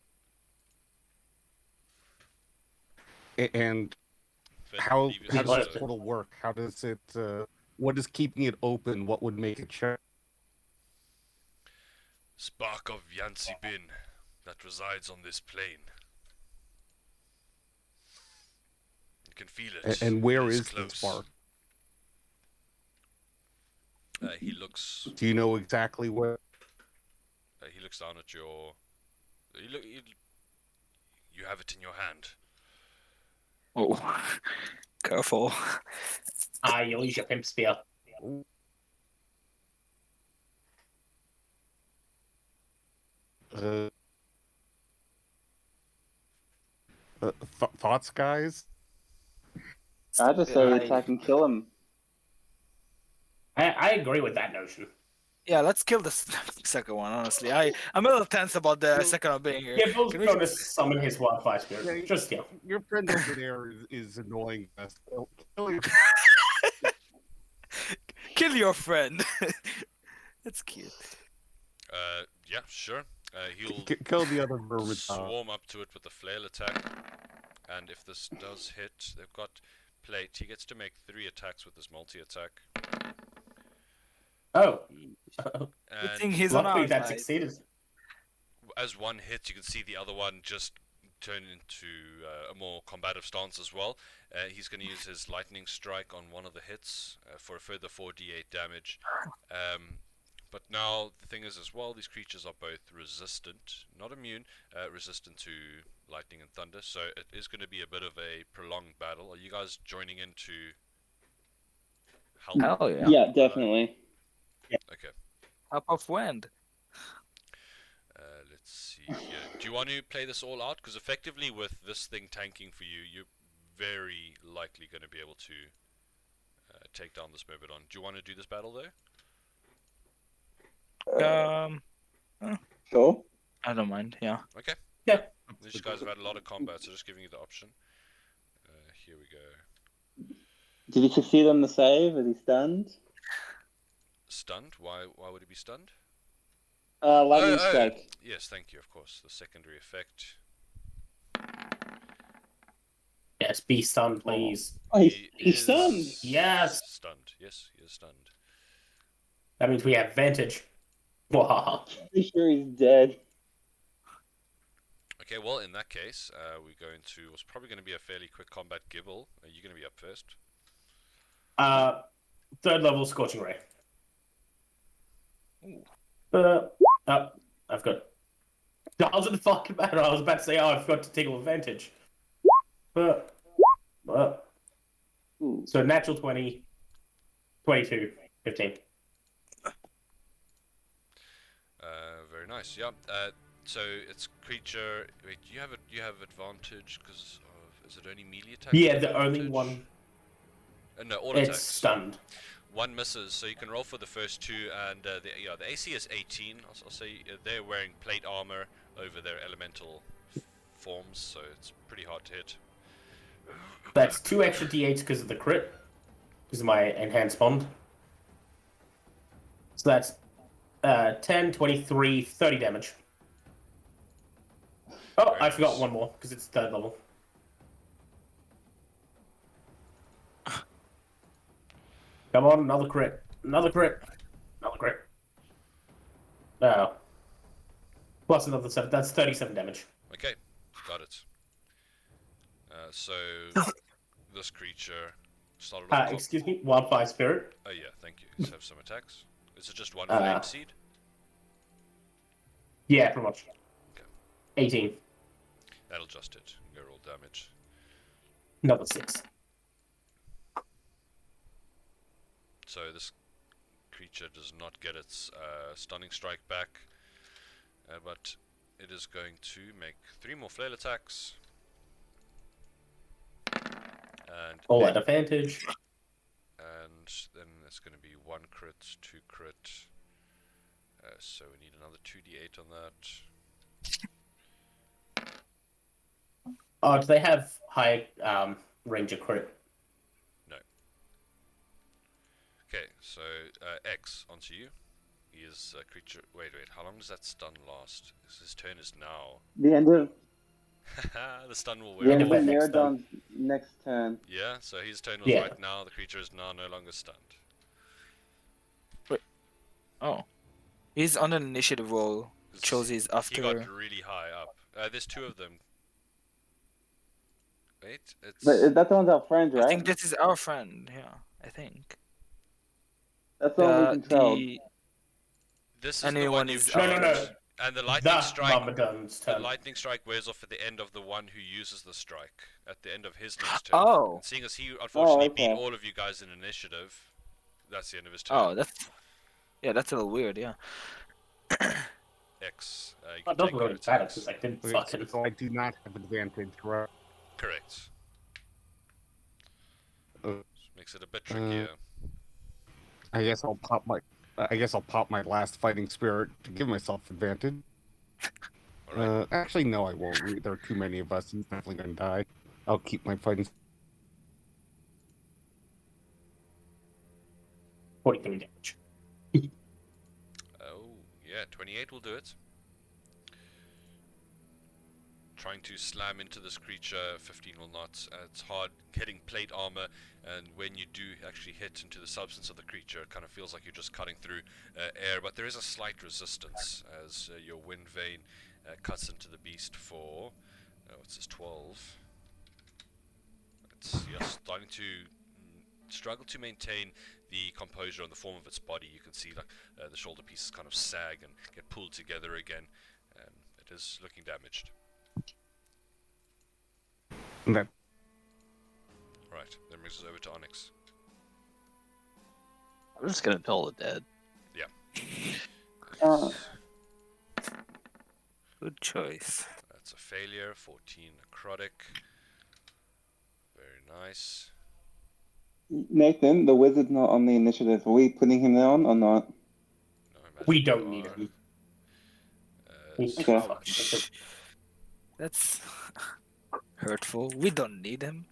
And But how leave it does as this a- portal work? How does it? What is keeping it open? What would make it shut? Spark of Yansi Bin that resides on this plane. You can feel it. And where It is close. this spark? He looks. Do you know exactly where? He looks down at your. You have it in your hand. Oh, careful. You'll use your pimp spear. Thoughts, guys? I just say I- attack and kill him. I agree with that notion. Yeah, let's kill the second one. Honestly, I'm a little tense about the second one being here. Yeah, Bill's Can we going to just- summon his wildfire spirit. Yeah, Just Your friend over there is annoying us. Kill your- Kill your friend. That's cute. Yeah, sure. He'll kill the other Myrmidon. swarm up to it with a flail attack, and if this does hit, they've got plate. He gets to make 3 attacks with this multi-attack. Oh. Good And thing he's on Luckily our that side. succeeded. as one hits, you can see the other one just turn into a more combative stance as well. He's going to use his lightning strike on one of the hits for a further 4d8 damage. But now the thing is as well, these creatures are both resistant, not immune, resistant to lightning and thunder. So it is going to be a bit of a prolonged battle. Are you guys joining in to help? Hell yeah. Yeah, definitely. Okay. Up of wind. Let's see here. Do you want to play this all out? Because effectively with this thing tanking for you, you're very likely going to be able to take down this Myrmidon. Do you want to do this battle though? Sure. I don't mind. Yeah. Okay. Yeah. These guys have had a lot of combat, so just giving you the option. Here we go. Did he succeed on the save? Is he stunned? Stunned? Why would he be stunned? Lightning Oh, strike. yes, thank you, of course. The secondary effect. Yes, be stunned, please. Oh, he's is stunned. Yes. Stunned. Yes, he is stunned. That means we have advantage. Wow. Pretty sure he's dead. Okay, well, in that case, we're going to... It's probably going to be a fairly quick combat. Gibble, are you going to be up first? Third level Scorching Ray. I've got... Doesn't fucking matter. I was about to say, I forgot to take advantage. Ooh. So natural 20, 22, 15. Very nice. Yeah. So it's creature. Wait, you have advantage because of? Is it only melee attack? Yeah, the only advantage? one. No, all It's attacks. stunned. One misses, so you can roll for the first 2, and the AC is 18. I'll say they're wearing plate armor over their elemental forms, so it's pretty hard to hit. That's 2 extra d8s because of the crit. Because of my enhanced bond. So that's 10, 23, 30 damage. Oh, Very I forgot nice. one more because it's third level. Come on, another crit. Another crit. Another crit. Oh. Plus another 7. That's 37 damage. Okay, got it. So this creature started off. Excuse me, Wildfire Spirit. Oh yeah, thank you. Let's have some attacks. Is it just one Uh, flame seed? Yeah, pretty much. Okay. 18. That'll just it. Go roll damage. Another 6. So this creature does not get its stunning strike back, but it is going to make 3 more flail attacks. And All at advantage. And then it's going to be 1 crit, 2 crit. So we need another 2d8 on that. Do they have high ranger crit? No. Okay, so X, onto you. He is a creature. Wait, how long does that stun last? His turn is now. The end of The stun will the wear end off. of next Miradon's next turn. Yeah, so his turn was Yeah. right now. The creature is now no longer stunned. Oh. He's on an initiative roll. 'Cause Shows he's He after. got really high up. There's 2 of them. Wait, it's. But that one's our friend, right? I think this is our friend, yeah. I think. That's the one we controlled. This is the anyone one is you've No, charged. no, no. And the lightning The strike. Myrmidon's The turn. lightning strike wears off at the end of the one who uses the strike. At the end of his next turn. Oh. And seeing as he unfortunately beat okay. all of you guys in initiative, that's the end of his turn. Oh, that's a little weird, yeah. X. You That can doesn't take your really matter attacks. because I didn't Okay, fucking. so I do not have advantage, right? Correct. Uh, Makes it a bit trickier. I guess I'll pop my last fighting spirit to give myself advantage. Alright. Actually, no, I won't. There are too many of us. He's definitely gonna die. I'll keep my fighting. 43 damage. Oh, yeah, 28 will do it. Trying to slam into this creature, 15 will not. It's hard hitting plate armor, and when you do actually hit into the substance of the creature, it kind of feels like you're just cutting through air, but there is a slight resistance as your wind vein cuts into the beast for, what's this, 12. You're starting to struggle to maintain the composure on the form of its body. You can see like the shoulder pieces kind of sag and get pulled together again. It is looking damaged. That Right, that brings us over to Onyx. I'm just gonna toll it dead. Uh, Good choice. That's a failure, 14 necrotic. Very nice. Nathan, the wizard's not on the initiative. Are we putting him on or not? No, I imagine We you don't need are. him. Okay. That's hurtful. We don't need him.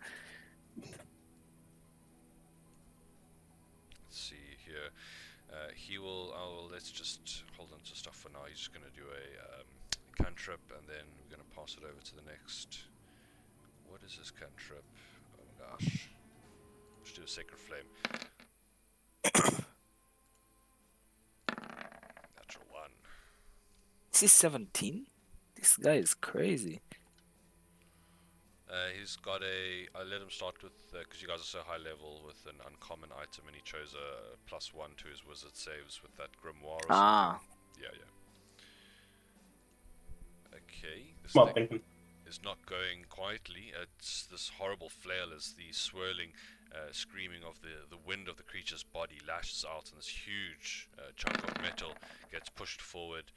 Let's see here. Let's just hold on to stuff for now. He's just going to do a cantrip, and then we're going to pass it over to the next. What is this cantrip? Oh my gosh. Let's do a Sacred Flame. Natural 1. Is he 17? This guy is crazy. He's got I let him start with, because you guys are so high level, with an uncommon item, and he chose a +1 to his wizard saves with that grimoire or Ah. something. Yeah. Okay, this Well, thing is not going quietly. It's this horrible flail as the swirling, screaming of the wind of the creature's body lashes out, and this huge chunk of metal gets pushed forward.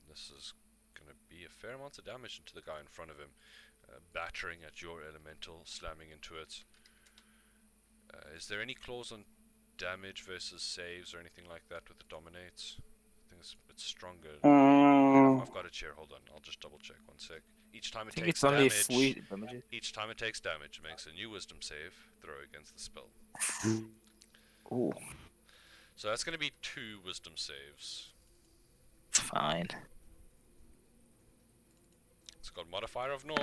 This is going to be a fair amount of damage into the guy in front of him. Battering at your elemental, slamming into it. Is there any clause on damage versus saves or anything like that with the dominates? I think it's a bit stronger. I've got it here. Hold on, I'll just double check. 1 sec. Each time I it think takes it's only damage, 3 damages. each time it takes damage, it makes a new Wisdom save throw against the spell. Ooh, So that's going to be 2 Wisdom saves. fine. It's got modifier of 0.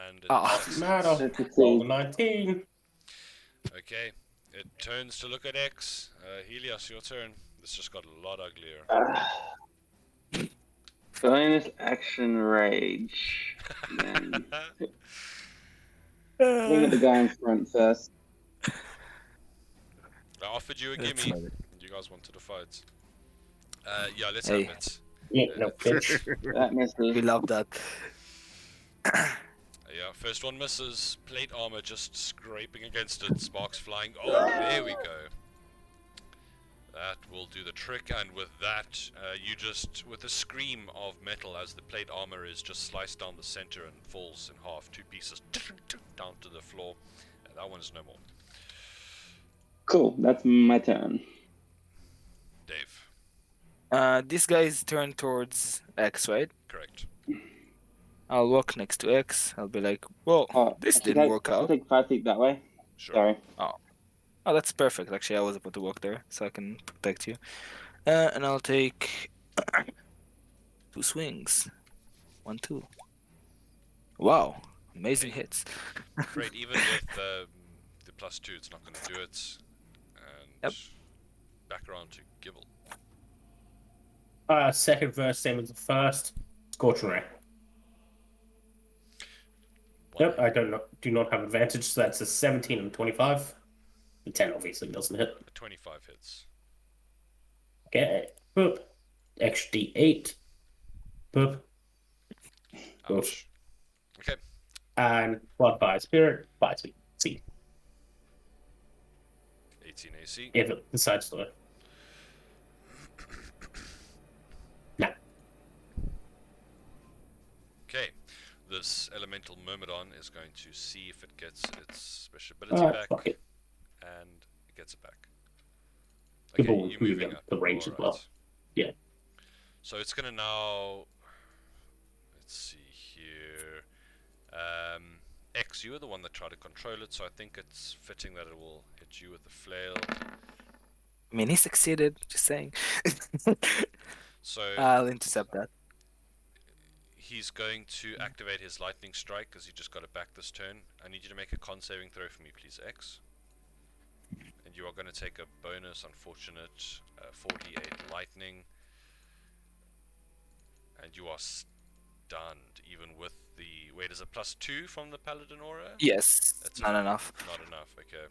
And it Oh. succeeds. matter. Let's Roll see. 19. Okay, it turns to look at X. Helios, your turn. This just got a lot uglier. Bonus action rage. Then swing at the guy in front first. I offered you a That's gimme. funny. You guys wanted to fight. Yeah, let's Hey. have it. Yeah, no, bitch. That misses. We love that. Yeah, first one misses. Plate armor just scraping against it. Sparks flying. Oh, there we go. That will do the trick, and with that, you just, with a scream of metal as the plate armor is just sliced down the center and falls in half, two pieces down to the floor. That one's no more. Cool. That's my turn. Dave, This guy's turned towards X, right? correct. I'll walk next to X. I'll be like, "Whoa, Oh, this actually, didn't work I'll out." take 5 feet that way. Sure. Sorry. Oh, that's perfect. Actually, I was about to walk there, so I can protect you. And I'll take 2 swings. 1, 2. Wow, amazing Okay. hits. Afraid even with the +2, it's not going to do it. And Yep. back around to Gibble. Second verse, same as the first. Scorching Ray. Yep, I do not have advantage, so that's a 17 and 25. The 10 obviously doesn't hit. 25 hits. Okay. Boop. Extra D8. Boop. Ouch. Okay. And blood fire spirit. Fire speed. See 18 AC. if it decides to. Nah. Okay. This elemental myrmidon is going to see if it gets its special ability back, Fuck it. and it gets it back. People Okay, will you're move moving in up. the range as well. Alright. Yeah. So it's gonna now. Let's see here. X, you were the one that tried to control it, so I think it's fitting that it will hit you with the flail. I mean, he succeeded. Just saying. So I'll intercept that. he's going to activate his lightning strike because he just got it back this turn. I need you to make a con saving throw for me, please, X. And you are going to take a bonus, unfortunate 48 lightning. And you are stunned, even with the... Wait, is it +2 from the Paladin Aura? Yes, That's not enough. Not enough, okay.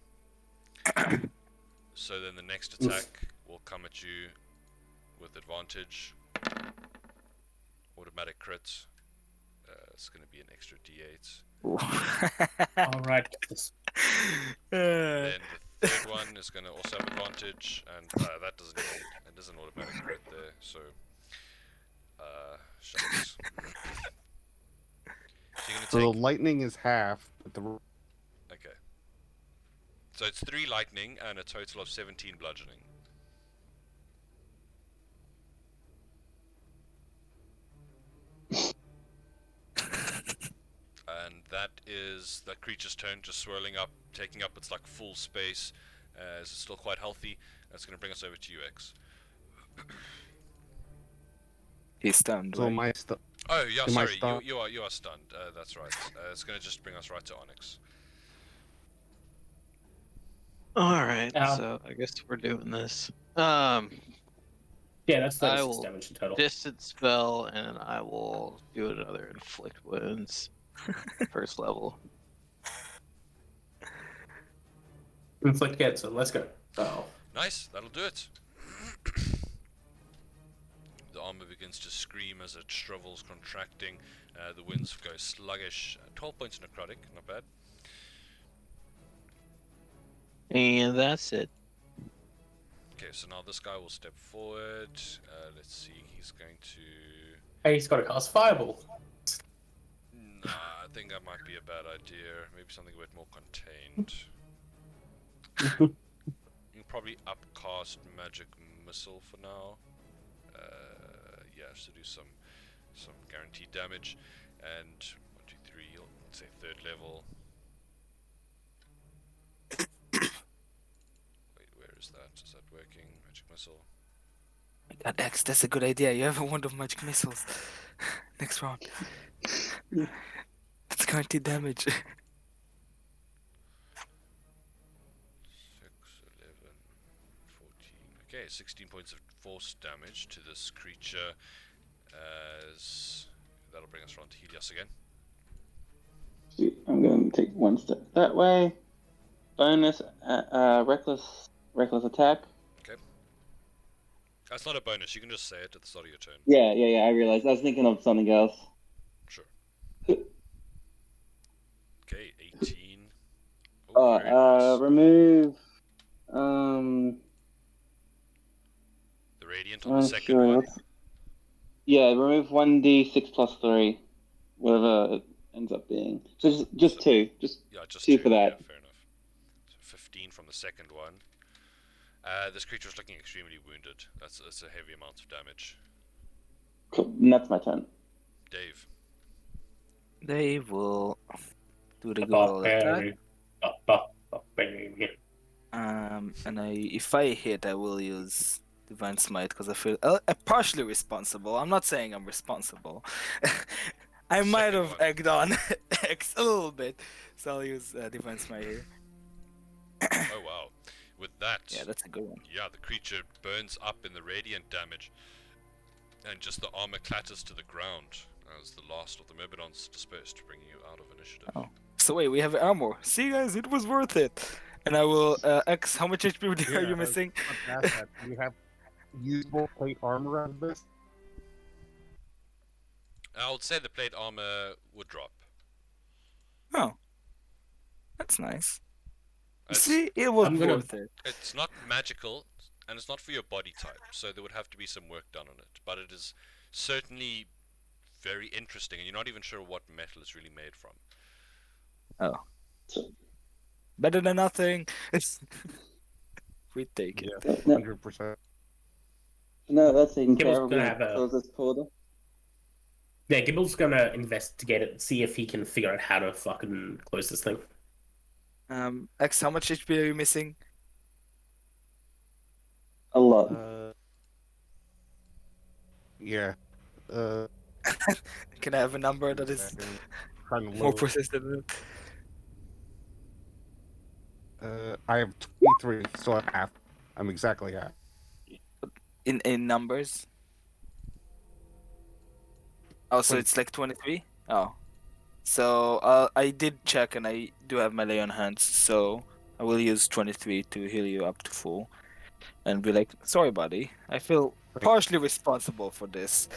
So then the next attack will come at you with advantage. Automatic crit. It's going to be an extra D8. Alright. Then the third one is going to also have advantage, and that doesn't even, it doesn't automatic crit there, so shucks. So you're So going the to take, lightning is half, but the okay. So it's 3 lightning and a total of 17 bludgeoning. And that is that creature's turn, just swirling up, taking up its like full space. It's still quite healthy. That's going to bring us over to you, X. He's stunned, so right? my Oh yeah, Am I sorry, stunned? you are stunned. That's right. It's going to just bring us right to Onyx. All right, Ow. so I guess we're doing this. Yeah, that's I 36 will damage in total. distance spell, and I will do another inflict wounds. First level. Inflict hit, so let's go. Oh. Nice, that'll do it. The armor begins to scream as it shrivels, contracting. The winds go sluggish. 12 points necrotic, not bad. And that's it. Okay, so now this guy will step forward. Let's see, he's going to... Hey, he's got to cast Fireball. Nah, I think that might be a bad idea. Maybe something a bit more contained. You can probably upcast Magic Missile for now. Yeah, so do some guaranteed damage. And 1, 2, 3, let's say 3rd level. Wait, where is that? Is that working? Magic Missile. God, X, that's a good idea. You have a wand of magic missiles. Next round. It's guaranteed damage. 6, 11, 14. Okay, 16 points of force damage to this creature. As that'll bring us around to Helios again. take one step that way. Bonus, reckless attack. That's not a bonus. You can just say it at the start of your turn. Yeah. I realized. I was thinking of something else. Sure. Okay, 18. Oh, very nice. Remove. The radiant on the second sure. one. Yeah, remove 1d6 plus 3, whatever it ends up being. So just 2. Just Yeah, just 2 2. for that. Yeah, fair enough. So 15 from the second one. This creature is looking extremely wounded. That's a heavy amount of damage. Cool. And that's my turn. Dave. They will do the good old attack. And if I hit, I will use Divine Smite because I feel partially responsible. I'm not saying I'm responsible. I might Second have one. egged on X a little bit, so I'll use Divine Smite here. Oh wow. With that, Yeah, that's a good one. yeah, the creature burns up in the radiant damage, and just the armor clatters to the ground as the last of the Myrmidons dispersed, bringing you out of initiative. Oh. So wait, we have armor. See, guys, it was worth it. And I will X. How much HP are you missing? Do you have usable plate armor out of this? I would say the plate armor would drop. Oh, that's nice. It's, See, it was I'm gonna- worth it. it's not magical, and it's not for your body type, so there would have to be some work done on it. But it is certainly very interesting, and you're not even sure what metal it's really made from. Better than nothing. We take it. Yeah, 100%. No, that's taken Gibble's care of. gonna We'll have a- close this portal. Yeah, Gibble's gonna investigate it, see if he can figure out how to fucking close this thing. X, how much HP are you missing? A lot. Yeah. Can I have a number that is Trying to more load. persistent than I have 23, so I'm half. I'm exactly half. in numbers? Oh, so 20. it's like 23? Oh. So I did check and I do have melee on hands, so I will use 23 to heal you up to full. And be like, sorry buddy, I feel partially responsible for this.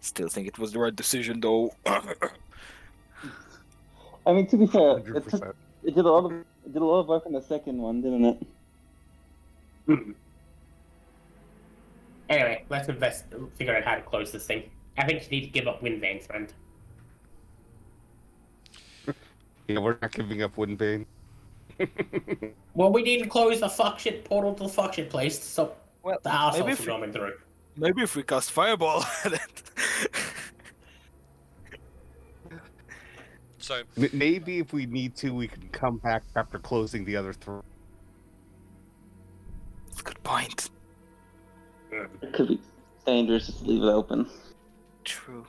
Still think it was the right decision though. I mean, to be fair, 100%. it did a lot of work on the second one, didn't it? Anyway, let's figure out how to close this thing. I think you need to give up Windbane, friend. Yeah, we're not giving up Windbane. Well, we need to close the fuck shit portal to the fuck shit place so Well, the maybe assholes if from we- coming through. Maybe if we cast Fireball at it. So, Maybe if we need to, we can come back after closing the other three. That's a good point. It could be dangerous just to leave it open. True.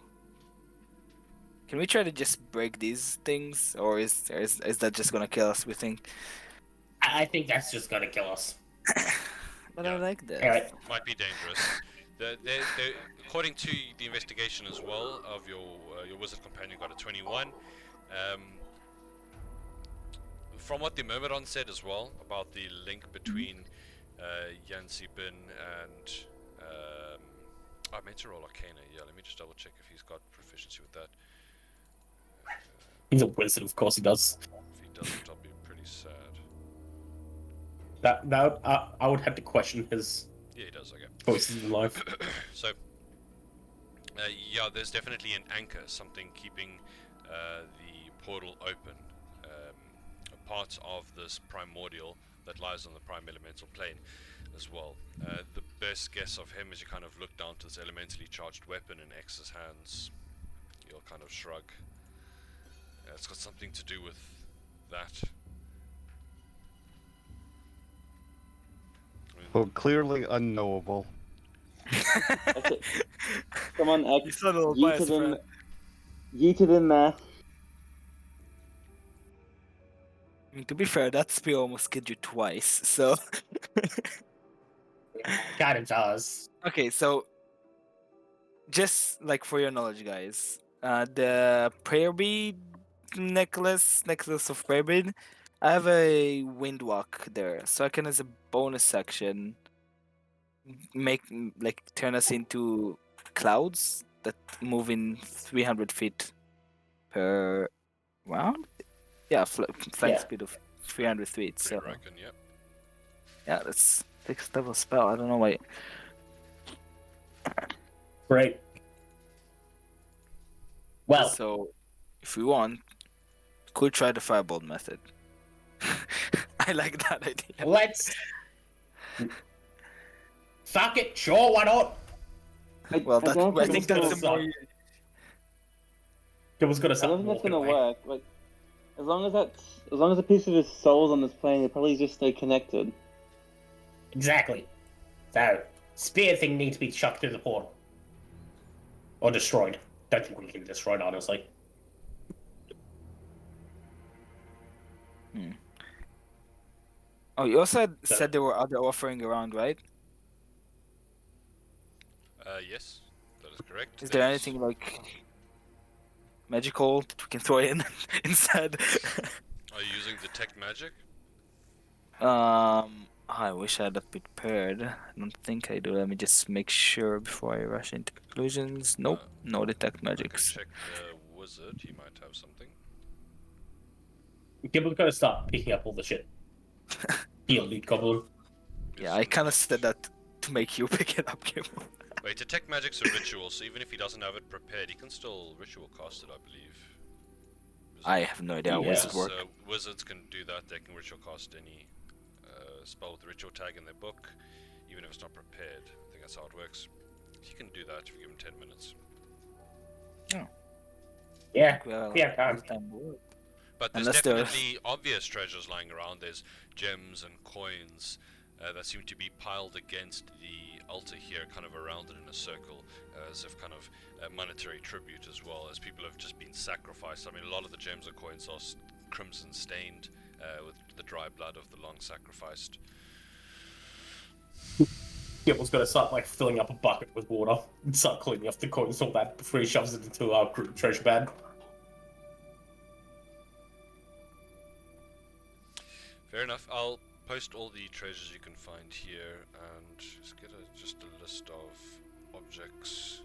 Can we try to just break these things, or is that just gonna kill us? We think. I think that's just gonna kill us. But Yeah. I like that. Alright. might be dangerous. According to the investigation as well of your wizard companion, got a 21. From what the Myrmidon said as well about the link between Yancy Bin and I meant to roll Arcana. Yeah, let me just double check if he's got proficiency with that. He's a wizard, of course he does. If he doesn't, I'll be pretty sad. I would have to question his Yeah, he does. Okay. choices in life. So, yeah, there's definitely an anchor, something keeping the portal open. A part of this primordial that lies on the prime elemental plane as well. The best guess of him as you kind of look down to this elementally charged weapon in X's hands, you'll kind of shrug. It's got something to do with that. Well, clearly unknowable. Okay. Come on, X. You sound a little Yeeted biased, in, friend. yeeted in there. I mean, to be fair, that spear almost killed you twice. So. God, it does. Okay, so. Just like for your knowledge, guys, The prayer bead necklace of prayer bead. I have a wind walk there, so I can, as a bonus section, make like turn us into clouds that move in 300 feet per round. Yeah, flying Yeah. speed of 300 feet. Pretty So reckon, yep. yeah, that's sixth level spell. I don't know why. Great. Well, So if we want, could try the firebolt method. I like that idea. let's. Fuck it, sure, why not? Well, I don't I think think it's that's gonna, the more. It was gonna I don't start think that's walking gonna away. work. Like, as long as a piece of his soul's on this plane, he'll probably just stay connected. Exactly. So, spear thing needs to be chucked through the portal. Or destroyed. Don't think we can destroy it, honestly. Oh, you also So- said there were other offering around, right? Yes, that is correct. Is there There's- anything like magical that we can throw in instead? Are you using detect magic? I wish I had that prepared. I don't think I do. Let me just make sure before I rush into conclusions. Nope, no detect I can magics. check the wizard. He might have something. People gotta start picking up all the shit. The elite goblin. Yeah, I kind of said that to make you pick it up, Gibble. Wait, detect magic's a ritual, so even if he doesn't have it prepared, he can still ritual cast it, I believe. I have no idea how Yeah. wizards work. Wizards can do that. They can ritual cast any spell with the ritual tag in their book, even if it's not prepared. I think that's how it works. He can do that if you give him 10 minutes. Yeah, Well, yeah, time. But there's Unless there's- definitely obvious treasures lying around. There's gems and coins that seem to be piled against the altar here, kind of around it in a circle, as if kind of monetary tribute, as well as people have just been sacrificed. I mean, a lot of the gems and coins are crimson stained with the dry blood of the long sacrificed. Gibble's gonna start like filling up a bucket with water and start cleaning off the coins and all that before he shoves it into our group treasure bag. Fair enough. I'll post all the treasures you can find here and just get just a list of objects.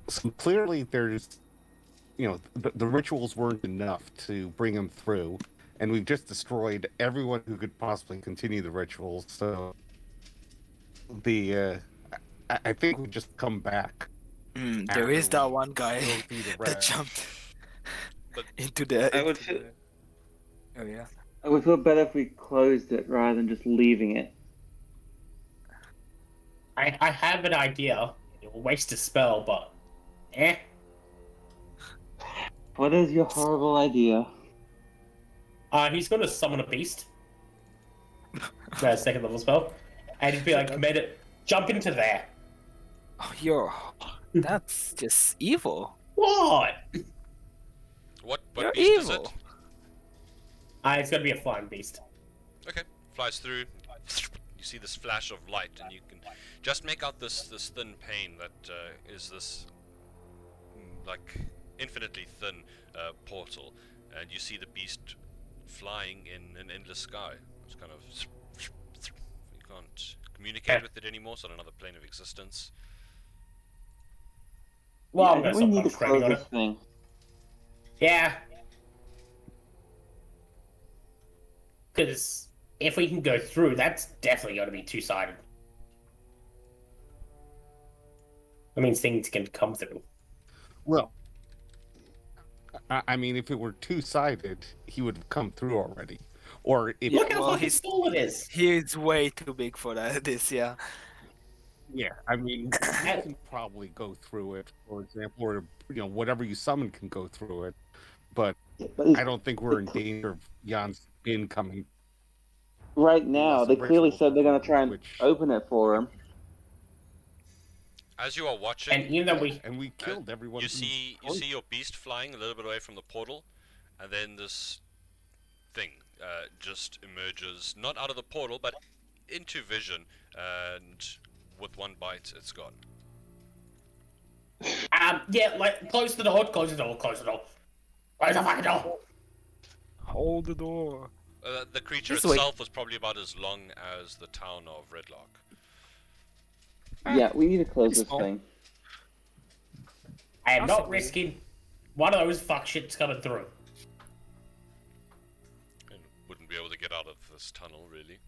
So clearly, there's, the rituals weren't enough to bring him through, and we've just destroyed everyone who could possibly continue the rituals. So I think we just come back. There is after that we one guy go through the that rest. jumped But into the. I would into feel- the- Oh yeah. I would feel better if we closed it rather than just leaving it. I have an idea. It will waste a spell, but What is your horrible idea? he's gonna summon a beast. That's second level spell. And he'd be like, commit it, jump into there. Oh, that's just evil. What? what You're beast is evil. it? It's gonna be a flying beast. Okay, flies through. You see this flash of light, and you can just make out this thin pane that is this like infinitely thin portal, and you see the beast flying in an endless sky. It's kind of you can't communicate with it anymore. It's on another plane of existence. Well, Yeah, I'm I gonna think we stop need to concentrating close on this it. thing. Yeah. Because if we can go through, that's definitely going to be two-sided. That means things can come through. Well, I mean, if it were two-sided, he would have come through already. Or if Look how well, fucking he's- small it is. He's way too big for that. This, yeah. yeah, I mean, you can probably go through it, for example, or whatever you summon can go through it. But Yeah, but I don't think we're in danger of Jan's spin coming. right now, Unless they the clearly rituals said they're going are to try and which- open it for him. As you are watching, And even though we... And we killed everyone. you who see joined. your beast flying a little bit away from the portal, and then this thing just emerges, not out of the portal, but into vision, and with one bite, it's gone. Yeah, like, close the door, close the door, close the door. Close the fucking door! Hold the door. The creature This way. itself was probably about as long as the town of Redlock. Yeah, we need to close Pretty this small. thing. I am not Possibly. risking one of those fuck shits coming through. And wouldn't be able to get out of this tunnel, really.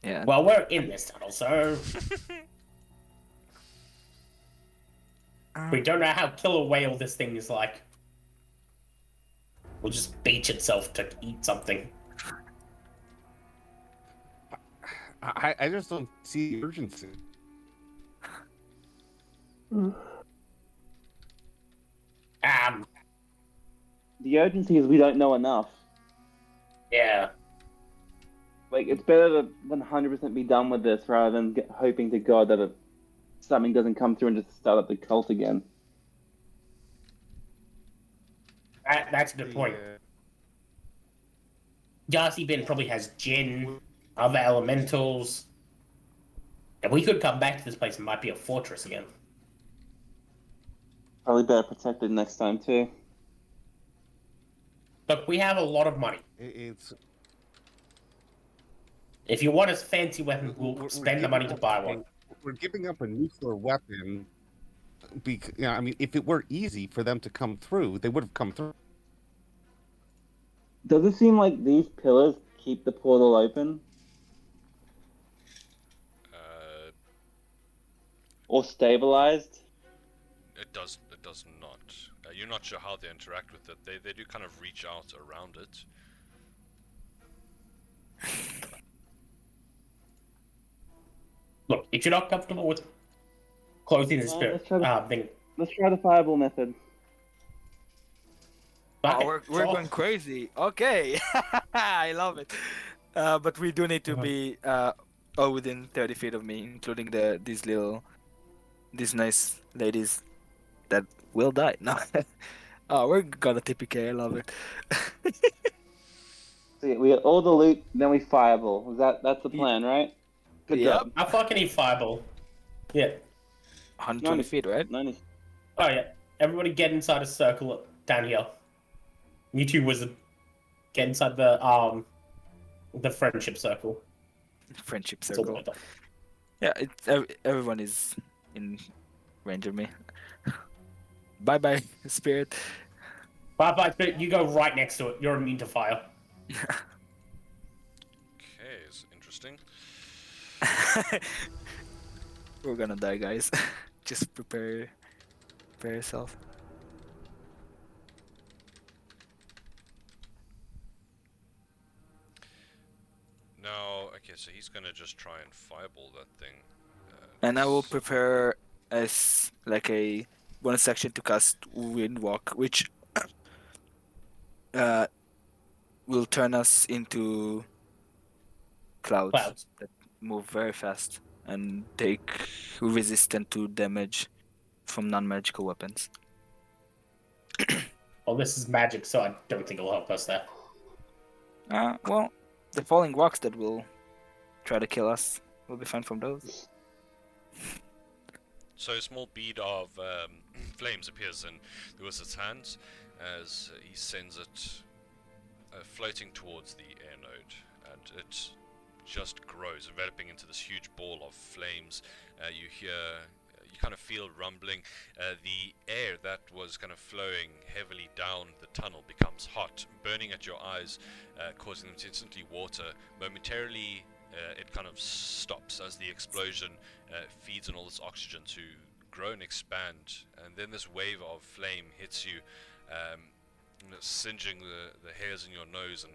Yeah. Well, we're in this tunnel, so we don't know how killer whale this thing is like. Will just beach itself to eat something. I just don't see the urgency. The urgency is we don't know enough. Yeah. Like, it's better to 100% be done with this rather than hoping to God that something doesn't come through and just start up the cult again. That's a good point. Darcy Ben probably has Jinn, other elementals. And we could come back to this place and might be a fortress again. Probably better protected next time, too. Look, we have a lot of money. It's If you want a fancy weapon, we'll we're spend the money to giving buy up one. We're giving up a nuclear weapon. I mean, if it were easy for them to come through, they would have come through. Does it seem like these pillars keep the portal open? Or stabilized? It does not. You're not sure how they interact with it. They do kind of reach out around it. Look, if you're not comfortable with closing the Well, spirit, let's try to- then Let's try the fireball method. fuck Oh, it. we're Sure. going crazy. Okay. I love it. But we do need to be all within 30 feet of me, including these nice ladies that will die. No. Oh, we're gonna TPK. I love it. So yeah, we get all the loot, then we fireball. That's the plan, right? Good Yep. job. I fucking need fireball. Yeah. 120 feet, right? 90. Oh yeah. Everybody get inside a circle down here. You two wizard. Get inside the friendship circle. Friendship That's all circle. I got. Yeah, everyone is in range of me. Bye bye, spirit. Bye, but you go right next to it. You're immune to fire. Okay, it's interesting. We're gonna die, guys. Just prepare yourself. Now, okay, so he's gonna just try and fireball that thing. And I will prepare as like a bonus action to cast Windwalk, which will turn us into clouds that move very fast and take resistant to damage from non-magical weapons. Well, this is magic, so I don't think it'll help us there. Well, the falling rocks that will try to kill us will be fine from those. So a small bead of flames appears in the wizard's hands as he sends it floating towards the air node, and it just grows, enveloping into this huge ball of flames. You kind of feel rumbling. The air that was kind of flowing heavily down the tunnel becomes hot, burning at your eyes, causing them to instantly water. Momentarily, it kind of stops as the explosion feeds in all this oxygen to grow and expand, and then this wave of flame hits you, singeing the hairs in your nose, and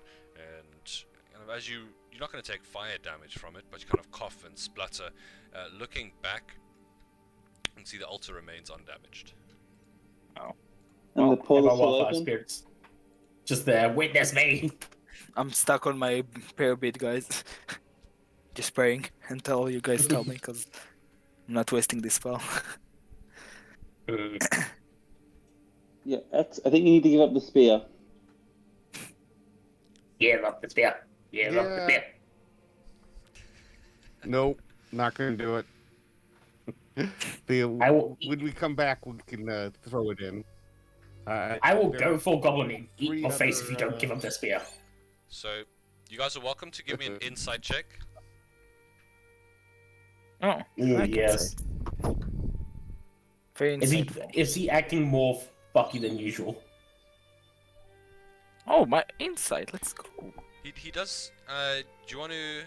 kind of as you're not going to take fire damage from it, but you kind of cough and splutter. Looking back, you can see the altar remains undamaged. And the portal's still wildfire open? spirits. Just there, witness me. I'm stuck on my prayer bead, guys. Just praying until you guys tell me, because I'm not wasting this spell. Yeah, I think you need to give up the spear. Yeah, love the spear. Yeah, love the Yeah. spear. Nope, not gonna do it. I will When we come back, we can throw it in. I will there go are full goblin and eat three your face if you other, don't give up the spear. So, you guys are welcome to give me an insight check. Oh, I can Yes. say. Very Is insightful. he acting more fucky than usual? Oh, my insight. Let's go. He does. Do you want to?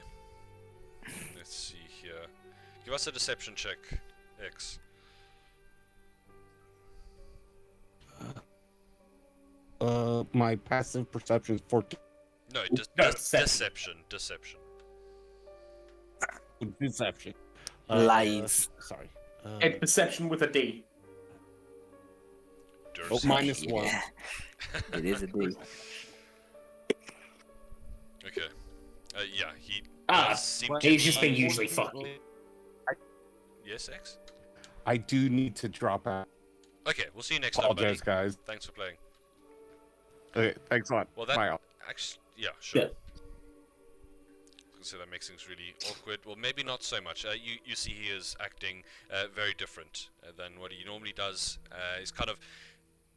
Let's see here. Give us a deception check, X. My passive perception is 14. No, No, deception. Deception. Deception. Lies. Sorry. And perception with a D. Oh, minus one. Yeah. It is a D. Okay. Yeah, he Ah, does seem to he's be... just been usually fucky. Yes, X? I do need to drop out. Okay, we'll see you next time, buddy. Apologize, guys. Thanks for playing. Okay, thanks a lot. Well, that... Bye. Actually, yeah, sure. Yeah. So that makes things really awkward. Well, maybe not so much. You see he is acting very different than what he normally does. He's kind of...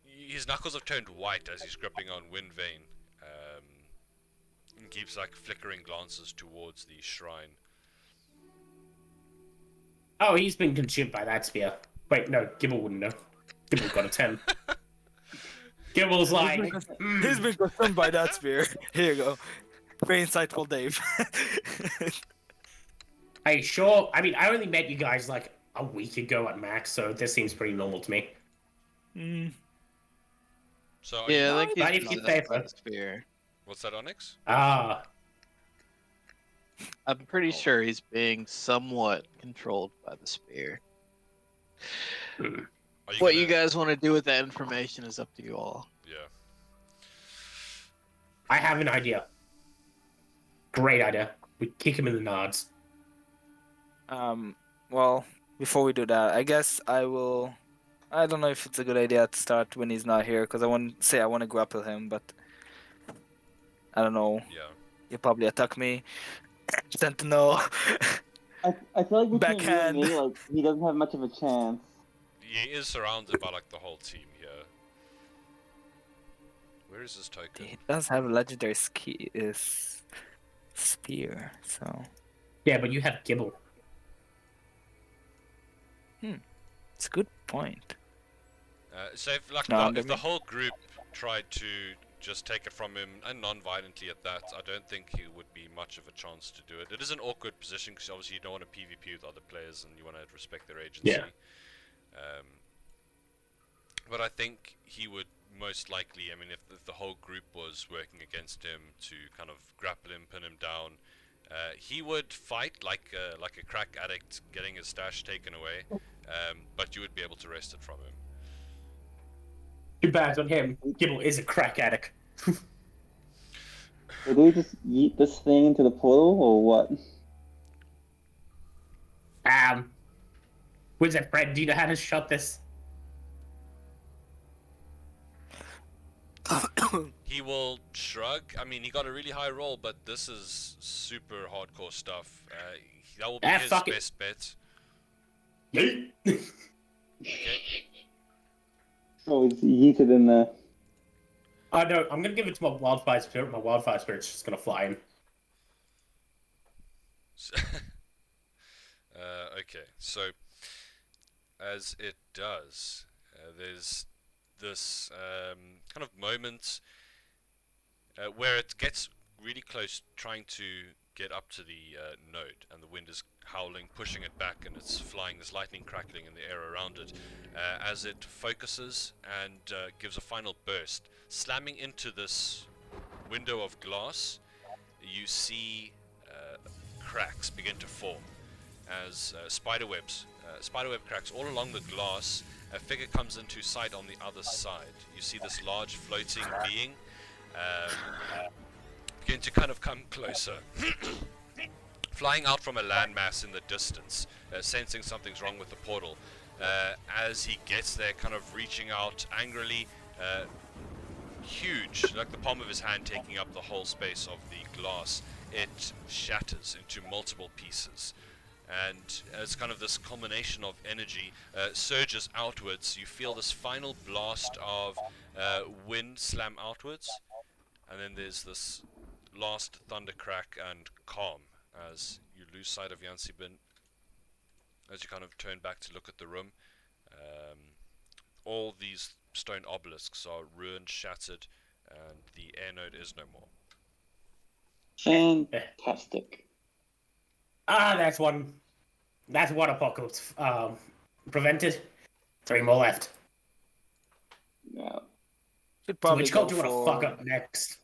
His knuckles have turned white as he's gripping on Wind Vein. And keeps like flickering glances towards the shrine. Oh, he's been consumed by that spear. Wait, no, Gibble wouldn't know. Gibble got a 10. Gibble's like... He's been consumed by that spear. Here you go. Very insightful, Dave. Hey, sure. I mean, I only met you guys like a week ago at max, so this seems pretty normal to me. So Yeah, I think But he's if you possessed say by so. the spear. what's that, Onyx? Ah, I'm pretty sure he's being somewhat controlled by the spear. Are you What gonna... you guys want to do with that information is up to you all. Yeah. I have an idea. Great idea. We kick him in the nods. Well, before we do that, I guess I will. I don't know if it's a good idea to start when he's not here, because I want to grapple him, but I don't know. Yeah. He'll probably attack me. Tend to know. I feel like between Backhand. you and me, like, he doesn't have much of a chance. He is surrounded by like the whole team here. Where is his token? He does have a legendary spear, so Yeah, but you have Gibble. it's a good point. So if like No, if the whole group tried to just take it from him, and non-violently at that, I don't think he would be much of a chance to do it. It is an awkward position because obviously you don't want to PvP with other players and you want to respect their agency. Yeah. But I think he would most likely, I mean, if the whole group was working against him to kind of grapple him, pin him down, he would fight like a crack addict getting his stash taken away, but you would be able to wrest it from him. Too bad on him. Gibble is a crack addict. So do we just yeet this thing into the portal, or what? Wizard Fred, do you know how to shut this? He will shrug. I mean, he got a really high roll, but this is super hardcore stuff. That will be his fuck it. best bet. Yeet. Okay. So it's yeeted in there. Oh no, I'm gonna give it to my wildfire spirit. My wildfire spirit's just gonna fly in. Okay, so as it does, there's this kind of moment where it gets really close, trying to get up to the node, and the wind is howling, pushing it back, and it's flying. There's lightning crackling in the air around it as it focuses and gives a final burst, slamming into this window of glass. You see cracks begin to form as spiderweb cracks all along the glass. A figure comes into sight on the other side. You see this large floating being begin to kind of come closer, flying out from a landmass in the distance, sensing something's wrong with the portal. As he gets there, kind of reaching out angrily, huge, like the palm of his hand taking up the whole space of the glass, it shatters into multiple pieces. And as kind of this culmination of energy surges outwards, you feel this final blast of wind slam outwards, and then there's this last thunder crack and calm as you lose sight of Yansibin. As you kind of turn back to look at the room, all these stone obelisks are ruined, shattered, and the air node is no more. Fantastic. That's one apocalypse prevented. 3 more left. Yeah. Should So probably which go cult do you want to for fuck up next?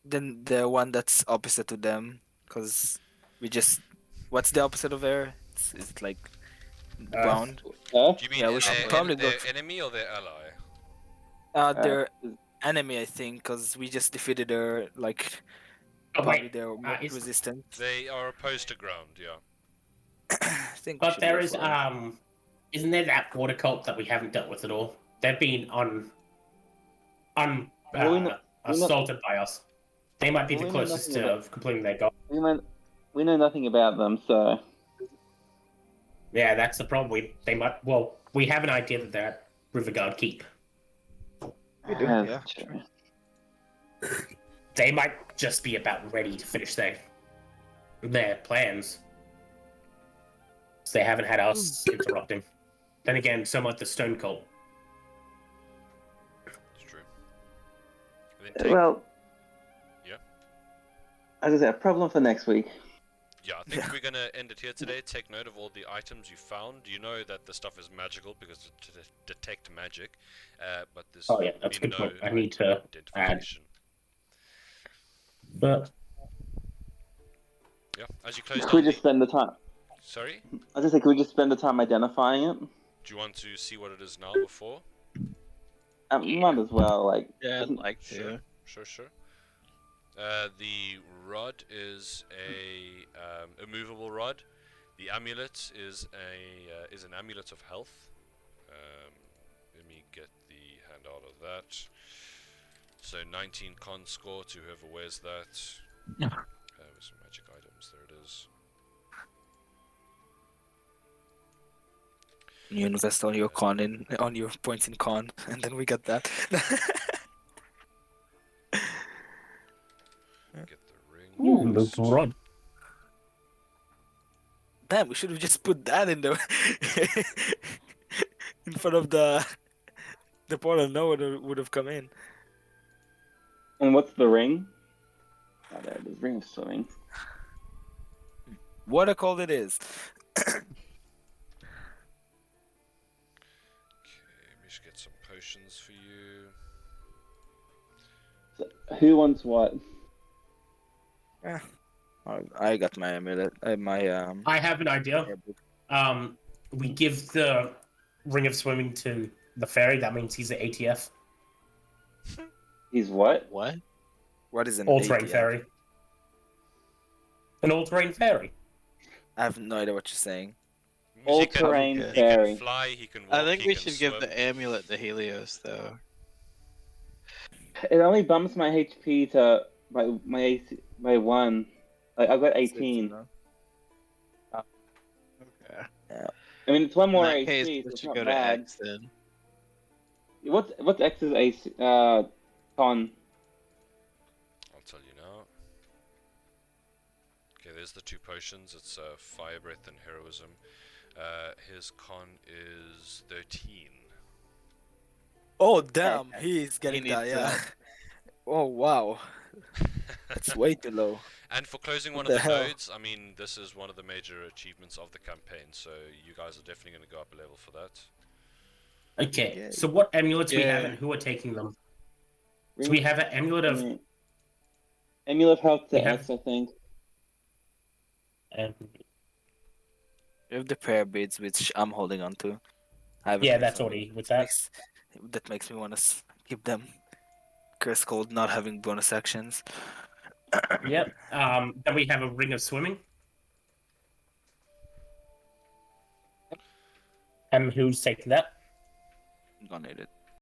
then the one that's opposite to them, because we just what's the opposite of air? Is it like ground? Earth? Do you mean Yeah, we should their, probably go their enemy or their ally? Their enemy, I think, because we just defeated their like Oh probably wait, their is- resistance. They are opposed to ground, yeah. I think. We but should there go is for it. isn't there that water cult that we haven't dealt with at all? They've been Well, we know- assaulted by us. They might be Well, the we know closest nothing to about- completing their goal. We know nothing about them, so Yeah, that's the problem. We have an idea that they're at Riverguard Keep. We do, That's yeah. true. They might just be about ready to finish their plans. So they haven't had us interrupting. Then again, so might the Stone Cult. It's true. And then take, Well, Yeah. as I said, a problem for next week. yeah, I think we're going to end it here today. Take note of all the items you found. You know that the stuff is magical because to detect magic, but there's Oh yeah, that's a been good no point. I need to add. identification. But Yeah, as you close Could we down just spend the time? Sorry? I was just say, could we just spend the time identifying it? Do you want to see what it is now before? Might as well. Like, Yeah, I'd doesn't- like to. Sure. The rod is a movable rod. The amulet is an amulet of health. Let me get the handout of that. So 19 con score to whoever wears that. With some magic items, there it is. You invest all your on your points in con, and then we get that. Get the ring. the rod. Damn, we should have just put that in the in front of the portal. No one would have come in. And what's the ring? Oh, there it is. Ring of swimming. What a cold it is. Okay, let me just get some potions for you. So, who wants what? I got my amulet. I have an idea. We give the Ring of Swimming to the fairy. That means he's an ATF. He's what? What? What is an All-terrain ATF? fairy. An all-terrain fairy. I have no idea what you're saying. All-terrain He fairy. can fly, he can walk, I think he we can should give swim. the amulet to Helios, though. It only bumps my HP to my 1. Like, I've got 18. Okay. I mean, it's one more In that HP, case, so we it's should not go bad. to X then. What's X's AC? Con. I'll tell you now. Okay, there's the 2 potions. It's Fire Breath and Heroism. His con is 13. Oh damn, he's He getting needs that. Yeah. that. Oh wow, that's way too low. And for closing What one of the the hell? nodes, I mean, this is one of the major achievements of the campaign, so you guys are definitely going to go up a level for that. Okay, Yeah. so what amulets we have Yeah. and who are taking them? So Ring we have an amulet of... swimming. Amulet health to We have- X, I think. We have the prayer beads, which I'm holding on to. I haven't Yeah, used that's them. already with that. That makes me want to keep them. Curse cold not having bonus actions. Yep. Then we have a Ring of Swimming. Who's taking that? I'm gonna need it.